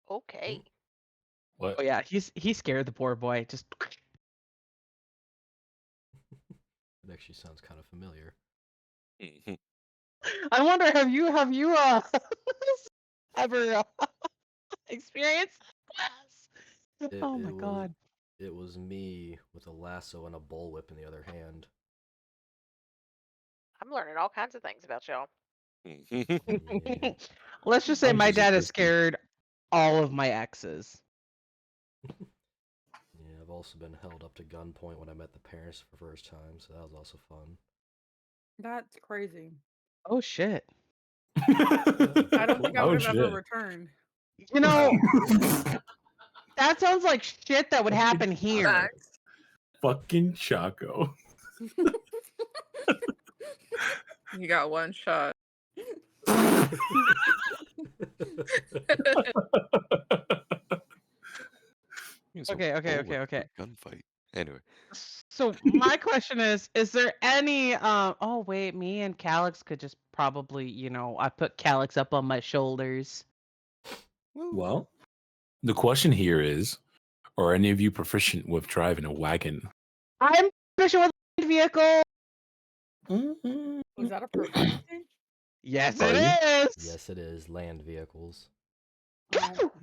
Okay. What? Oh yeah, he scared the poor boy. Just It actually sounds kind of familiar. Mhm. I wonder, have you ever experienced class? Oh my god. It was me with a lasso and a bullwhip in the other hand. I'm learning all kinds of things about y'all. Yeah. Let's just say I'm my just a dad has pussy. scared all of my exes. Yeah, I've also been held up to gunpoint when I met the parents for the first time, so that was also fun. That's crazy. Oh shit. I don't think I Oh, would have ever shit. returned. You know, that sounds like shit that would happen here. Facts. Fucking Chaco. You got one shot. Use a Okay. bullwhip in a gunfight. Anyway, So my question is there any oh wait, me and Calix could just probably, I put Calix up on my shoulders. Well, the question here is, are any of you proficient with driving a wagon? I'm proficient with vehicle. Was that a proficiency? Yes, Are it you? is. Yes, it is. Land vehicles.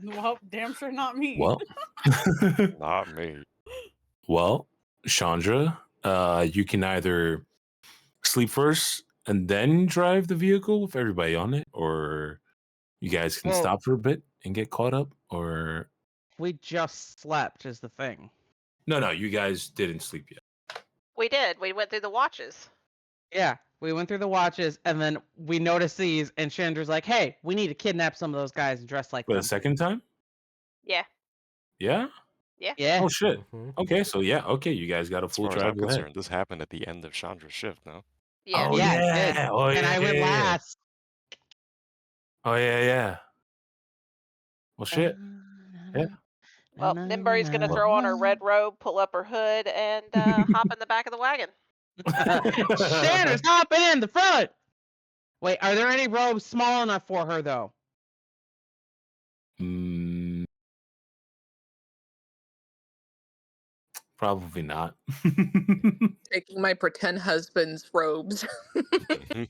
Well, damn sure not me. Well, not me. well, Chandra, you can either sleep first and then drive the vehicle with everybody on it, or you guys can Well- stop for a bit and get caught up, or We just slept is the thing. no, you guys didn't sleep yet. We did. We went through the watches. Yeah, we went through the watches and then we noticed these and Chandra's like, hey, we need to kidnap some of those guys and dress like For them. the second time? Yeah. Yeah? Yeah. Oh, shit. Mhm. Okay, so yeah, okay, you guys got a As full far as I'm drive ahead. concerned, this happened at the end of Chandra's shift, no? Yeah. Oh, Yeah, it did. yeah. Oh, and yeah, I went yeah, yeah. last. Oh, yeah. Well, shit. Yeah. Well, Nimbury's gonna throw on her red robe, pull up her hood, and hop in the back of the wagon. Chandra's hopping in the front. Wait, are there any robes small enough for her though? Probably not. Taking my pretend husband's robes. Do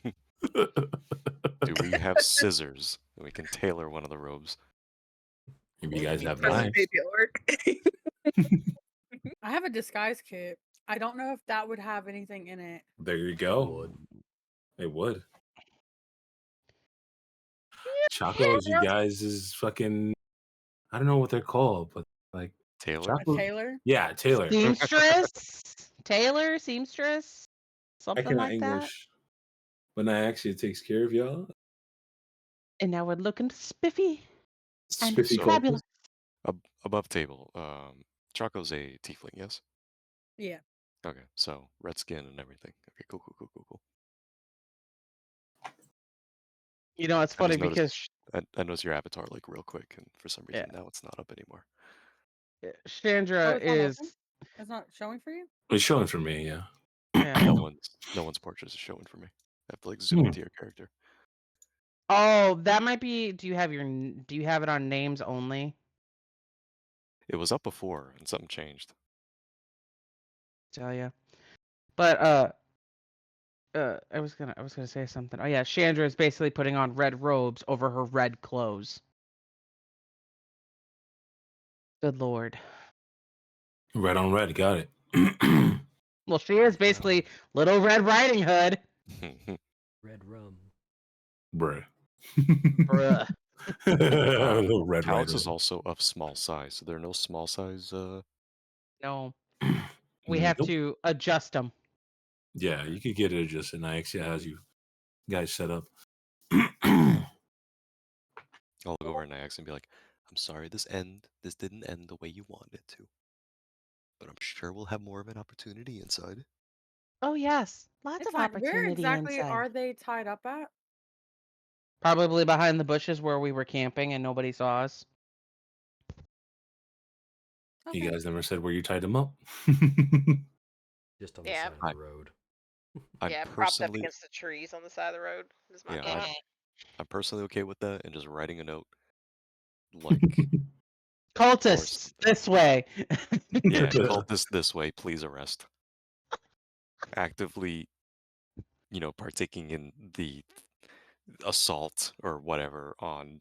we have scissors? We can tailor one of the robes. If you guys have Press knives. baby orc. I have a disguise kit. I don't know if that would have anything in it. There you go. Would. It would. Chacos, you guys is fucking. I don't know what they're called, but like Tailor? A Chaco. tailor? Yeah, Taylor. Seamstress? Tailor? Seamstress? I Something cannot like that? English. But now actually it takes care of y'all. And now we're looking spiffy and Spiffy So- fabulous. Above table. Chaco's a tiefling, yes? Yeah. Okay, so red skin and everything. Okay, cool. You know, it's I funny just noticed- because I noticed your avatar like real quick, and for some reason now it's not up anymore. Chandra Oh, it's not is. open? It's not showing for you? It's showing for me, yeah. Yeah. No one's portrait is showing for me. I have to like zoom into your character. Oh, that might be. Do you have it on names only? It was up before, and something changed. Tell ya. But I was gonna say something. Oh yeah, Chandra is basically putting on red robes over her red clothes. Good lord. Red on red, got it. Well, she is basically Little Red Riding Hood. Red rum. Bruh. Bruh. Little Red Alex Rider. is also of small size, so there are no small size. No, we have Nope. to adjust them. Yeah, you could get it adjusted. Ixia has you guys set up. I'll look over at Nyax and be like, "I'm sorry, this didn't end the way you wanted it to, but I'm sure we'll have more of an opportunity inside." Oh yes, lots It's of fine. Where opportunity exactly inside. are they tied up at? Probably behind the bushes where we were camping and nobody saw us. You Okay. guys never said where you tied them up. Just on the Yeah. side of the road. I'm Yeah, propped up personally, against the trees on the side of the road is my yeah, guess. I'm personally okay with that, and just writing a note, like, Cultists this way. yeah, cultist this way, please arrest. Actively, partaking in the assault or whatever on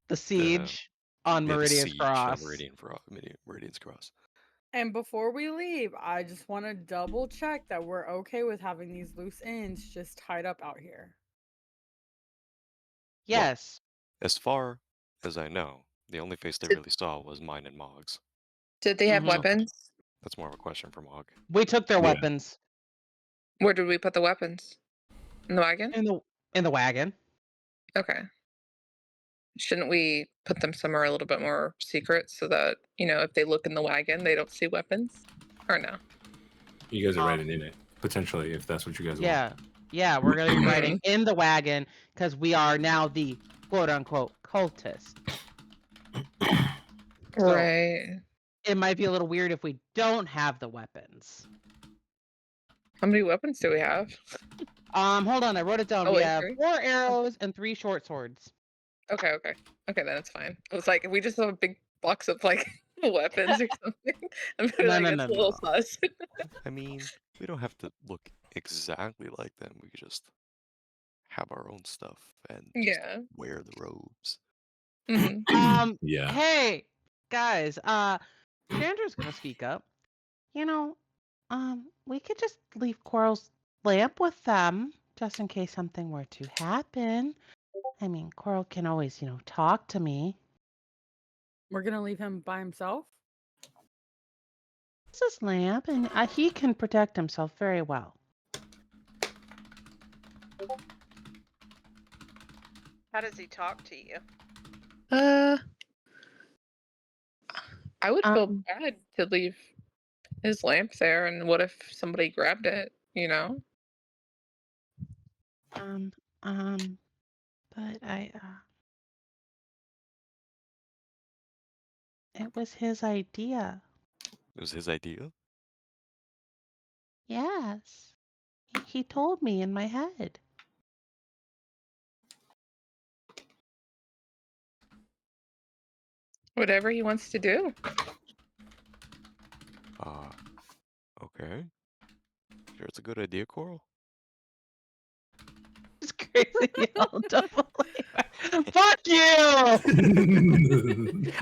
The siege on the Meridian's siege on Cross. Meridian's Cross. And before we leave, I just want to double check that we're okay with having these loose ends just tied up out here. Yes. As far as I know, the only face they Did- really saw was mine and Mog's. Did they have Mhm. weapons? That's more of a question for Mog. We took their Yeah. weapons Where did we put the weapons? In the wagon? in the wagon. Okay. Shouldn't we put them somewhere a little bit more secret so that, if they look in the wagon, they don't see weapons? Or no? You guys are riding in it, potentially, if that's what you guys Yeah. Yeah, we're gonna be riding Mm-hmm. in the wagon because we are now the quote unquote cultist. So- Right. It might be a little weird if we don't have the weapons. How many weapons do we have? Hold on, I wrote it down. Oh, We wait, have 3? 4 arrows and 3 short swords. Okay. Okay, then it's fine. I was like, if we just have a big box of like weapons or something, I'm No, like, no, that's no, a little no. sus. I mean, we don't have to look exactly like them. We could just have our own stuff and just Yeah. wear the robes. Mm-hmm. Yeah. Hey, guys, Chandra's gonna speak up. We could just leave Coral's lamp with them, just in case something were to happen. I mean, Coral can always, talk to me. We're gonna leave him by himself. It's his lamp, and he can protect himself very well. How does he talk to you? I would feel Um, bad to leave his lamp there, and what if somebody grabbed it? But it was his idea. It was his idea. Yes. He told me in my head. Whatever he wants to do. Okay. Sure, it's a good idea, Coral. It's crazy. Y'all double Fuck you!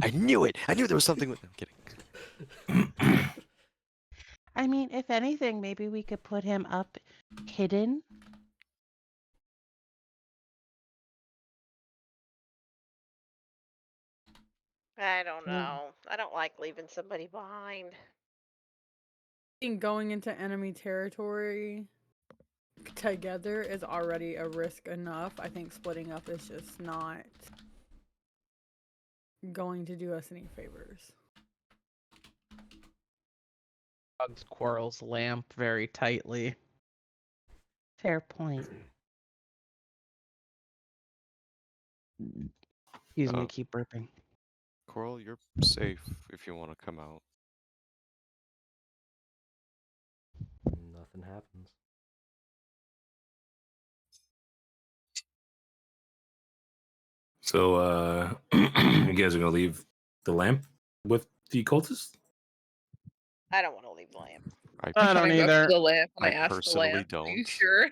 I knew it. I knew there was something with. I'm kidding. I mean, if anything, maybe we could put him up hidden. I don't Yeah. know. I don't like leaving somebody behind. I think going into enemy territory together is already a risk enough. I think splitting up is just not going to do us any favors. Hugs Quarrel's lamp very tightly. Fair point. Excuse me, Uh, keep burping. Coral, you're safe if you want to come out. Nothing happens. So you guys are gonna leave the lamp with the cultists? I don't want to leave the lamp. I don't Kinda go up either. to the lamp and I I ask the personally lamp, "Are you don't. sure?"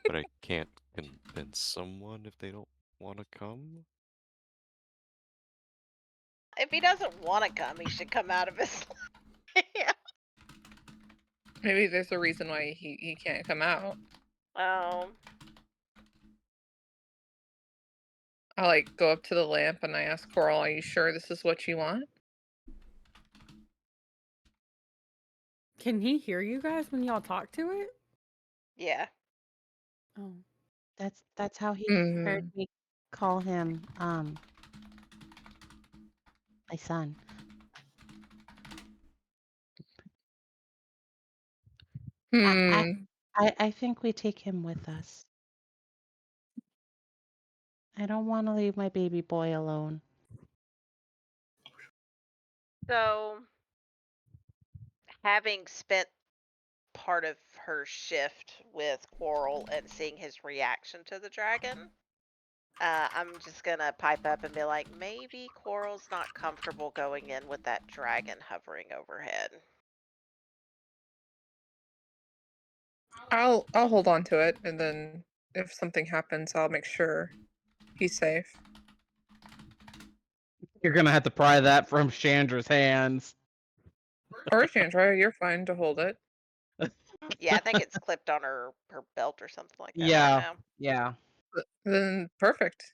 But I can't convince someone if they don't want to come. If he doesn't want to come, he should come out of his lamp. Maybe there's a reason why he can't come out. I like go up to the lamp and I ask Coral, "Are you sure this is what you want?" Can he hear you guys when y'all talk to it? Yeah. Oh. That's how he heard Mm. me call him my son. I, Hmm. I think we take him with us. I don't want to leave my baby boy alone. So, having spent part of her shift with Quarrel and seeing his reaction to the dragon, I'm just gonna pipe up and be like, maybe Quarrel's not comfortable going in with that dragon hovering overhead. I'll hold on to it, and then if something happens, I'll make sure he's safe. You're gonna have to pry that from Chandra's hands. Or Chandra, you're fine to hold it. Yeah, I think it's clipped on her belt or something like that Yeah. right now. Yeah. Then perfect.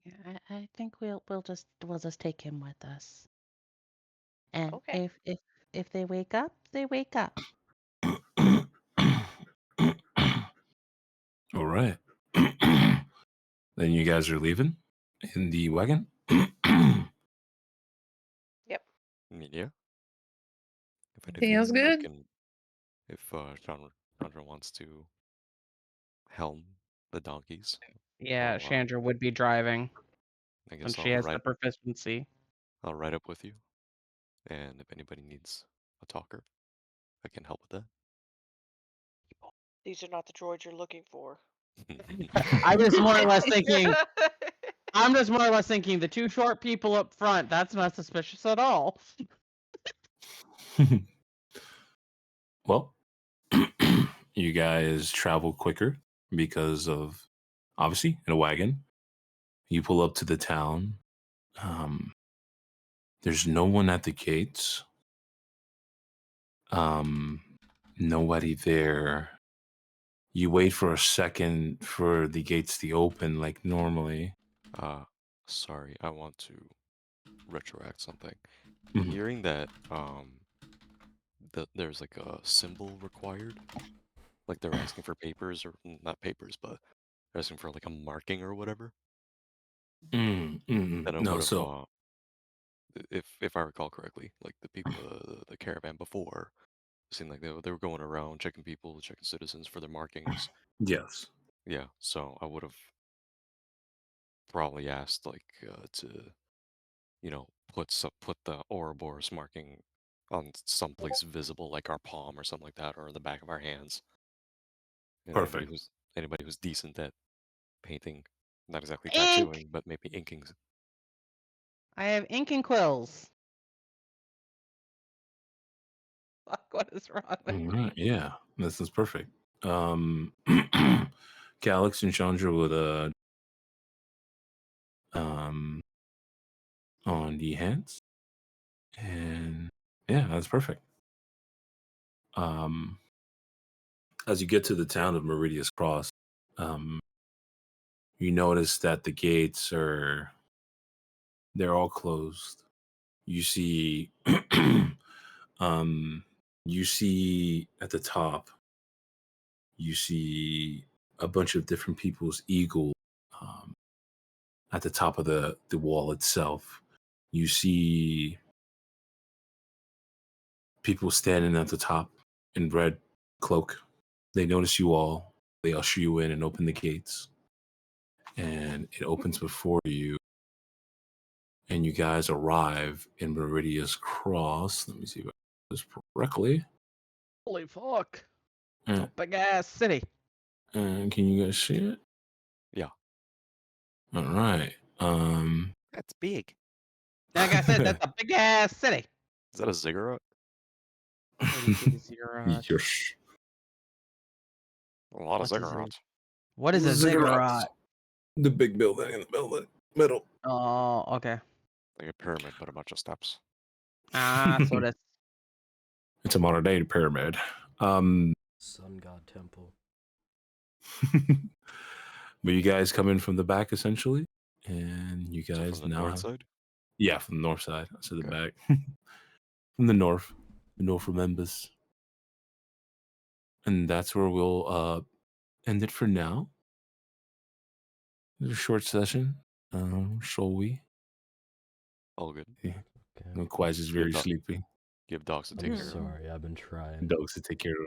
Yeah, I think we'll just take him with us. And Okay. if they wake up, they wake up. All right. Then you guys are leaving in the wagon? Yep. Yeah. If Feels anything, I good. can. If Chandra wants to helm the donkeys, Yeah, I'll, Chandra would be driving I when guess she has the proficiency. I'll ride up with you. And if anybody needs a talker, I can help with that. These are not the droids you're looking for. I'm just more or less thinking the two short people up front, that's not suspicious at all. Well, you guys travel quicker because of, obviously, in a wagon. You pull up to the town. There's no one at the gates. Nobody there. You wait for a second for the gates to open like normally. Sorry, I want to retroact something. Mhm. Hearing that there's like a symbol required, like they're asking for papers or not papers, but they're asking for like a marking or whatever. Then I No, would have, so if I recall correctly, like the people, the caravan before, seemed like they were going around checking people, checking citizens for their markings. yes. Yeah, so I would have probably asked like to, put the Ouroboros marking on someplace visible, like our palm or something like that, or in the back of our hands. And Perfect. anybody who's decent at painting, not exactly Ink! tattooing, but maybe inking. I have ink and quills. Fuck, what is wrong with All me? right, yeah, this is perfect. Calix and Chandra would on the hands, and yeah, that's perfect. As you get to the town of Meridius Cross, you notice that the gates they're all closed. You see you see at the top, you see a bunch of different people's eagle at the top of the wall itself. You see people standing at the top in red cloak. They notice you all. They usher you in and open the gates. And it opens before you. And you guys arrive in Meridius Cross. Let me see if I do this correctly. Holy fuck. It's a big ass city. And can you guys see it? Yeah. All right. That's big. Like I said, that's a big ass city. Is that a ziggurat? Ziggurat. Yes. A lot What's of a zig- ziggurats. What is a ziggurat? The big building in the middle. Oh, okay. Like a pyramid, but a bunch of steps. Ah, so that's It's a modern day pyramid. Sun God Temple. But you guys come in from the back essentially, and you So guys from the now north have, side? yeah, from the north side. I said the Okay. back. From the north remembers. And that's where we'll end it for now. It's a short session. Shall we? All good. Yeah. Okay. No, Quaz is very dog. sleepy. Give dogs to I'm take care of. sorry, I've been trying. Dogs to take care of.